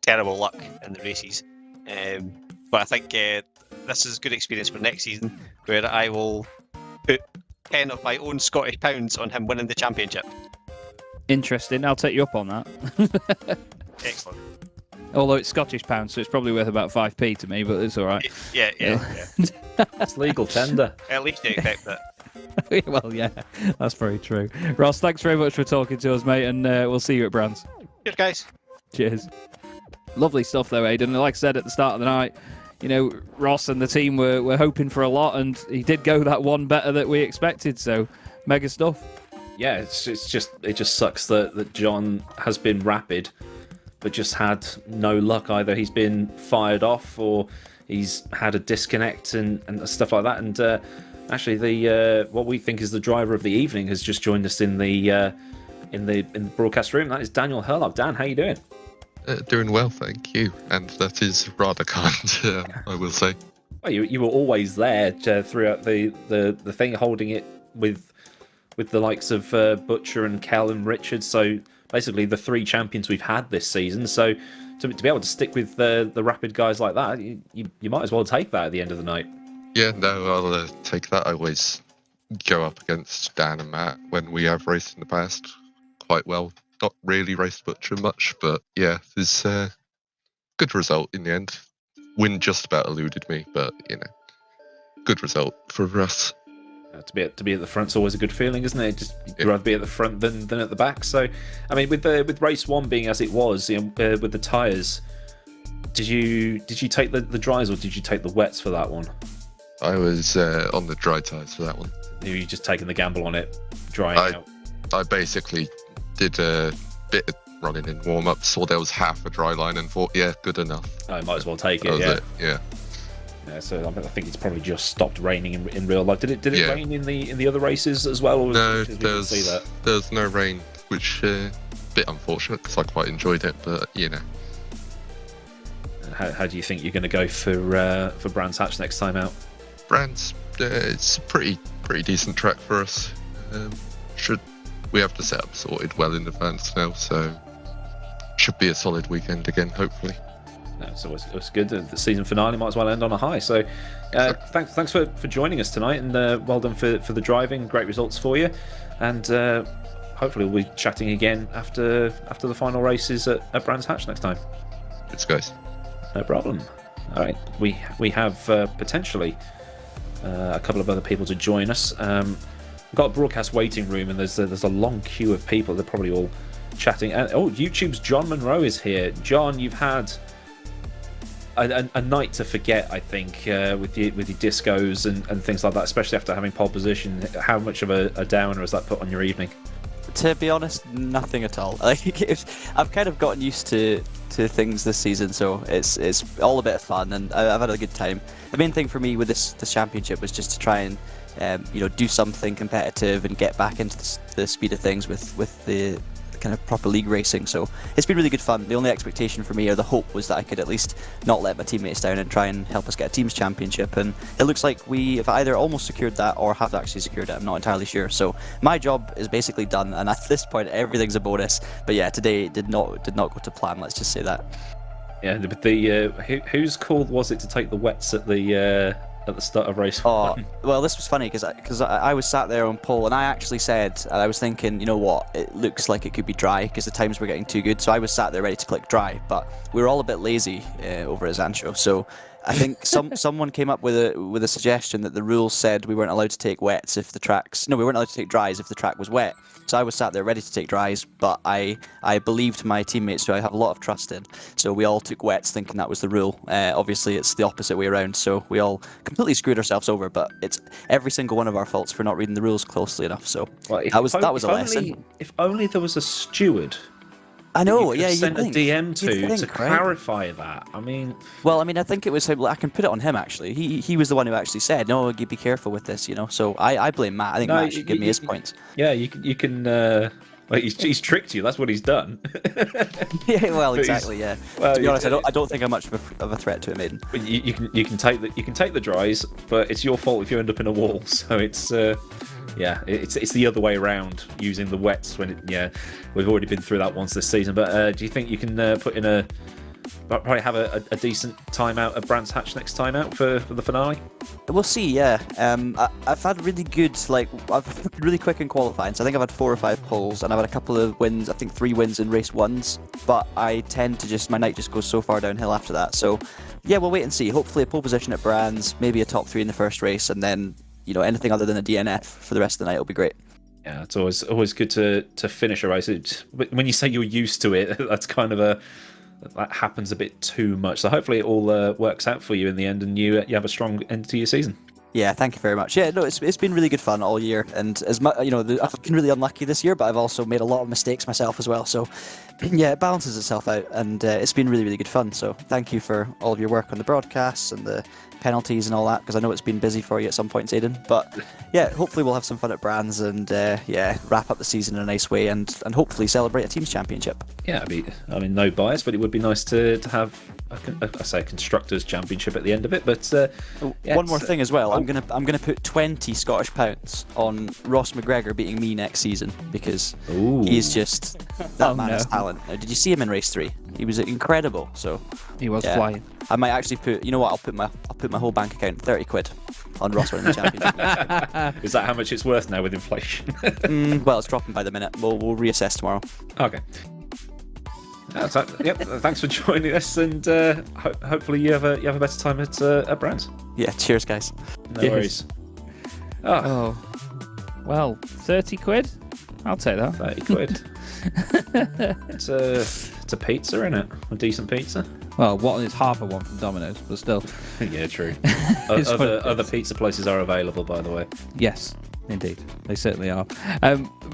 terrible luck in the races. But I think this is a good experience for next season, where I will put 10 of my own Scottish pounds on him winning the championship. Interesting. I'll take you up on that. Excellent. Although it's Scottish pounds, so it's probably worth about 5p to me, but it's all right. Yeah. It's legal tender. At least you expect that. Well, yeah, that's very true. Ross, thanks very much for talking to us, mate, and we'll see you at Brands. Cheers, guys. Cheers. Lovely stuff, though, Aidan. Like I said at the start of the night, you know, Ross and the team were hoping for a lot, and he did go that one better that we expected, so mega stuff. Yeah, it just sucks that John has been rapid, but just had no luck. Either he's been fired off or he's had a disconnect and stuff like that. And actually, the what we think is the driver of the evening has just joined us in the broadcast room. That is Daniel Herlock. Dan, how you doing? Doing well, thank you. And that is rather kind, I will say. Well, you were always there throughout the thing, holding it with the likes of Butcher and Kell and Richard. So basically the three champions we've had this season. So to be able to stick with the rapid guys like that, you might as well take that at the end of the night. Yeah, no, I'll take that. I always go up against Dan and Matt when we have raced in the past quite well. Not really raced Butcher much, but yeah, there's a good result in the end. Win just about eluded me, but you know, good result for us. To be at the front's always a good feeling, isn't it? You'd rather be at the front than at the back. So, I mean, with race one being as it was, you know, with the tyres, did you take the dries or did you take the wets for that one? I was on the dry tyres for that one. You just taking the gamble on it drying out? I basically did a bit of running in warm up, saw there was half a dry line and thought, yeah, good enough. I might as well take That it. was yeah. Yeah, so I think it's probably just stopped raining in real life. Did it Yeah. rain in the other races as well? Or No, we didn't see that? there's no rain, which a bit unfortunate because I quite enjoyed it, but you know. How do you think you're going to go for Brands Hatch next time out? Brands, it's a pretty decent track for us. We have the setup sorted well in advance now, so should be a solid weekend again, hopefully. No, it's good. The season finale might as well end on a high. So, thanks for joining us tonight, and well done for the driving. Great results for you, and hopefully we'll be chatting again after the final races at Brands Hatch next time. It's guys. No problem. All right, we have potentially a couple of other people to join us. We've got a broadcast waiting room, and there's a long queue of people. They're probably all chatting. And YouTube's John Monroe is here. John, you've had a night to forget, I think, with your discos and things like that, especially after having pole position. How much of a downer has that put on your evening? To be honest, nothing at all. I've kind of gotten used to things this season, so it's all a bit of fun, and I've had a good time. The main thing for me with this championship was just to try and do something competitive and get back into the speed of things with the kind of proper league racing. So it's been really good fun. The only expectation for me, or the hope, was that I could at least not let my teammates down and try and help us get a team's championship, and it looks like we have either almost secured that or have actually secured it. I'm not entirely sure. So my job is basically done, and at this point everything's a bonus. But yeah, today did not go to plan, let's just say that. Yeah, but whose call was it to take the wets at the start of race one? Well, this was funny because I was sat there on pole, and I actually said, and I was thinking, you know what, it looks like it could be dry because the times were getting too good. So I was sat there ready to click dry, but we were all a bit lazy over at Zancho. So I think someone came up with a suggestion that the rules said we weren't allowed to take wets if the tracks. No, we weren't allowed to take dries if the track was wet. So I was sat there ready to take dries, but I believed my teammates, who I have a lot of trust in. So we all took wets, thinking that was the rule. Obviously, it's the opposite way around. So we all completely screwed ourselves over. But it's every single one of our faults for not reading the rules closely enough. So that was a lesson. If only there was a steward. I know, you sent a DM to right? clarify that. I mean, I think it was him. I can put it on him actually. He was the one who actually said, "No, you be careful with this," So I blame Matt. I think Matt should give me his points. Yeah, you can. Well, he's tricked you. That's what he's done. Yeah, well, exactly. Yeah. Well, to be honest, I don't think I'm much of a threat to him, Aiden. But you can take the dries, but it's your fault if you end up in a wall. So it's. Yeah, it's the other way around using the wets when we've already been through that once this season. But do you think you can probably have a decent timeout at Brands Hatch next time out for the finale? We'll see. Yeah, I've had really good I've been really quick in qualifying. So I think I've had 4 or 5 poles, and I've had a couple of wins. I think 3 wins in race 1s. But I tend to my night just goes so far downhill after that. So yeah, we'll wait and see. Hopefully a pole position at Brands, maybe a top 3 in the first race, and then. Anything other than a DNF for the rest of the night will be great. Yeah, it's always good to finish a race. When you say you're used to it, that's kind of that happens a bit too much. So hopefully it all works out for you in the end, and you have a strong end to your season. Yeah, thank you very much. Yeah, no, it's been really good fun all year, and as much I've been really unlucky this year, but I've also made a lot of mistakes myself as well. So yeah, it balances itself out, and it's been really, really good fun. So thank you for all of your work on the broadcasts and the penalties and all that, because I know it's been busy for you at some points, Aiden. But yeah, hopefully we'll have some fun at Brands and wrap up the season in a nice way and hopefully celebrate a team's championship. Yeah, I mean, no bias, but it would be nice to have a constructors championship at the end of it. But one more thing as well, I'm gonna put 20 Scottish pounds on Ross McGregor beating me next season, because he's just that man has talent. Now, did you see him in race 3? He was incredible. So he was flying. I might actually put. You know what? I'll put my whole bank account, 30 quid, on Ross winning the championship. Is that how much it's worth now with inflation? Well, it's dropping by the minute. We'll reassess tomorrow. Okay. Yep. Thanks for joining us, and hopefully you have a better time at Brands. Yeah. Cheers, guys. No worries. Oh. Well, 30 quid. I'll take that. 30 quid. It's a pizza, isn't it? A decent pizza. Well, what is half of one from Domino's, but still. Yeah, true. Other pizza places are available, by the way. Yes, indeed, they certainly are.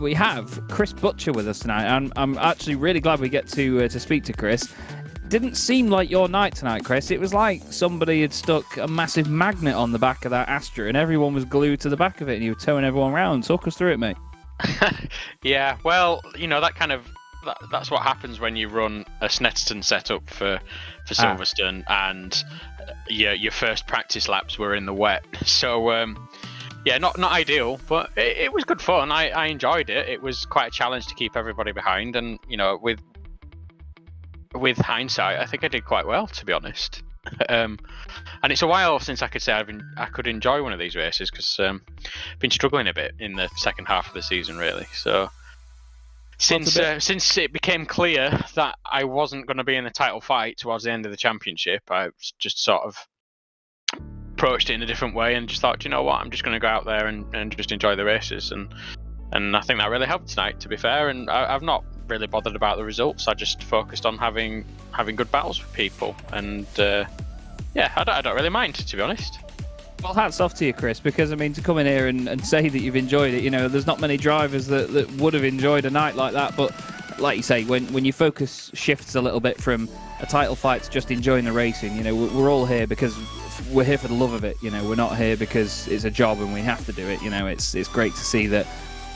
We have Chris Butcher with us tonight, and I'm actually really glad we get to speak to Chris. Didn't seem like your night tonight, Chris. It was like somebody had stuck a massive magnet on the back of that Astra, and everyone was glued to the back of it, and you were towing everyone around. Talk us through it, mate. Yeah, well, that's what happens when you run a Snetterton setup for Silverstone, and your first practice laps were in the wet. So yeah, not ideal, but it was good fun. I enjoyed it. It was quite a challenge to keep everybody behind, and with hindsight, I think I did quite well, to be honest. And it's a while since I could say I could enjoy one of these races, because I've been struggling a bit in the second half of the season, really. So since it became clear that I wasn't going to be in the title fight towards the end of the championship, I just sort of approached it in a different way and just thought, you know what, I'm just going to go out there and just enjoy the races, and I think that really helped tonight, to be fair. And I've not really bothered about the results. I just focused on having good battles with people, and I don't really mind, to be honest. Well, hats off to you, Chris, because to come in here and say that you've enjoyed it, there's not many drivers that would have enjoyed a night like that. But like you say, when your focus shifts a little bit from a title fight to just enjoying the racing, we're all here because we're here for the love of it. We're not here because it's a job and we have to do it. It's great to see that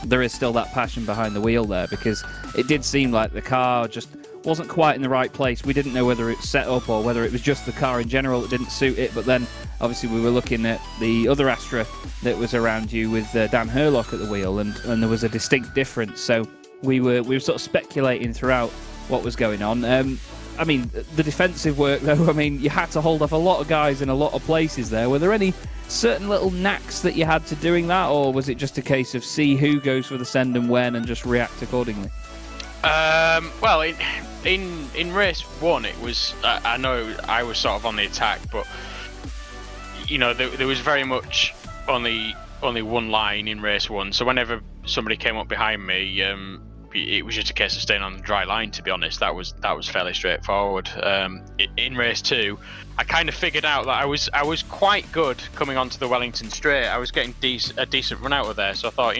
there is still that passion behind the wheel there, because it did seem like the car just wasn't quite in the right place. We didn't know whether it's set up or whether it was just the car in general that didn't suit it. But then obviously we were looking at the other Astra that was around you with Dan Hurlock at the wheel, and there was a distinct difference. So we were sort of speculating throughout what was going on. The defensive work, though, you had to hold off a lot of guys in a lot of places there. Were there any certain little knacks that you had to doing that, or was it just a case of see who goes for the send and when and just react accordingly? Well, in race 1, it was I know I was sort of on the attack, but there was very much only one line in race 1. So whenever somebody came up behind me, it was just a case of staying on the dry line. To be honest, that was fairly straightforward. In race 2, I kind of figured out that I was quite good coming onto the Wellington Straight. I was getting a decent run out of there. So I thought,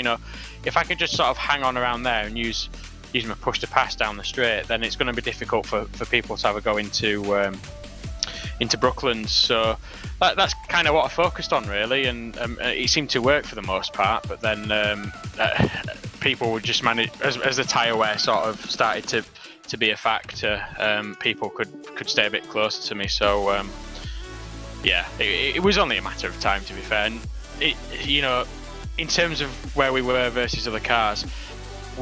if I could just sort of hang on around there and use my push to pass down the straight, then it's going to be difficult for people to have a go into Brooklands. So that's kind of what I focused on, really, and it seemed to work for the most part. But then people would just manage, as the tyre wear sort of started to be a factor, people could stay a bit closer to me. So it was only a matter of time, to be fair. And in terms of where we were versus other cars,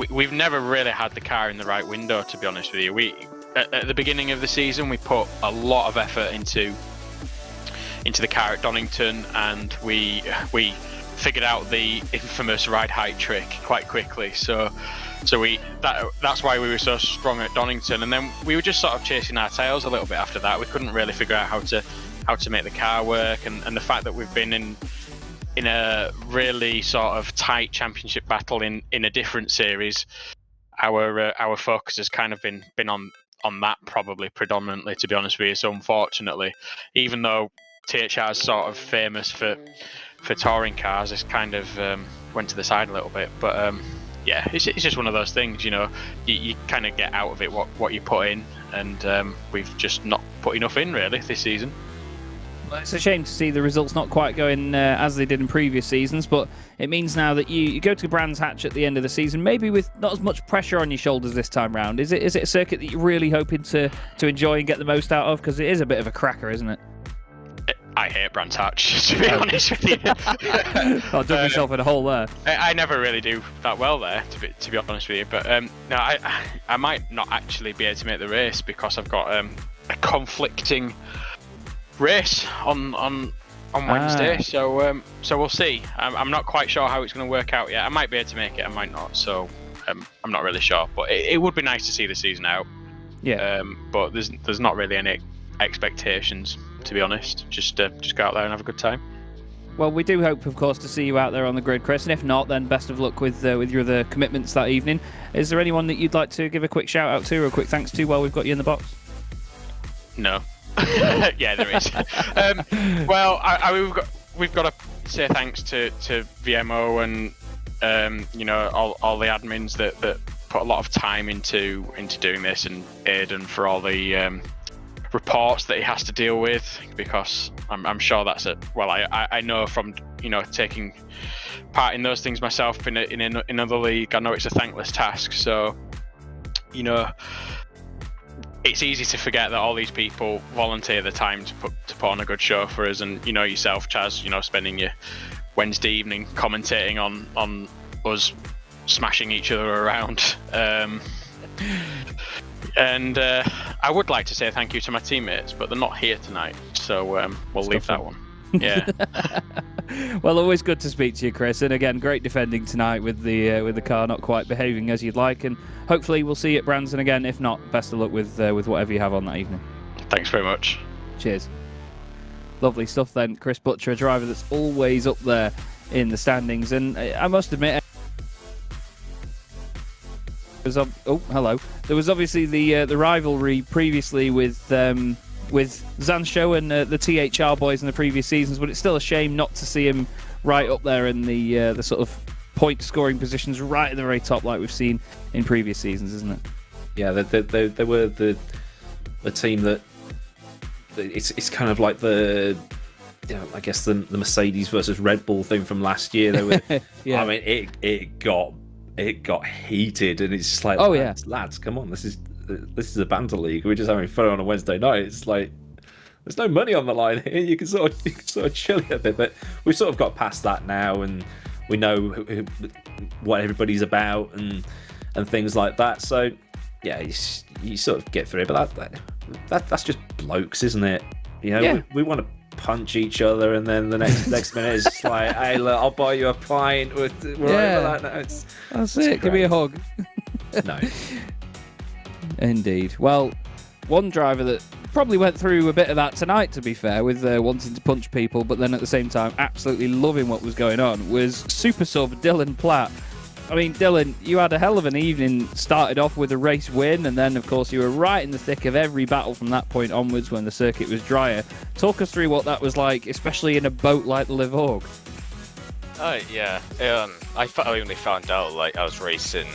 we've never really had the car in the right window, to be honest with you. At the beginning of the season, we put a lot of effort into the car at Donington, and we figured out the infamous ride height trick quite quickly. So that's why we were so strong at Donington, and then we were just sort of chasing our tails a little bit after that. We couldn't really figure out how to make the car work, and the fact that we've been in a really sort of tight championship battle in a different series, our focus has kind of been on that probably predominantly, to be honest with you. So unfortunately, even though THR is sort of famous for touring cars, it's kind of went to the side a little bit. But it's just one of those things, you kind of get out of it what you put in, and we've just not put enough in really this season. Well, it's a shame to see the results not quite going as they did in previous seasons, but it means now that you go to Brands Hatch at the end of the season, maybe with not as much pressure on your shoulders this time round. Is it a circuit that you're really hoping to enjoy and get the most out of? Because it is a bit of a cracker, isn't it? I hate Brands Hatch, to be honest with you. I'll dug myself in a hole there. I never really do that well there, to be honest with you. But no, I might not actually be able to make the race because I've got a conflicting race on Wednesday, so we'll see. I'm not quite sure how it's going to work out yet. I might be able to make it, I might not, so I'm not really sure, but it would be nice to see the season out. But there's not really any expectations, to be honest. Just go out there and have a good time. Well, we do hope, of course, to see you out there on the grid, Chris, and if not, then best of luck with your other commitments that evening. Is there anyone that you'd like to give a quick shout out to or a quick thanks to while we've got you in the box? No. Yeah, there is. Well, we've got to say thanks to VMO and all the admins that put a lot of time into doing this, and Aidan for all the reports that he has to deal with, because I'm sure that's I know from taking part in those things myself in another league, I know it's a thankless task. So it's easy to forget that all these people volunteer the time to put on a good show for us, and yourself, Chaz, spending your Wednesday evening commentating on us smashing each other around. And I would like to say thank you to my teammates, but they're not here tonight, so we'll leave that one. Yeah. Well, always good to speak to you, Chris, and again, great defending tonight with the car not quite behaving as you'd like, and hopefully we'll see you at Branson again. If not, best of luck with whatever you have on that evening. Thanks very much. Cheers. Lovely stuff then, Chris Butcher, a driver that's always up there in the standings, and I must admit, hello. There was obviously the rivalry previously with Zansho and the THR boys in the previous seasons, but it's still a shame not to see him right up there in the sort of point scoring positions right at the very top like we've seen in previous seasons, isn't it? Yeah, they were the team that it's kind of like the I guess the Mercedes versus Red Bull thing from last year. They were, yeah. I mean, it got heated, and it's just like, lads, come on, this is a banter league. We're just having fun on a Wednesday night. It's like there's no money on the line here. You can sort of chill a bit, but we've sort of got past that now, and we know what everybody's about and things like that. So yeah, you sort of get through it, but that's just blokes, isn't it? We want to punch each other, and then the next minute it's just like, hey, look, I'll buy you a pint. We're over that now. That's it. Give me a hug. No. Indeed. Well, one driver that probably went through a bit of that tonight, to be fair, with wanting to punch people, but then at the same time absolutely loving what was going on, was super sub Dylan Platt. I mean, Dylan, you had a hell of an evening. Started off with a race win, and then, of course, you were right in the thick of every battle from that point onwards when the circuit was drier. Talk us through what that was like, especially in a boat like the Livorg. Yeah. I only found out like I was racing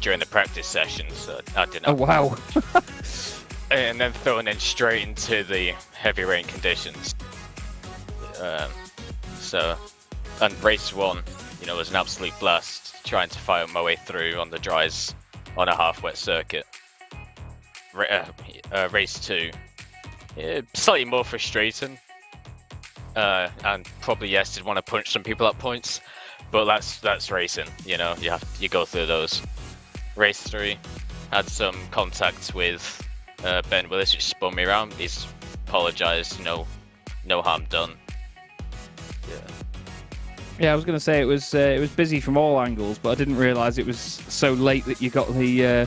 during the practice session, so I didn't. Oh wow! And then thrown in straight into the heavy rain conditions. And race 1. Was an absolute blast trying to fight my way through on the dries on a half-wet circuit. Race 2, slightly more frustrating, and probably did want to punch some people at points, but that's racing. You go through those. Race 3, had some contact with Ben Willis, which spun me around. He's apologised. No harm done. Yeah, I was going to say it was busy from all angles, but I didn't realise it was so late that you got the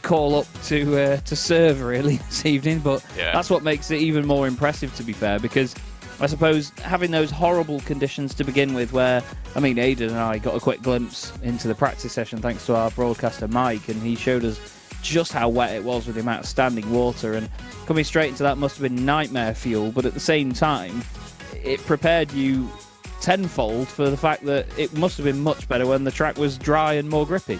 call up to serve really this evening. But that's what makes it even more impressive, to be fair, because I suppose having those horrible conditions to begin with, where Aidan and I got a quick glimpse into the practice session thanks to our broadcaster Mike, and he showed us just how wet it was with the amount of standing water, and coming straight into that must have been nightmare fuel. But at the same time, it prepared you tenfold for the fact that it must have been much better when the track was dry and more grippy.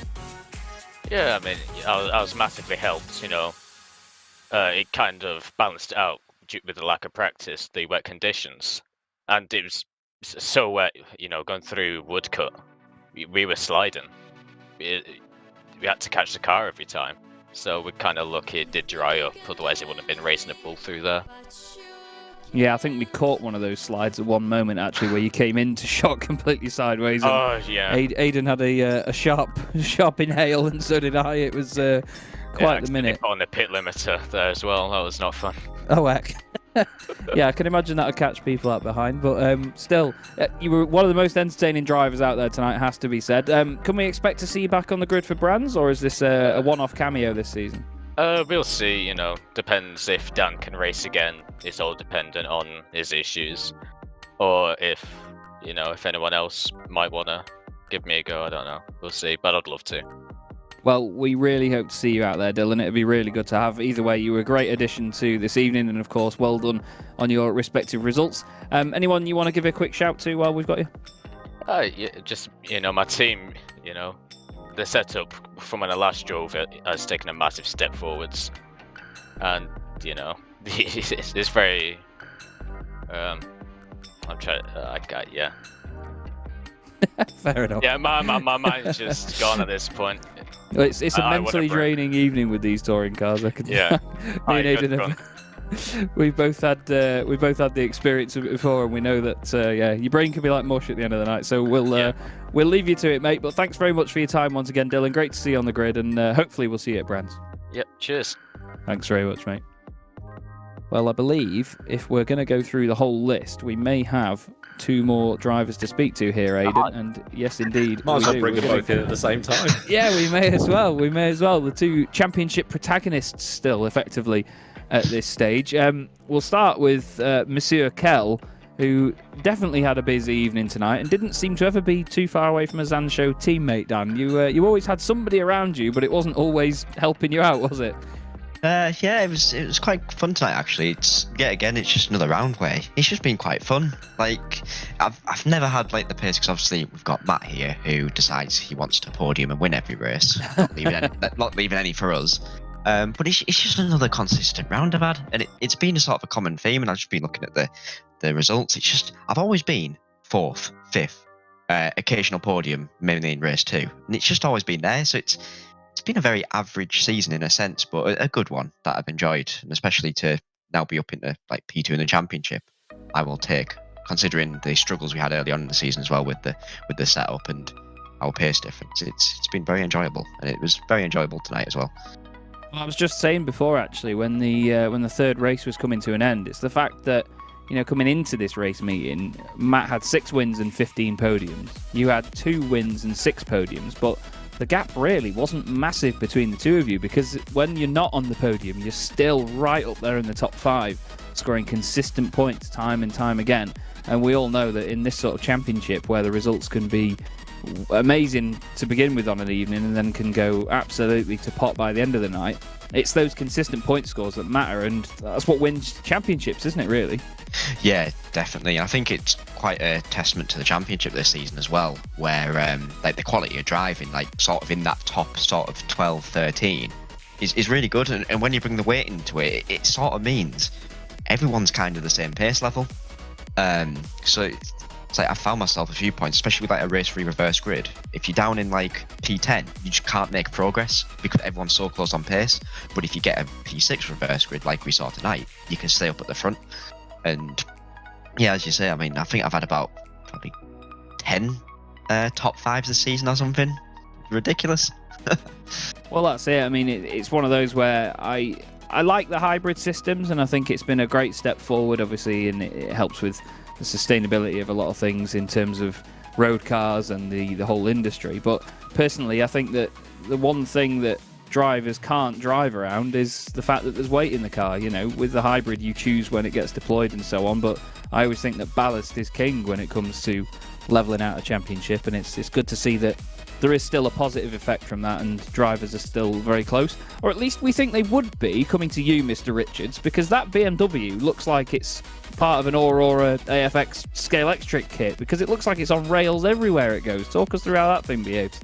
Yeah, I was massively helped. It kind of balanced out with the lack of practice, the wet conditions, and it was so wet. Going through Woodcut, we were sliding. We had to catch the car every time, so we're kind of lucky it did dry up. Otherwise, it wouldn't have been racing a bull through there. Yeah, I think we caught one of those slides at one moment, actually, where you came into shot completely sideways. Oh, yeah. Aidan had a sharp inhale, and so did I. It was quite the minute. On the pit limiter there as well. That was not fun. Oh, heck. Yeah, I can imagine that would catch people out behind. But still, you were one of the most entertaining drivers out there tonight, has to be said. Can we expect to see you back on the grid for Brands, or is this a one-off cameo this season? We'll see, depends if Dan can race again. It's all dependent on his issues. Or if anyone else might want to give me a go, I don't know. We'll see, but I'd love to. Well, we really hope to see you out there, Dylan. It'd be really good to have. Either way, you were a great addition to this evening, and of course, well done on your respective results. Anyone you want to give a quick shout to while we've got you? Just, my team, the setup from when I last drove it has taken a massive step forwards, and it's very Fair enough. Yeah, my mind's just gone at this point. Well, it's a mentally draining evening with these touring cars. I can. Yeah. Me and Aidan we've both had the experience of it before, and we know that your brain can be like mush at the end of the night. So we'll leave you to it, mate. But thanks very much for your time once again, Dylan. Great to see you on the grid, and hopefully we'll see you at Brands. Yep. Cheers. Thanks very much, mate. Well, I believe if we're going to go through the whole list, we may have two more drivers to speak to here, Aidan. And yes, indeed. Might as well bring them both in at the same time. Yeah, we may as well. The two championship protagonists still, effectively, at this stage. We'll start with Monsieur Kell, who definitely had a busy evening tonight and didn't seem to ever be too far away from a Zanshow teammate, Dan. You always had somebody around you, but it wasn't always helping you out, was it? Yeah, it was quite fun tonight, actually. It's just another round where it's just been quite fun. Like, I've never had like the pace, because obviously we've got Matt here who decides he wants to podium and win every race, not leaving any for us. But it's just another consistent round I've had, and it's been a sort of a common theme. And I've just been looking at the results. It's just I've always been 4th, 5th, occasional podium, mainly in race 2, and it's just always been there. So it's been a very average season in a sense, but a good one that I've enjoyed, and especially to now be up into like P2 in the championship, I will take, considering the struggles we had early on in the season as well with the setup and our pace difference. It's been very enjoyable, and it was very enjoyable tonight as well. Well, I was just saying before, actually, when the third race was coming to an end, it's the fact that coming into this race meeting, Matt had 6 wins and 15 podiums. You had 2 wins and 6 podiums, but the gap really wasn't massive between the two of you, because when you're not on the podium, you're still right up there in the top 5, scoring consistent points time and time again. And we all know that in this sort of championship, where the results can be amazing to begin with on an evening and then can go absolutely to pot by the end of the night, it's those consistent point scores that matter, and that's what wins championships, isn't it, really? Yeah, definitely. I think it's quite a testament to the championship this season as well, where like the quality of driving, like sort of in that top sort of 12, 13, is really good. And when you bring the weight into it, it sort of means everyone's kind of the same pace level. So it's like I found myself a few points, especially with like a race-free reverse grid. If you're down in like P10, you just can't make progress because everyone's so close on pace. But if you get a P6 reverse grid like we saw tonight, you can stay up at the front. And yeah, as you say, I mean, I think I've had about probably 10 top 5s this season or something. Ridiculous. Well, that's it. I mean, it's one of those where I like the hybrid systems, and I think it's been a great step forward, obviously, and it helps with the sustainability of a lot of things in terms of road cars and the whole industry. But personally, I think that the one thing that drivers can't drive around is the fact that there's weight in the car. You know, with the hybrid, you choose when it gets deployed and so on, but I always think that ballast is king when it comes to leveling out a championship, and it's good to see that there is still a positive effect from that, and drivers are still very close, or at least we think they would be, coming to you, Mr. Richards, because that BMW looks like it's part of an Aurora AFX Scale X-Trick kit, because it looks like it's on rails everywhere it goes. Talk us through how that thing behaves.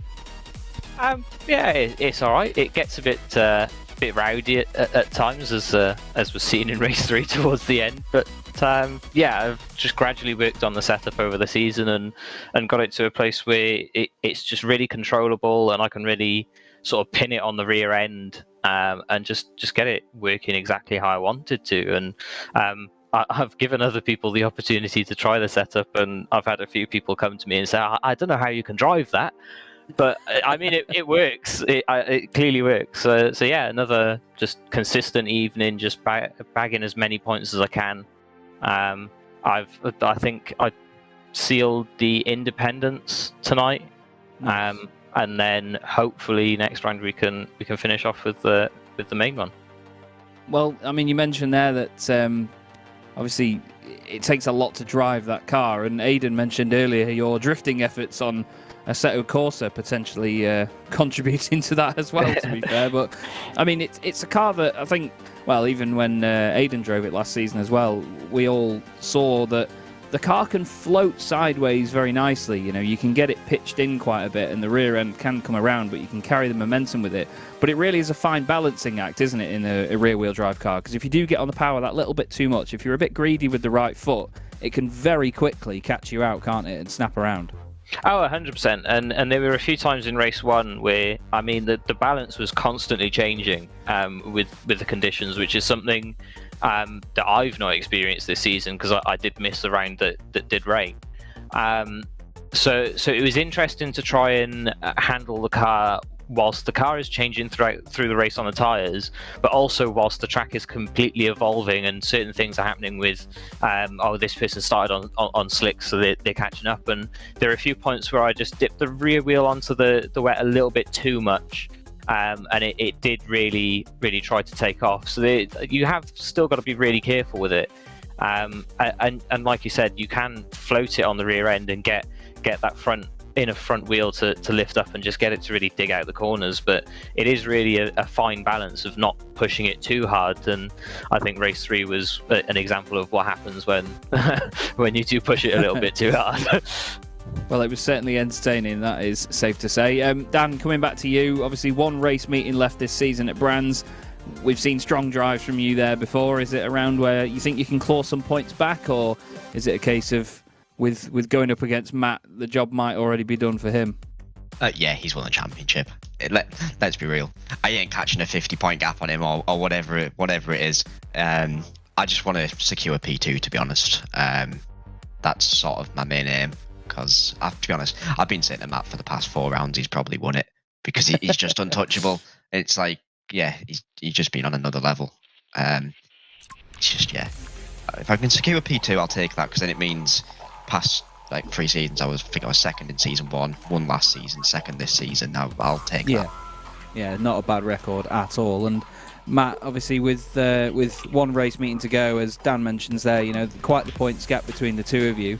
Yeah, it's all right. It gets a bit rowdy at times, as was seen in race 3 towards the end. But yeah, I've just gradually worked on the setup over the season and got it to a place where it's just really controllable, and I can really sort of pin it on the rear end and just get it working exactly how I wanted to. And I've given other people the opportunity to try the setup, and I've had a few people come to me and say, I don't know how you can drive that. But I mean, it works. It clearly works. So yeah, another just consistent evening, just bagging as many points as I can. I think I sealed the independence tonight, and then hopefully next round we can finish off with the main one. Well, I mean, you mentioned there that obviously it takes a lot to drive that car, and Aidan mentioned earlier your drifting efforts on Assetto Corsa potentially contributing to that as well, to be fair. But I mean, it's a car that I think, well, even when Aidan drove it last season as well, we all saw that the car can float sideways very nicely. You know, you can get it pitched in quite a bit, and the rear end can come around, but you can carry the momentum with it. But it really is a fine balancing act, isn't it, in a rear-wheel drive car? Because if you do get on the power that little bit too much, if you're a bit greedy with the right foot, it can very quickly catch you out, can't it, and snap around. Oh, 100%. And there were a few times in race 1 where, I mean, the balance was constantly changing with the conditions, which is something that I've not experienced this season, because I did miss the round that did rain. So it was interesting to try and handle the car whilst the car is changing through the race on the tyres, but also whilst the track is completely evolving and certain things are happening with, this person started on slicks, so they're catching up. And there are a few points where I just dipped the rear wheel onto the wet a little bit too much, and it did really, really try to take off. So you have still got to be really careful with it. And like you said, you can float it on the rear end and get that front wheel to lift up and just get it to really dig out the corners. But it is really a fine balance of not pushing it too hard, and I think race 3 was an example of what happens when when you do push it a little bit too hard. Well, it was certainly entertaining, that is safe to say. Dan, coming back to you, obviously one race meeting left this season at Brands. We've seen strong drives from you there before. Is it around where you think you can claw some points back, or is it a case of with going up against Matt, the job might already be done for him? Yeah, he's won the championship. Let's be real. I ain't catching a 50-point gap on him or whatever it is. I just want to secure P2, to be honest. That's sort of my main aim, because to be honest, I've been saying to Matt for the past 4 rounds he's probably won it, because he's just untouchable. It's like, yeah, he's just been on another level. It's just, yeah. If I can secure P2, I'll take that, because then it means past like 3 seasons. I think I was second in season 1, won last season, second this season. Now I'll take that. Yeah, not a bad record at all. And Matt, obviously, with one race meeting to go, as Dan mentions there, quite the points gap between the two of you.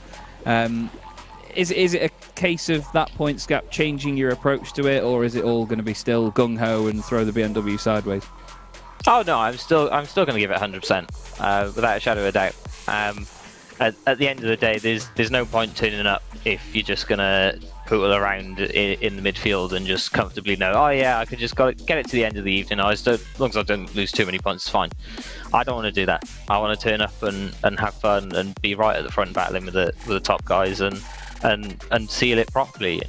Is it a case of that points gap changing your approach to it, or is it all going to be still gung ho and throw the BMW sideways? Oh no, I'm still going to give it 100%, without a shadow of a doubt. At the end of the day, there's no point tuning up if you're just going to poodle around in the midfield and just comfortably know, oh yeah, I could just get it to the end of the evening. As long as I don't lose too many points, it's fine. I don't want to do that. I want to turn up and have fun and be right at the front battling with the top guys and seal it properly,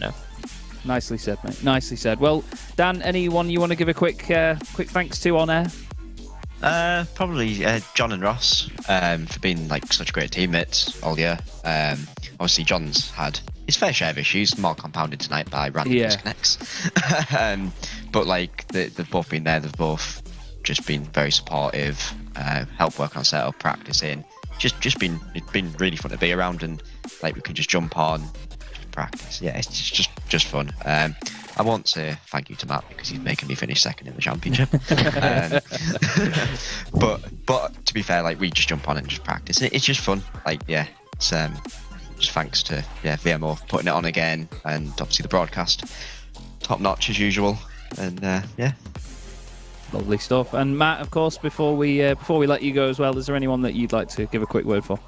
Nicely said, mate. Nicely said. Well, Dan, anyone you want to give a quick thanks to on air? Probably John and Ross for being like such great teammates all year. Obviously, John's had his fair share of issues, more compounded tonight by random disconnects. But like they've both been there. They've both just been very supportive. Help work on setup, practicing. It's been really fun to be around, and like we can just jump on, just practice. Yeah, it's just fun. I won't say thank you to Matt because he's making me finish second in the championship. But to be fair, like we just jump on and just practice. It's just fun. Like it's just thanks to VMO putting it on again, and obviously the broadcast top notch as usual. And lovely stuff. And Matt, of course, before we let you go as well, is there anyone that you'd like to give a quick word for?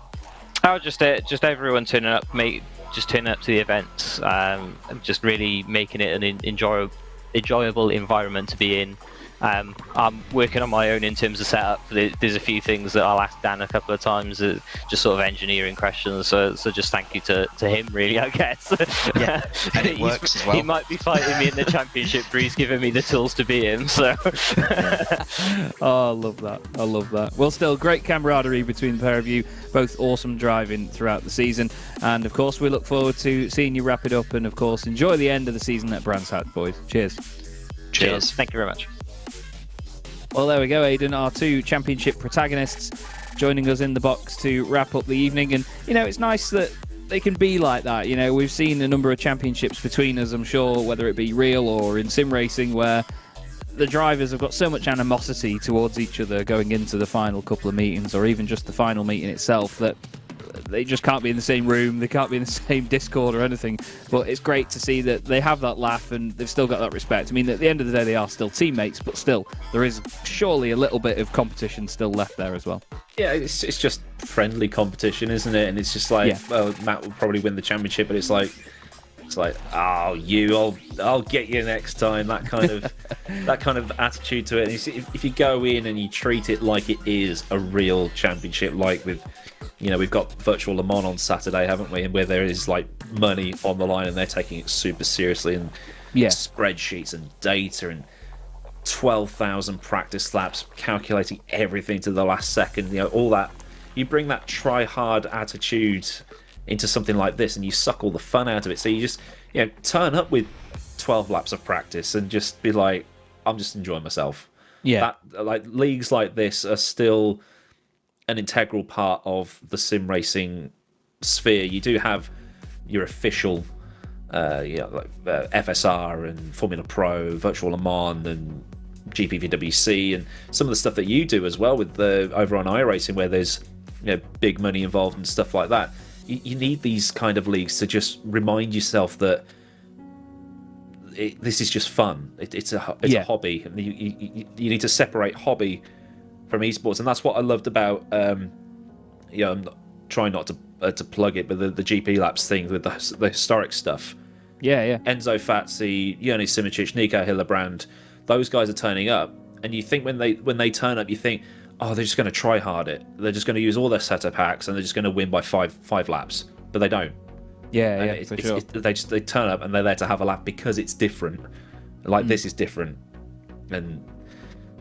Oh, just everyone turning up, mate. Just turning up to the events, and just really making it an enjoyable environment to be in. I'm working on my own in terms of setup. There's a few things that I'll ask Dan a couple of times, just sort of engineering questions. So just thank you to him, really, I guess. Yeah, and it works as well. He might be fighting me in the championship, but he's giving me the tools to beat him. So. Oh, I love that. Well, still, great camaraderie between the pair of you. Both awesome driving throughout the season. And, of course, we look forward to seeing you wrap it up and, of course, enjoy the end of the season at Brands Hatch, boys. Cheers. Thank you very much. Well, there we go, Aidan, our 2 championship protagonists joining us in the box to wrap up the evening. And, it's nice that they can be like that. We've seen a number of championships between us, I'm sure, whether it be real or in sim racing, where the drivers have got so much animosity towards each other going into the final couple of meetings, or even just the final meeting itself, that they just can't be in the same room, they can't be in the same Discord or anything. But it's great to see that they have that laugh and they've still got that respect. I mean, at the end of the day, they are still teammates, but still, there is surely a little bit of competition still left there as well. Yeah, it's just friendly competition, isn't it? And it's just like, well, Matt will probably win the championship, but it's like, oh, I'll get you next time. That kind of attitude to it. And if you go in and you treat it like it is a real championship, like with, we've got Virtual Le Mans on Saturday, haven't we? And where there is like money on the line and they're taking it super seriously, and spreadsheets and data and 12,000 practice laps, calculating everything to the last second. All that. You bring that try hard attitude into something like this and you suck all the fun out of it. So you just turn up with 12 laps of practice and just be like, I'm just enjoying myself. Like leagues like this are still an integral part of the sim racing sphere. You do have your official FSR and Formula Pro, Virtual Le Mans and GPVWC, and some of the stuff that you do as well with the over on iRacing, where there's big money involved and stuff like that. You need these kind of leagues to just remind yourself that this is just fun. It's a hobby. You need to separate hobby from esports, and that's what I loved about. I'm trying not to plug it, but the GP Laps thing with the historic stuff. Yeah. Enzo Fazzi, Joni Simičić, Nico Hillebrand, those guys are turning up, and you think when they turn up, you think, oh, they're just going to try hard it. They're just going to use all their setup hacks and they're just going to win by five laps. But they don't. Yeah, for sure. They turn up and they're there to have a lap because it's different. Like this is different, and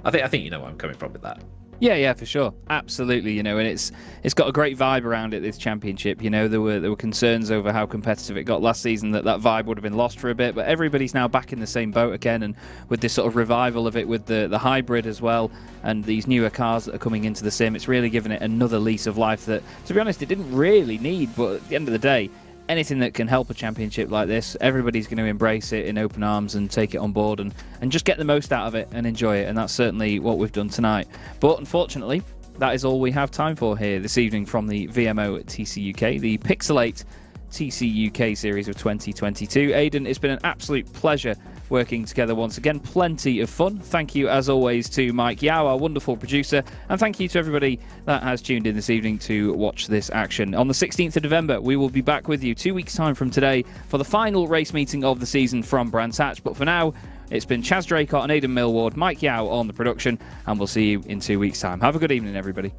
I think you know where I'm coming from with that. Yeah, for sure, absolutely. And it's got a great vibe around it. This championship, there were concerns over how competitive it got last season, that vibe would have been lost for a bit. But everybody's now back in the same boat again, and with this sort of revival of it, with the hybrid as well, and these newer cars that are coming into the sim, it's really given it another lease of life that, to be honest, it didn't really need. But at the end of the day, anything that can help a championship like this, everybody's going to embrace it in open arms and take it on board and just get the most out of it and enjoy it. And that's certainly what we've done tonight. But unfortunately, that is all we have time for here this evening from the VMO TCUK, the Pixelate TCUK series of 2022. Aidan, it's been an absolute pleasure working together once again. Plenty of fun. Thank you, as always, to Mike Yao, our wonderful producer, and thank you to everybody that has tuned in this evening to watch this action. On the 16th of November, we will be back with you 2 weeks' time from today for the final race meeting of the season from Brands Hatch. But for now, it's been Chaz Draycott and Aidan Millward, Mike Yao on the production, and we'll see you in 2 weeks' time. Have a good evening, everybody.